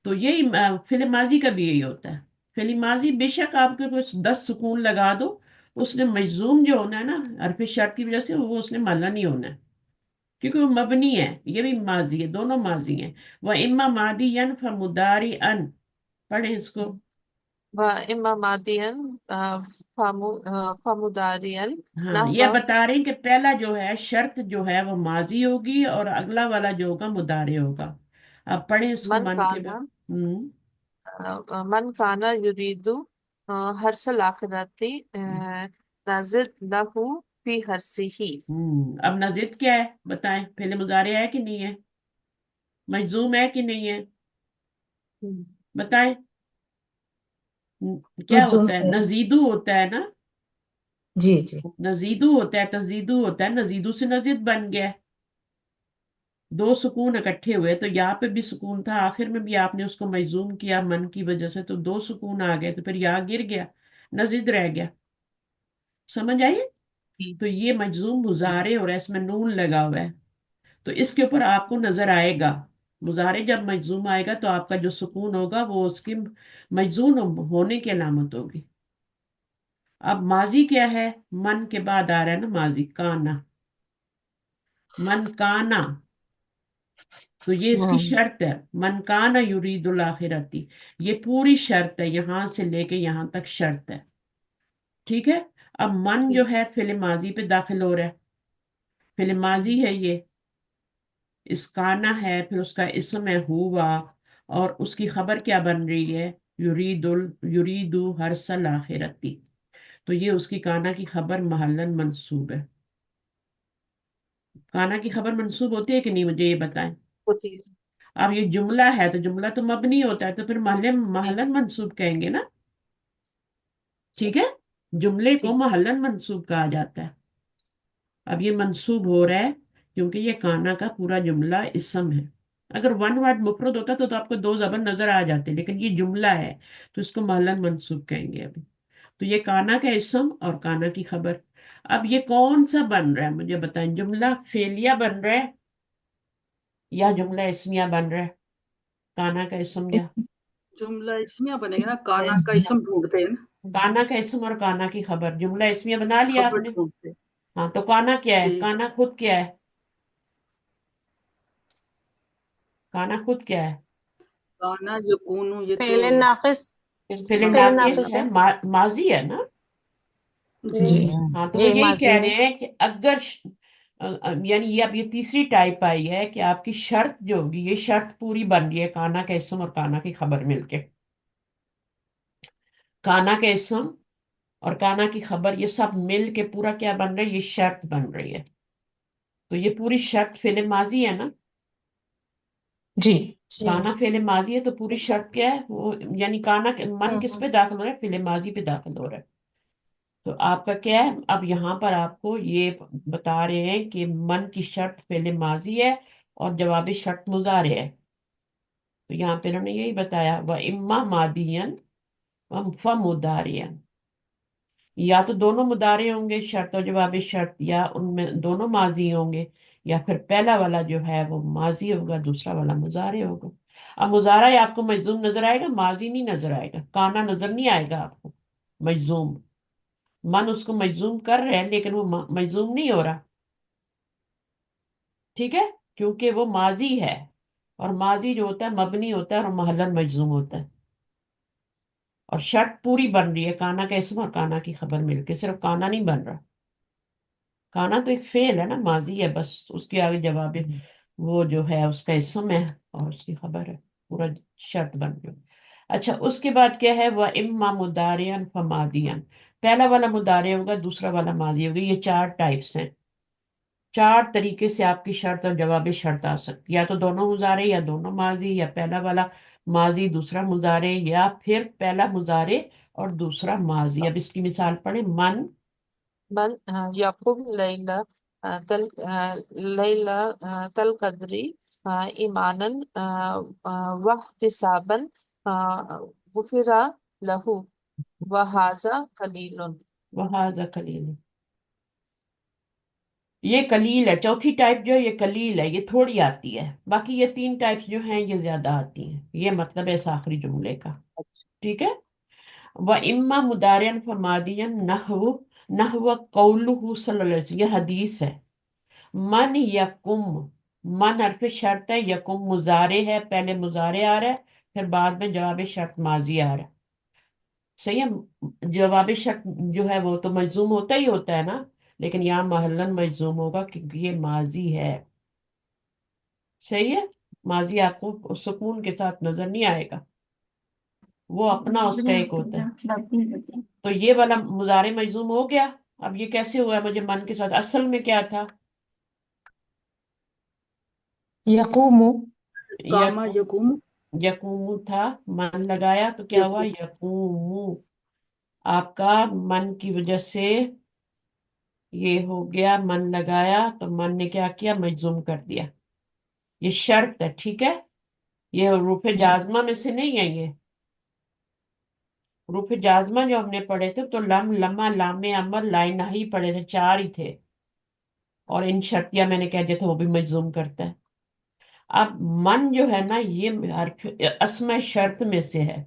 تو یہی فعل ماضی کا بھی یہی ہوتا ہے، فعل ماضی بے شک آپ کے کچھ 10 سکون لگا دو، اس نے مجزوم جو ہونا ہے نا حرف شرط کی وجہ سے، وہ اس نے مالا نہیں ہونا ہے کیونکہ وہ مبنی ہے، یہ بھی ماضی ہے، دونوں ماضی ہیں، وہ اما مادی ین فمداری ان، پڑھیں اس کو، و اما مادین فمدارین ہاں یہ نحو بتا رہے ہیں کہ پہلا جو ہے شرط جو ہے وہ ماضی ہوگی اور اگلا والا جو ہوگا مضارع ہوگا، اب پڑھیں اس کو من من کے کانا بعد۔ من کانا یریدو हर्षल आखिरती नाजिद लहू फी हर्सिही। अब नजीद क्या है बताएं, पहले मुजारे है कि नहीं है, मजजूम है कि नहीं है, बताएं। क्या मजूम होता है, है। नजीदू होता है ना, जी जी। नजीदू होता है, तजीदू होता है, नजीदू से नजीद बन गया है। दो सुकून इकट्ठे हुए, तो यहाँ पे भी सुकून था, आखिर में भी आपने उसको मजूम किया मन की वजह से, तो दो सुकून आ गए, तो फिर यहाँ गिर गया, नजीद रह गया। समझ आई? जी तो ये मजजूम जी मुजारे और इसमें नून लगा हुआ है, तो इसके ऊपर आपको नजर आएगा। मुजारे जब मजजूम आएगा तो आपका जो सुकून होगा वो उसकी मजजूम होने की अलामत होगी। अब माजी क्या है, मन के बाद आ रहा है ना माजी, काना, मन काना, तो ये इसकी हम्म शर्त है, मन काना युरीदुल आखिरती, ये पूरी शर्त है, यहां से लेके यहां तक शर्त है। ठीक है। अब मन जो जी है फिल माजी पे दाखिल हो रहा है, फिल माजी है ये, इसकाना है, फिर उसका इसम है हुआ, और उसकी खबर क्या बन रही है, युरीदु हर्सल आखिरती, तो ये उसकी काना की खबर महल्लन मंसूब है। काना की खबर मंसूब होती है कि नहीं, मुझे ये बताएं। होती है। अब ये जुमला है, तो जुमला तो मबनी होता है, तो फिर जी महल्लन मंसूब कहेंगे ना। ठीक है, जुमले को जी महल्लन मंसूब कहा जाता है। अब ये मंसूब हो रहा है क्योंकि ये काना का पूरा जुमला इसम है। अगर वन वर्ड मुफरद होता तो आपको दो जबर नजर आ जाते, लेकिन ये जुमला है तो इसको महलन मंसूब कहेंगे अभी। तो ये काना का इसम और काना की खबर। अब ये कौन सा बन रहा है मुझे बताएं, जुमला फेलिया बन रहा है या जुमला इसमिया बन रहा है, काना का इसम या जुमला इसमिया बनेगा ना, काना का इसम ढूंढते हैं ना, काना का इसम और काना की खबर, जुमला इसमिया बना लिया खबर आपने। ढूंढते हैं। हाँ, तो काना क्या है, जी, काना खुद क्या है, काना खुद क्या है, काना यकूनु, ये तो फेल नाकिस। फिर फिर फेल नाकिस नाकिस है, है। माजी है ना। जी, जी। हाँ, तो वो जी यही माजी कह है। रहे हैं कि अगर यानी ये अब ये तीसरी टाइप आई है कि आपकी शर्त जो होगी, ये शर्त पूरी बन रही है, काना का इसम और काना की खबर मिलके, काना का इसम और काना की खबर ये सब मिल के पूरा क्या बन रहा है, ये शर्त बन रही है। तो ये पूरी शर्त फेले माजी है ना, जी। जी काना फेले माजी है, तो पूरी शर्त क्या है वो, यानी काना मन किस हम्म पे दाखिल हो रहा है, फेले माजी पे दाखिल हो रहा है। तो आपका क्या है, अब यहाँ पर आपको ये बता रहे हैं कि मन की शर्त फेले माजी है और जवाबी शर्त मुजारे है। तो यहाँ पे इन्होंने यही बताया, वह इम्मा मादियन व फमुदारियन, या तो दोनों मुदारे होंगे शर्त और जवाबी शर्त, या उनमें दोनों माजी होंगे, या फिर पहला वाला जो है वो माजी होगा, दूसरा वाला मुजारे होगा। अब मुजारा ही आपको मजलूम नजर आएगा, माजी नहीं नजर आएगा, काना नजर नहीं आएगा आपको मजलूम। मन उसको मजलूम कर रहे हैं लेकिन वो मजलूम नहीं हो रहा। ठीक है, क्योंकि वो माजी है, और माजी जो होता है मबनी होता है और महलन मजलूम होता है। और शर्त पूरी बन रही है, काना का इसम और काना की खबर मिलके, सिर्फ काना नहीं बन रहा। काना तो एक फेल है ना, माजी है बस, उसके आगे जवाब है, वो जो है उसका इसम है और उसकी खबर है, पूरा शर्त बन गई। अच्छा, उसके बाद क्या है, वह इम्मा मुदारियन फमादियन, पहला वाला मुदारे होगा, दूसरा वाला माजी होगा, ये चार टाइप्स हैं। चार तरीके से आपकी शर्त और जवाबी शर्त आ सकती है, या तो दोनों मुजारे या दोनों माजी, या पहला वाला माजी दूसरा मुजारे, या फिर पहला मुजारे और दूसरा माजी। अब इसकी मिसाल पढ़े, मन बल यकुम लैला तल लैला तल कदरी ईमानन वहतिसाबन गुफिरा लहू वहाजा कलीलुन। वहाजा कलील, ये कलील है, चौथी टाइप जो है ये कलील है, ये थोड़ी आती है, बाकी ये तीन टाइप्स जो हैं ये ज्यादा आती हैं, ये मतलब है इस आखिरी जुमले का। ठीक है। व इम्मा मुदारियन फमादियन नहव, नहव कौलुहु सल्लल्लाहु अलैहि वसल्लम, ये हदीस है। मन यकुम, मन हरफ शर्त है, यकुम मुजारे है, पहले मुजारे आ रहा है, फिर बाद में जवाब शर्त माजी आ रहा है। सही है, जवाब शर्त जो है वो तो मजूम होता ही होता है ना, लेकिन यहाँ महलन मजूम होगा क्योंकि ये माजी है। सही है, माजी आपको सुकून के साथ नजर नहीं आएगा। वो अपना उसका एक होता है। मबनी तो ये वाला मुजारे मजजूम हो गया। अब ये कैसे हुआ मुझे मन के साथ, असल में क्या था? यकूमु। कामा यकूम, यकूम। यकूमू था, मन लगाया तो क्या हुआ? यकूम। यकूमू। आपका मन की वजह से ये हो गया, मन लगाया तो मन ने क्या किया? मजजूम कर दिया। ये शर्त है, ठीक है? ये रूफे जी जाजमा में से नहीं है ये। रूफे जाजमा जो हमने पढ़े थे तो लम, लम्मा, लामे, अमल, लाइन ही पढ़े थे, चार ही थे। और इन शर्तिया मैंने कह दिया था वो भी मजजूम करता है। अब मन जो है ना, ये हर्फ अस्मा शर्त में से है।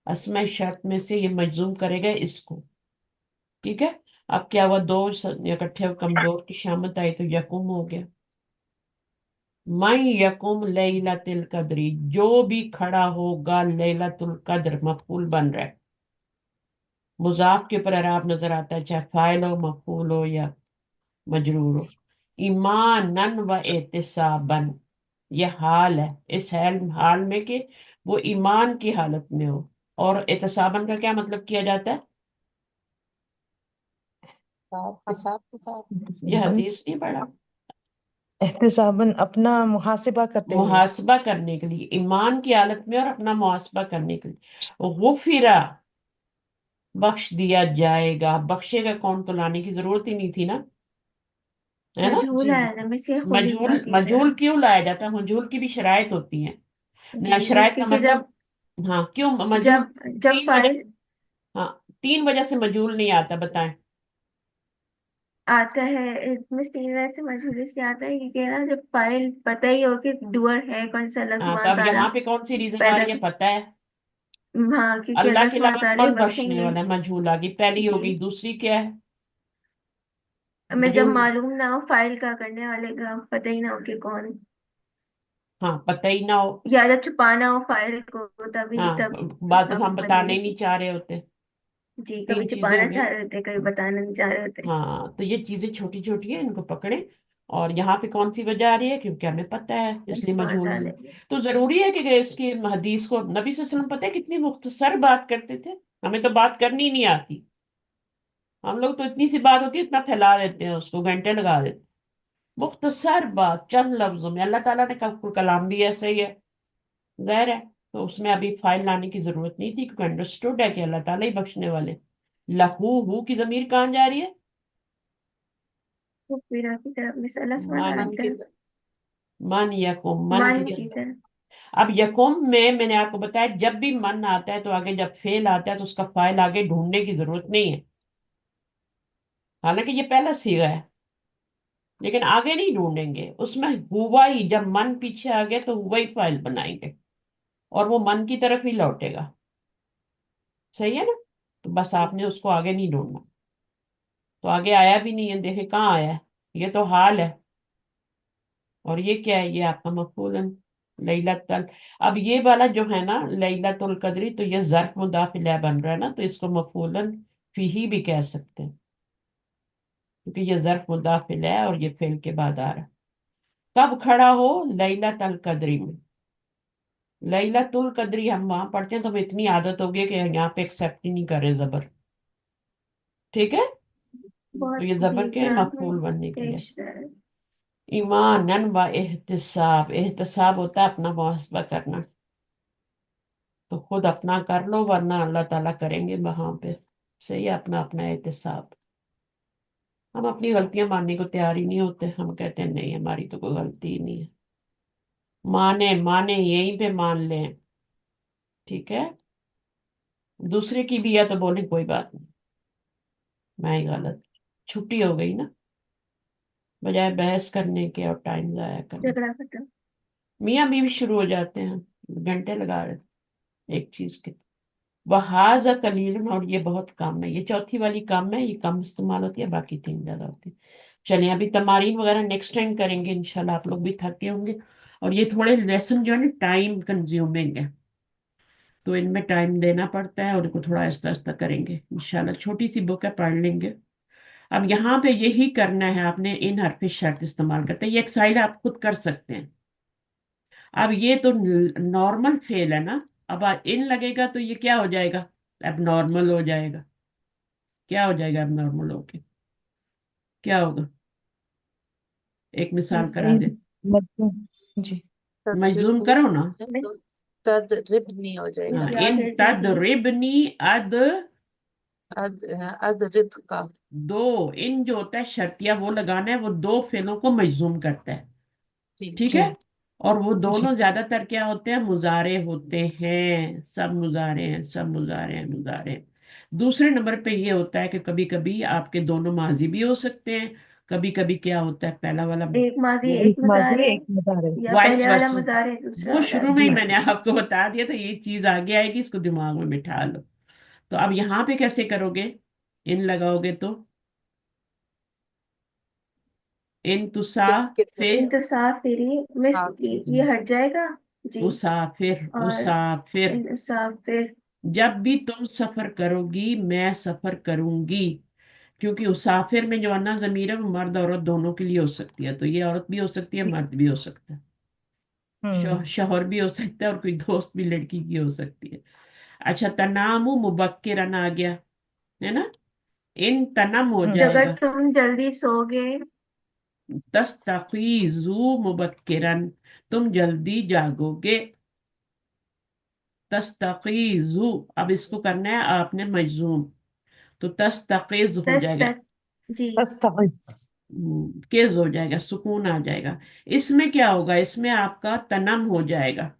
अस्मा शर्त में से ये मजजूम करेगा इसको, ठीक है? अब क्या हुआ, दो इकट्ठे कमजोर की शामत आई तो यकुम हो गया। मैं यकुम लैलतुल कद्री, जो भी खड़ा होगा लैलतुल कद्र, मफूल बन रहा है। मुजाफ के ऊपर एराब नजर आता है, चाहे फाइल हो, मफूल हो या मजरूर हो। ईमानन व एहतिसाबन, ये हाल है। इस हाल हाल में कि वो ईमान की हालत में हो। और एहतिसाबन का क्या मतलब किया जाता है? हिसाब किताब। ये एहतिसाबन। हदीस नहीं पढ़ा? एहतिसाबन अपना मुहासिबा करते हुए। मुहासबा करने के लिए, ईमान की हालत में और अपना मुहासबा करने के लिए। गुफिरा, बख्श दिया जाएगा। बख्शेगा कौन? तो लाने की जरूरत ही नहीं थी ना, है ना? मजहूल जी है ना, मिसके खुलिफा मजहूल, की मजहूल तरह। क्यों लाया जाता है? मजहूल की भी शराइत होती है ना, जी शराइत का मिसके कि मतलब। हाँ, क्यों मजहूल? जब जब तीन वजह। फाइल हाँ, तीन वजह से मजहूल नहीं आता, बताएं। आता है, मिस तीन वजह से मजहूल इसलिए आता है क्योंकि ना जब फाइल पता ही हो कि डुअर है कौन सा, अल्लाह हाँ, तो सुब्हान अब ताला यहाँ पे कौन सी रीजन आ पैदा रही है पता है? हाँ, क्योंकि अल्लाह अल्लाह के सुब्हान अलावा ताला ही कौन बख्शने बख्शेंगे। वाला है? मजहूल आ गई, पहली हो जी, गई। दूसरी क्या है? हमें जब मजहूल। मालूम ना हो फाइल का, करने वाले का पता ही ना हो कि कौन, हाँ, पता ही ना हो। या जब छुपाना हो फाइल को तभी हाँ, तब बात हम हम बताना ही नहीं मजहूल। चाह रहे होते। जी, कभी तीन चीजें हो छुपाना गई चाह ना। रहे होते, कभी बताना नहीं चाह रहे होते। हाँ, तो ये चीजें छोटी छोटी है, इनको पकड़े। और यहाँ पे कौन सी वजह आ रही है? क्योंकि हमें पता है, इसलिए सुब्हान मजहूल ताला है। तो जरूरी है कि इसकी हदीस को, नबी सल्लल्लाहु अलैहि वसल्लम पता है कितनी मुख्तसर बात करते थे। हमें तो बात करनी ही नहीं आती। हम लोग तो इतनी सी बात होती है, इतना फैला देते हैं उसको, घंटे लगा देते हैं। मुख्तसर बात चंद लफ्जों में, अल्लाह ताला ने कलाम भी ऐसा ही है, जाहिर है। तो उसमें अभी फाइल लाने की जरूरत नहीं थी, क्योंकि अंडरस्टूड है कि अल्लाह ताला ही बख्शने वाले। लहू हु की जमीर कहाँ जा रही है? वो फिर की तरफ में से अल्लाह सुब्हान मन, ताला मन की की तरफ, मन यकुम, मन की मन की जमीर। तरफ। अब यकुम में मैंने आपको बताया, जब भी मन आता है तो आगे जब फेल आता है तो उसका फाइल आगे ढूंढने की जरूरत नहीं है। हालांकि ये पहला सीगा है, लेकिन आगे नहीं ढूंढेंगे उसमें। हुआ ही, जब मन पीछे आ गया तो हुआ ही फाइल बनाएंगे, और वो मन की तरफ ही लौटेगा। सही है ना? तो बस आपने उसको आगे नहीं ढूंढना। तो आगे आया भी नहीं है, देखे कहाँ आया है। ये तो हाल है। और ये क्या है? ये आपका मफूलन लैलतुल। अब ये वाला जो है ना लैलतुल कद्री, तो ये ज़र्फ मुदाफिल बन रहा है ना, तो इसको मफूलन फीही भी कह सकते हैं, क्योंकि ये ज़र्फ मुदाफिल है और ये फेल के बाद आ रहा है। कब खड़ा हो? लैलतुल कद्री में। लैलतुल कद्री हम वहां पढ़ते हैं तो हमें इतनी आदत हो गई कि यहाँ पे एक्सेप्ट ही नहीं कर रहे जबर। ठीक है? तो बहुत ये जी जबर के कुरान मफूल में बनने के लिए। पेश है। ईमानन व एहतिसाब, एहतिसाब होता है अपना मुहासबा करना। तो खुद अपना कर लो, वरना अल्लाह ताला करेंगे वहां पे। सही है, अपना अपना एहतिसाब। हम अपनी गलतियां मानने को तैयार ही नहीं होते, हम कहते हैं नहीं हमारी तो कोई गलती ही नहीं है। माने माने यहीं पे मान लें, ठीक है? दूसरे की भी है तो बोले कोई बात नहीं, मैं ही गलत। छुट्टी हो गई ना, बजाय बहस करने के और टाइम जाया करने। झगड़ा खत्म। मियाँ बीवी शुरू हो जाते हैं, घंटे लगा रहे एक चीज के। वहाजा कलील, और ये बहुत कम है, ये चौथी वाली कम है, ये कम इस्तेमाल होती है, बाकी तीन ज्यादा होती है। चलिए, अभी तमारीन वगैरह नेक्स्ट टाइम करेंगे इंशाल्लाह, आप लोग भी थके होंगे। और ये थोड़े लेसन जो है ना टाइम कंज्यूमिंग है, तो इनमें टाइम देना पड़ता है, और इनको थोड़ा आहिस्ता आहिस्ता करेंगे इंशाल्लाह। छोटी सी बुक है, पढ़ लेंगे। अब यहाँ पे यही करना है आपने, इन हरफ शर्त इस्तेमाल करते हैं। ये एक्सरसाइज आप खुद कर सकते हैं। अब ये तो नॉर्मल फेल है ना, अब इन लगेगा तो ये क्या हो जाएगा, अब नॉर्मल हो जाएगा। क्या हो जाएगा अब नॉर्मल होके, क्या होगा, एक मिसाल करा दे। मतलब जी मजूम तद्रिब करो ना। है तो तदरिबनी हो जाएगा। हाँ, या इन फिर दीदी तदरिबनी अद, अदरिब का दो, इन जो होता है शर्तिया वो लगाना है, वो दो फेलों को मजूम करता है। ठीक ठीक जी है। और वो जी दोनों ज्यादातर क्या होते हैं, मुजारे होते हैं, सब मुजारे हैं, सब मुजारे हैं, मुजारे हैं। दूसरे नंबर पे ये होता है कि कभी कभी आपके दोनों माजी भी हो सकते हैं, कभी कभी क्या होता है पहला वाला एक माजी वो एक एक मुजारे, माजी एक मुजारे या वॉइस पहले वाला वर्स, मुजारे दूसरा वो वाला शुरू में ही जी मैंने आपको बता दिया था, ये चीज आगे आएगी, इसको दिमाग में बिठा लो। तो अब यहाँ पे कैसे करोगे, इन लगाओगे तो इन तुसा गिर गिर फिर, जाएगा। इंतसाफिरी मिस, हाँ ये हट जाएगा जी। उसाफिर, और उसाफिर। इंसाफिर, जब भी तुम सफर करोगी मैं सफर करूंगी, क्योंकि उसाफिर में जो अन्ना जमीर है वो मर्द औरत दोनों के लिए हो सकती है, तो ये औरत भी हो सकती है, मर्द भी हो सकता है, शौहर भी हो सकता है, और कोई दोस्त भी लड़की की हो सकती है। अच्छा, तनामु मुबक्किरन आ गया, है ना, इन तनम हो हम्म अगर जाएगा। तुम जल्दी सोगे, तस्तकीजु मुबक्किरन, तुम जल्दी जागोगे। तस्तकीजु, अब इसको करना है आपने मजूम, तो तस्तकीज हो दस जाएगा, तक जी। तस्तगिस केज हो जाएगा, सुकून आ जाएगा। इसमें क्या होगा, इसमें आपका तनम हो जाएगा।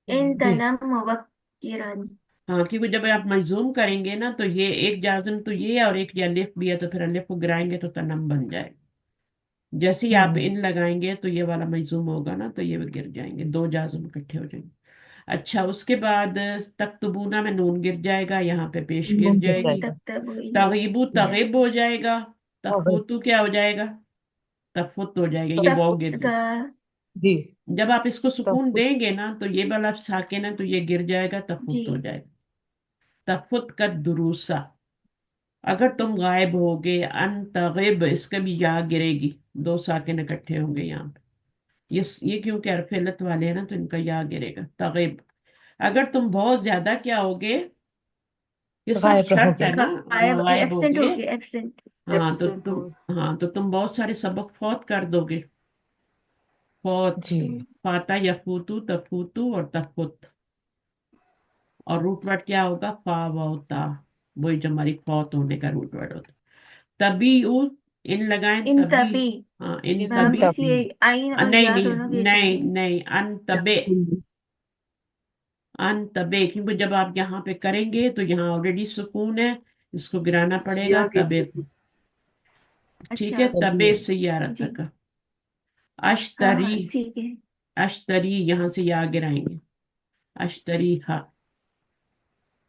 इन जी तनम मुवक्किरन, हाँ, क्योंकि जब आप मजूम करेंगे ना तो ये एक जाजिम तो ये है और एक ये अलिफ भी है, तो फिर अलिफ को गिराएंगे तो तनम बन जाएगा। जैसे ही आप हम्म इन लगाएंगे तो ये वाला मजूम होगा ना, तो ये भी गिर जाएंगे, दो जाजिम इकट्ठे हो जाएंगे। अच्छा, उसके बाद तख्तबूना में नून गिर जाएगा, यहाँ पे पेश गिर मन गिर इन जाएगी। जाएगा तक तक हुई तगीबू तगीब हो जाएगा। तौबे तफुतु क्या हो जाएगा, तफुत हो जाएगा, ये तक वाव गिर गया। जी जब आप इसको सुकून तफुत देंगे ना तो ये वाला साकिन है तो ये गिर जाएगा, जी। तफुत हो जाएगा। तफुत का दुरूसा, अगर तुम गायब होगे, अन तगिब, इसका भी या गिरेगी, दो साकिन इकट्ठे होंगे यहाँ पे। ये क्योंकि अरफिलत वाले हैं ना तो इनका या गिरेगा, तगिब। अगर तुम बहुत ज्यादा क्या होगे, ये सब गायब शर्त रहोगे है ना, गायब, गायब एब्सेंट होगे। हो गया, एब्सेंट। हाँ तो एब्सेंट हो। तुम, हाँ तो तुम बहुत सारे सबक फौत कर दोगे। फौत, जी फाता यफूतू, तफूतू और तफुत। और रूट वर्ड क्या होगा, फा वाता, वही जो हमारी फौत होने का रूट वर्ड होता है। तभी इन लगाएं इन तभी। तभी, हाँ, इन इन तभी। बीच तब ये आइन और नहीं या नहीं दोनों गिर नहीं जाएंगे। नहीं, अन तबे, अन तबे, क्योंकि जब आप यहाँ पे करेंगे तो यहाँ ऑलरेडी सुकून है, इसको गिराना पड़ेगा या गिर तबे को। जाएगी। ठीक अच्छा है, तभी तबे से यारा जी। तक। हाँ अश्तरी, हाँ ठीक है। अश्तरी यहाँ से या गिराएंगे, अश्तरी हा,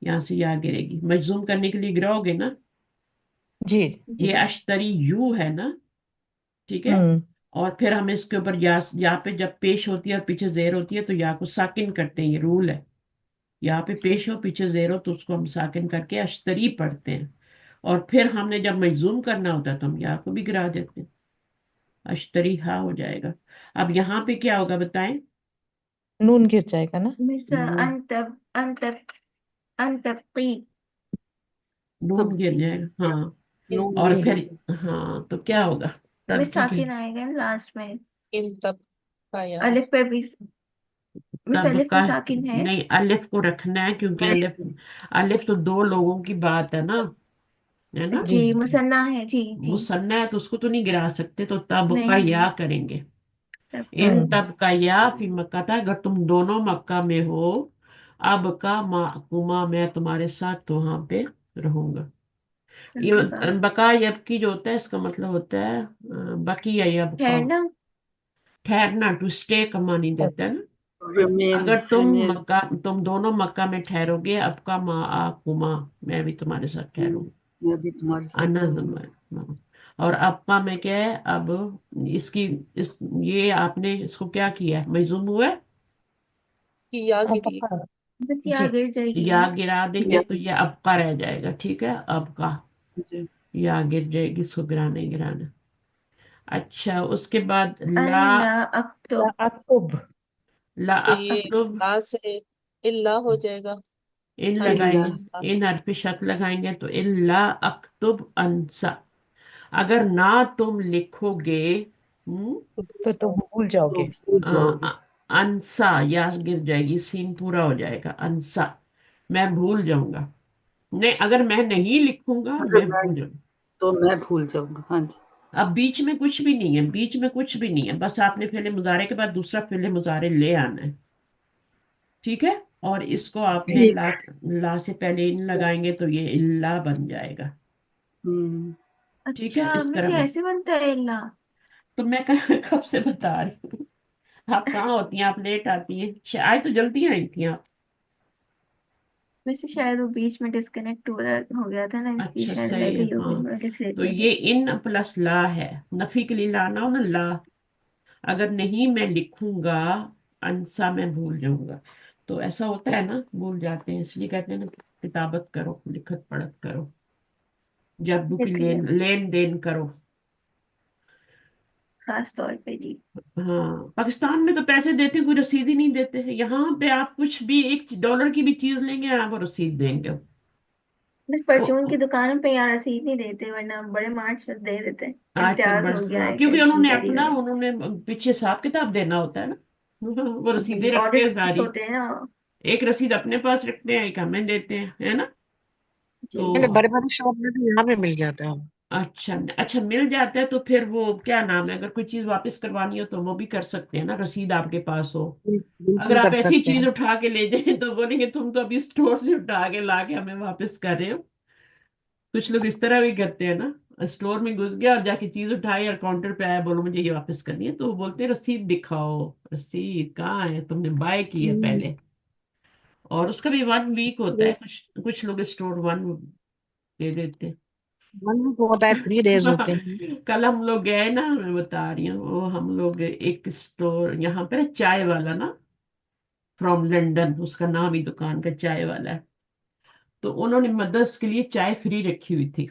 यहाँ से या गिरेगी, मजूम करने के लिए गिराओगे ना। जी ये जी अश्तरी यू है ना, ठीक है। हम्म और फिर हम इसके ऊपर या पे जब पेश होती है और पीछे जेर होती है तो या को साकिन करते हैं, ये रूल है। यहाँ पे पेश हो पीछे जेर हो तो उसको हम साकिन करके अश्तरी पढ़ते हैं। और फिर हमने जब मजूम करना होता है तो हम या को भी गिरा देते हैं, अश्तरी हा हो जाएगा। अब यहाँ पे क्या होगा बताएं, नून गिर जाएगा ना मिस नून, अन तबकी, नून तब गिर की जाएगा, हाँ। नून और गिर जी फिर, जाएगा। हाँ तो क्या होगा, मिस तब की साकिन आएगा लास्ट में। इन तब का या अलिफ पे भी, मिस तब अलिफ का, में साकिन है। नहीं अलिफ को रखना है, क्योंकि अलिफ, नहीं, अलिफ तो दो लोगों की बात है ना, है ना। जी जी मुसन्ना है जी जी। मुसन्ना है तो उसको तो नहीं गिरा सकते, तो तब का नहीं या नहीं, करेंगे। तब का इन हम्म तब का या फिर मक्का था, अगर तुम दोनों मक्का में हो, अब का माकुमा, मैं तुम्हारे साथ वहां पे रहूंगा। तब ये बका यबकी जो होता है इसका मतलब होता है बकी या यबका, ठहरना। ठहरना, टू स्टे का मानी देता है ना। रिमेन, अगर तुम रिमेन। मक्का, तुम दोनों मक्का में ठहरोगे, अब का मा आ कुमा, मैं भी तुम्हारे साथ ठहरूंगा। मैं भी तुम्हारे साथ आना रहूंगा। जमा, और अप्पा में क्या है अब, इसकी, इस, ये आपने इसको क्या किया है, मजूम हुआ है, की या अब गिरी। पक्का बस जी यहाँ गिर जाएगी या ना। गिरा देंगे या तो ये अबका रह जाएगा, ठीक है, अबका, जी। या गिर जाएगी, इसको गिराना ही गिराना। अच्छा, उसके बाद ला, अन्ना या अक्तुब, अक्तुब ला तो ये अक्तुब, ला से इल्ला हो जाएगा। इन हाँ जी लगाएंगे, उस्ताद। इन हर्फ पे शक लगाएंगे तो इल्ला अक्तुब अंसा। अगर ना तुम लिखोगे, तो तुम भूल तो जाओगे। भूल जाओगे। अंसा, या गिर जाएगी, सीन पूरा हो जाएगा, अंसा, मैं भूल जाऊंगा। नहीं, अगर मैं नहीं लिखूंगा अगर मैं मैं भूल जाऊंगा। तो मैं भूल जाऊंगा। हाँ जी। अब बीच में कुछ भी नहीं है, बीच में कुछ भी नहीं है, बस आपने फेले मुजारे के बाद दूसरा फेले मुजारे ले आना है। ठीक है। और इसको आपने ठीक। ला से पहले इन लगाएंगे तो ये इल्ला बन जाएगा। हम्म। ठीक है, अच्छा, इस तरह वैसे बन। ऐसे बनता है इल्ला? तो मैं कब से बता रही हूँ। आप कहाँ होती हैं, आप लेट आती हैं, शायद तो जल्दी आई थी आप। वैसे शायद वो बीच में डिस्कनेक्ट हो गया था ना, इसलिए अच्छा, शायद सही रह है, गई होगी, हाँ। मैं लिख तो लेती हूँ ये बस। इन प्लस ला है, नफी के लिए लाना हो ना, ला। अगर नहीं मैं लिखूंगा, अंसा, मैं भूल जाऊंगा। तो ऐसा होता है ना, भूल जाते हैं, इसलिए कहते हैं ना, किताबत करो, लिखत पढ़त करो, जब भी लिख लिया, लेन लेन देन करो। खास तौर पे जी। हाँ, पाकिस्तान में तो पैसे देते हैं, कोई रसीद ही नहीं देते हैं। यहाँ पे आप कुछ भी $1 की भी चीज लेंगे, आप रसीद देंगे। बस वो परचून की दुकानों पे यहाँ रसीद नहीं देते, वरना बड़े मार्ट्स में दे देते हैं। आज पर इम्तियाज बड़, हो गया, हाँ, क्योंकि कैश एंड उन्होंने कैरी अपना, वगैरह। उन्होंने पीछे हिसाब किताब देना होता है ना। वो जी, रसीदें रखते हैं ऑडिट सारी। होते हैं ना। एक रसीद अपने पास रखते हैं, एक हमें देते हैं, है ना। जी। मैंने तो बड़े बड़े शॉप में तो यहाँ पे मिल जाता है। अच्छा, अच्छा, मिल जाता है तो फिर वो क्या नाम है, अगर कोई चीज वापस करवानी हो तो वो भी कर सकते हैं ना, रसीद आपके पास हो। अगर बिल्कुल आप कर ऐसी सकते चीज हैं। उठा के ले जाए तो बोलेंगे तुम तो अभी स्टोर से उठा के ला के हमें वापस कर रहे हो। कुछ लोग इस तरह भी करते हैं ना, स्टोर में घुस गया और जाके चीज उठाई और काउंटर पे आया, बोलो मुझे ये वापस करनी है, तो वो बोलते हैं रसीद दिखाओ। रसीद कहाँ है, तुमने बाय की है हम्म, पहले। और उसका भी 1 वीक होता है, कुछ कुछ लोग स्टोर 1 दे देते हैं। 1 वीक होता है, 3 डेज होते हैं। कल हम लोग गए ना, मैं बता रही हूँ, वो हम लोग एक स्टोर यहाँ पे ना, चाय वाला ना, फ्रॉम लंदन, उसका नाम ही दुकान का चाय वाला है। तो उन्होंने मदर्स के लिए चाय फ्री रखी हुई थी।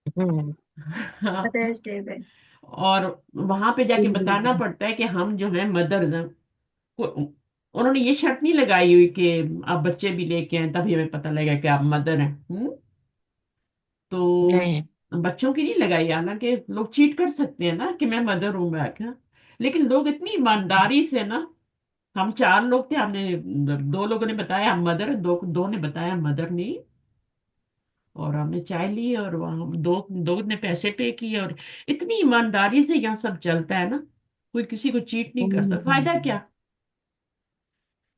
हम्म। हाँ। मदर्स डे पे। और वहां पे जाके बताना पड़ता है कि हम जो है मदर्स हैं। उन्होंने ये शर्त नहीं लगाई हुई कि आप बच्चे भी लेके आए तभी हमें पता लगेगा कि आप मदर हैं। तो नहीं। बच्चों की नहीं लगाई, हालांकि लोग चीट कर सकते हैं ना कि मैं मदर हूं, मैं क्या। लेकिन लोग इतनी ईमानदारी से ना, हम 4 लोग थे, हमने 2 लोगों ने बताया हम मदर, दो दो ने बताया मदर नहीं। और हमने चाय ली और वहां दो दो ने पैसे पे किए, और इतनी ईमानदारी से यहाँ सब चलता है ना, कोई किसी को चीट नहीं कर सकता, फायदा हम्म। क्या।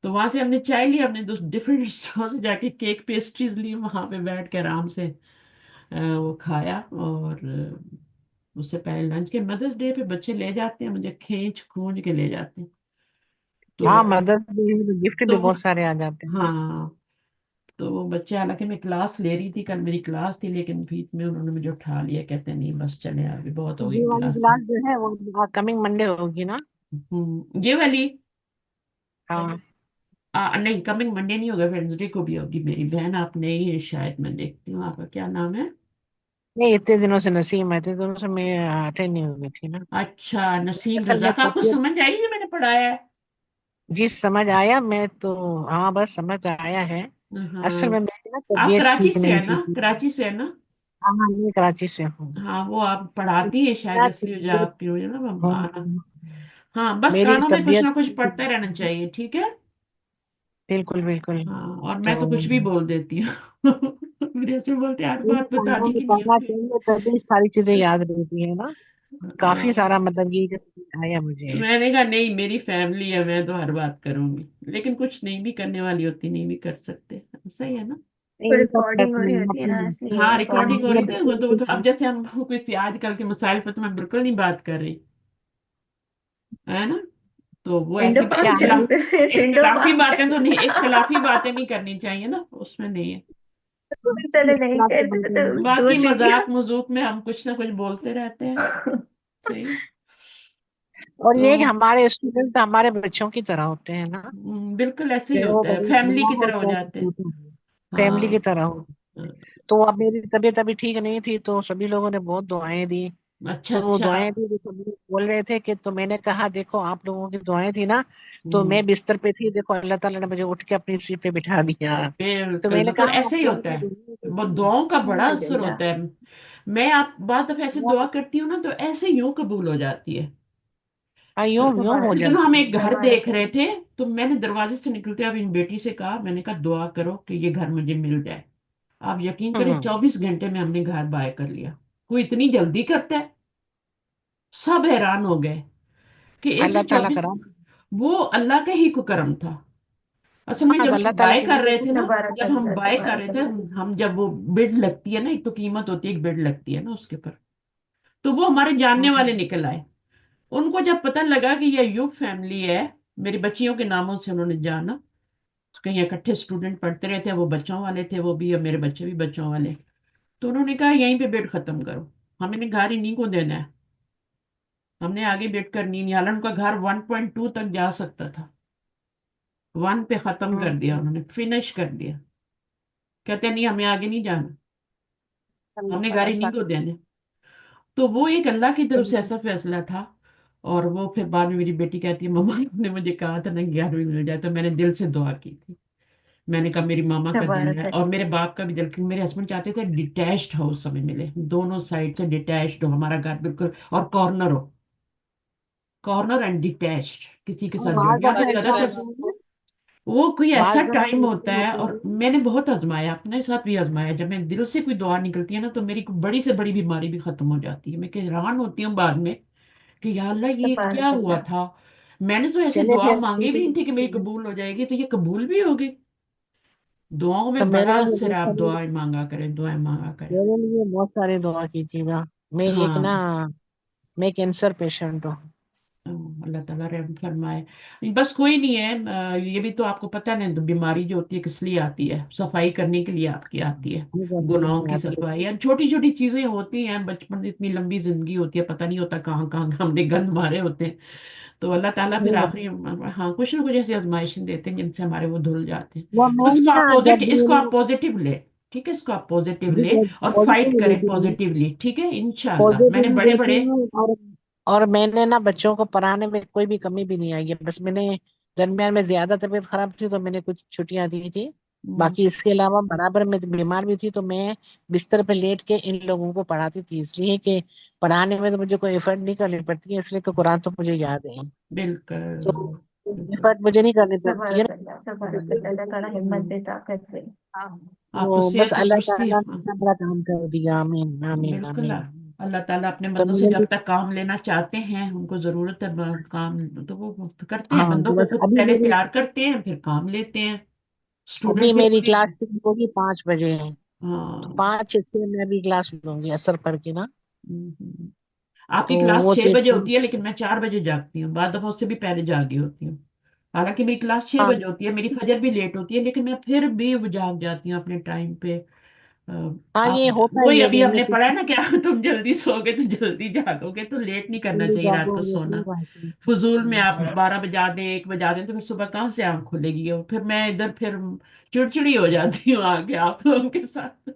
तो वहां से हमने चाय ली, हमने दो डिफरेंट स्टोर से जाके केक पेस्ट्रीज ली, वहां पे बैठ के आराम से वो खाया। और उससे पहले लंच के, मदर्स डे पे बच्चे ले जाते हैं मुझे, खींच खूंज के ले जाते हैं। हाँ, तो मदर्स डे में गिफ्ट भी तो बहुत सारे आ जाते हैं। हाँ, तो वो बच्चे, हालांकि मैं क्लास ले रही थी, कल मेरी क्लास थी, लेकिन बीच में उन्होंने मुझे उठा लिया, कहते नहीं बस चले, अभी बहुत हो गई ये वाली क्लास। क्लास जो है वो कमिंग मंडे होगी ना? ये वाली हाँ। नहीं, कमिंग मंडे नहीं होगा, वेडनेसडे को भी होगी। मेरी बहन आप नहीं है शायद, मैं देखती हूँ आपका क्या नाम है। नहीं, इतने दिनों से नसीम है, इतने दिनों से मैं अटेंड नहीं हुई थी ना। अच्छा, नसीम असल रजा में का आपको तबीयत, समझ आई जो मैंने पढ़ाया है। जी समझ आया मैं तो। हाँ, बस समझ आया है। असल में हाँ, मेरी ना आप तबीयत कराची ठीक से नहीं है थी। ना, कराची से है ना। हाँ हाँ, मैं कराची से हूँ। हाँ, वो आप पढ़ाती है शायद, मेरा इसलिए जो तबीयत, आपकी वजह ना आना। हाँ, हाँ, बस मेरी कानों में कुछ तबीयत, ना कुछ पढ़ते रहना चाहिए, ठीक है। बिल्कुल बिल्कुल। हाँ, और मैं तो तो कुछ भी बोल देती हूँ। मेरे से बोलते हैं, हर इन बात कानों बताने में की नहीं पढ़ना होती। चाहिए, तभी सारी चीजें याद रहती है ना। काफी हाँ, सारा मतलब ये जो आया मुझे। मैंने कहा नहीं, मेरी फैमिली है, मैं तो हर बात करूंगी। लेकिन कुछ नहीं भी करने वाली होती, नहीं भी कर सकते, सही है ना। नहीं, तो ये सब रिकॉर्डिंग हो करते रही हैं होती है ना, अपने। इसलिए हाँ, रिकॉर्डिंग रिकॉर्डिंग हो हो रही रही ये होती थी, है। तो अब जैसे हम किसी आजकल के मसाइल पर, तो मैं बिल्कुल नहीं बात कर रही, है ना। तो वो इंडो ऐसी क्या पाक है? चैनल पे, इंडो इख्तलाफी पाक बातें तो चैनल। नहीं, इख्तलाफी बातें नहीं करनी चाहिए ना, उसमें नहीं है। चलो, नहीं इख्तिलाफ की करते बातें तो नहीं। बाकी सोच रही थी। मजाक मजूक में हम कुछ ना कुछ बोलते रहते हैं। सही है। और तो ये कि हमारे स्टूडेंट हमारे बच्चों की तरह होते हैं ना। बिल्कुल ऐसे ही चाहे वो होता है, बड़े फैमिली बड़ा की हो तरह हो चाहे जाते हैं। छोटा हो, फैमिली की हाँ, तरह हो। तो अब मेरी तबीयत अभी ठीक नहीं थी, तो सभी लोगों ने बहुत दुआएं दी। अच्छा तो वो अच्छा। दुआएं थी, जो सब लोग बोल रहे थे कि, तो मैंने कहा देखो आप लोगों की दुआएं थी ना, तो हम्म, मैं बिस्तर पे थी, देखो अल्लाह ताला ने मुझे उठ के अपनी सीट पे बिठा दिया। तो बिल्कुल मैंने बिल्कुल कहा आप ऐसे ही दुआ होता तो है। दुनिया को वो दी। दुआओं का बड़ा असर अल्हम्दुलिल्लाह। होता है। मैं आप बात अब ऐसे दुआ करती हूँ ना तो ऐसे यूं कबूल हो जाती है। हाँ, तो यूं हो एक दिन जाती हम है। एक घर देख तबारक रहे अल्लाह। थे, तो मैंने दरवाजे से निकलते अपनी बेटी से कहा, मैंने कहा दुआ करो कि ये घर मुझे मिल जाए। आप यकीन करें हम्म 24 घंटे में हमने घर बाय कर लिया। कोई इतनी जल्दी करता है। सब हैरान हो गए कि एक अल्लाह में ताला 24। करा। वो अल्लाह का ही करम था। असल में हाँ, जब तो हम अल्लाह ताला बाय के कर लिए रहे थे कुछ ना, नहीं। तबारक जब हम अल्लाह, बाय कर रहे तबारक थे, अल्लाह। हम जब वो बिड लगती है ना, एक तो कीमत होती है, एक बिड लगती है ना उसके ऊपर। तो वो हमारे जानने वाले हम्म निकल आए। उनको जब पता लगा कि ये अयूब फैमिली है, मेरी बच्चियों के नामों से उन्होंने जाना। कहीं इकट्ठे स्टूडेंट पढ़ते रहते हैं, वो बच्चों वाले थे, वो भी, और मेरे बच्चे भी बच्चों वाले। तो उन्होंने कहा यहीं पे बिड खत्म करो, हमें घर इन्हीं को देना है, हमने आगे बिड करनी नहीं। हालांकि उनका घर 1.2 तक जा सकता था। 1 पे खत्म कर दिया, हम्म। उन्होंने फिनिश कर दिया। कहते नहीं, हमें आगे नहीं जाना, अल्लाह हमने घर ताला इन्हीं सा। को देने। तो वो एक अल्लाह की तरफ से ऐसा फैसला था। और वो फिर बाद में मेरी बेटी कहती है, मम्मा ने मुझे कहा था ना 11वीं मिल जाए, तो मैंने दिल से दुआ की थी। मैंने कहा मेरी मामा का दिल तबारक है और अल्लाह। मेरे बाप का भी दिल, क्योंकि मेरे हस्बैंड चाहते थे डिटैच्ड हाउस हमें मिले, दोनों साइड से डिटैच्ड हो हमारा घर बिल्कुल, और कॉर्नर हो, कॉर्नर एंड डिटैच्ड, किसी के और साथ जुड़ बाहर या जाके फिर हमारे देखो घर ज्यादातर। कैसे होंगे। वो कोई ऐसा बाहर जाके टाइम देखो होता है, होते और हैं। मैंने बहुत आजमाया, अपने साथ भी आजमाया, जब मैं दिल से कोई दुआ निकलती है ना तो मेरी कोई बड़ी से बड़ी बीमारी भी खत्म हो जाती है। मैं हैरान होती हूँ बाद में कि या अल्लाह ये क्या तबारक हुआ अल्लाह। था। मैंने तो ऐसी चले दुआ फिर मांगी ठीक भी है। नहीं थी कि मेरी कबूल हो जाएगी, तो ये कबूल भी होगी। दुआओं तो में मेरे बड़ा लिए असर बहुत है, आप सारी दुआएं मांगा करें, दुआएं मांगा करें। मेरे लिए बहुत सारी दुआ कीजिएगा। मैं एक ना, हाँ। मैं कैंसर पेशेंट हूँ। अल्लाह ताला रहम फरमाए। बस कोई नहीं है, ये भी तो आपको पता है ना, बीमारी जो होती है किस लिए आती है, सफाई करने के लिए आपकी आती है। ये करने गुनाहों में की आती है। सफाई, और छोटी छोटी चीजें होती हैं, बचपन में इतनी लंबी जिंदगी होती है, पता नहीं होता कहाँ कहाँ हमने गंद मारे होते हैं। तो अल्लाह ताला फिर ये बात। आखिरी, हाँ, कुछ ना कुछ ऐसी आजमाइशें देते हैं जिनसे हमारे वो धुल जाते हैं। वो तो मैं ना जब भी इसको मैंने आप पॉजिटिव ले। ठीक है, इसको आप पॉजिटिव ले और फाइट पॉजिटिव करें लेती हूँ, पॉजिटिवली, ठीक है, इंशाल्लाह। मैंने पॉजिटिव बड़े लेती बड़े। हूँ। और मैंने ना बच्चों को पढ़ाने में कोई भी कमी भी नहीं आई है। बस मैंने दरमियान में ज्यादा तबीयत खराब थी तो मैंने कुछ छुट्टियां दी थी। बाकी इसके अलावा बराबर में बीमार भी थी तो मैं बिस्तर पे लेट के इन लोगों को पढ़ाती थी, इसलिए कि पढ़ाने में तो मुझे कोई एफर्ट नहीं करनी पड़ती है, इसलिए कि कुरान तो मुझे याद है। तो बिल्कुल बिल्कुल। एफर्ट मुझे नहीं करनी पड़ती है तबारक ना। अल्लाह, तबारक अल्लाह। अल्लाह ताला हिम्मत हम्म, दे, ताकत दे। हाँ, आपको तो बस सेहत अल्लाह तंदुरुस्ती, ताला ने हाँ, इतना बड़ा काम कर दिया। आमीन आमीन बिल्कुल। आमीन। अल्लाह ताला अपने तो बंदों से मैंने भी, जब तक काम लेना चाहते हैं, उनको जरूरत है काम, तो वो तो करते हैं, हाँ बंदों तो को बस खुद पहले तैयार करते हैं, फिर काम लेते हैं। अभी स्टूडेंट भी मेरी पूरी। क्लास शुरू होगी 5 बजे। तो हाँ। 5 से मैं अभी क्लास लूंगी असर पढ़ के ना। हम्म। आपकी तो क्लास वो 6 बजे चीज। होती है, लेकिन मैं 4 बजे जागती हूँ, बाद दफा उससे भी पहले जागी होती हूँ। हालांकि मेरी क्लास छह हाँ बजे होती है, मेरी फजर भी लेट होती है, लेकिन मैं फिर भी वो जाग जाती हूँ अपने टाइम पे। अ, हाँ, आप ये होता वही ही है अभी घर में हमने कुछ। पढ़ा है ना, क्या तुम जल्दी सोओगे तो जल्दी जागोगे, तो लेट नहीं करना जल्दी चाहिए रात को जागोगे सही सोना। बात है। फजूल में आप 12 बजा दें, 1 बजा दें, तो फिर सुबह कहाँ से आंख खुलेगी, और फिर मैं इधर फिर चिड़चिड़ी हो जाती हूँ आके आप लोगों के साथ।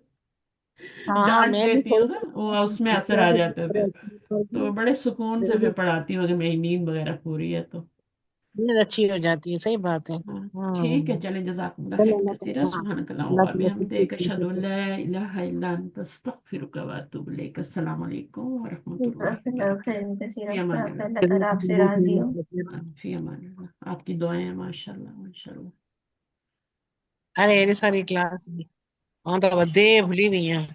हाँ हाँ, डांट मैं भी देती हूँ सही ना, वो उसमें करती असर हूँ। आ जैसे जाता है पूरे फिर। अच्छे करके तो बड़े सुकून से फिर जल्दी पढ़ाती हूँ, अगर मेरी नींद वगैरह पूरी है तो। नींद अच्छी हो जाती है, सही बात है। हाँ, ठीक है, हम्म। चलें, जज़ाकल्लाह चलो खैर अल्लाह कसीरा, ताला, हाँ, सुब्हानक अल्लाहुम्मा अल्लाह व ताला बिहम्दिक, अशहदु अन ठीक ला इलाहा इल्ला अंत, अस्तगफिरुका व अतूबु इलैक। अस्सलामु अलैकुम व रहमतुल्लाहि व जज़ाकल्लाहु बरकातहू। खैरन कसीरन। फी अमानिल्लाह। अल्लाह ताला आपसे राजी हो। फी अमानिल्लाह। आपकी दुआएं हैं, माशाल्लाह माशाल्लाह। अरे एडी सारी क्लास में, हाँ तो बदे भूली हुई हैं।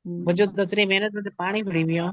मुझे हम्म, तो इतनी मेहनत में तो पानी भरी हुई हूँ।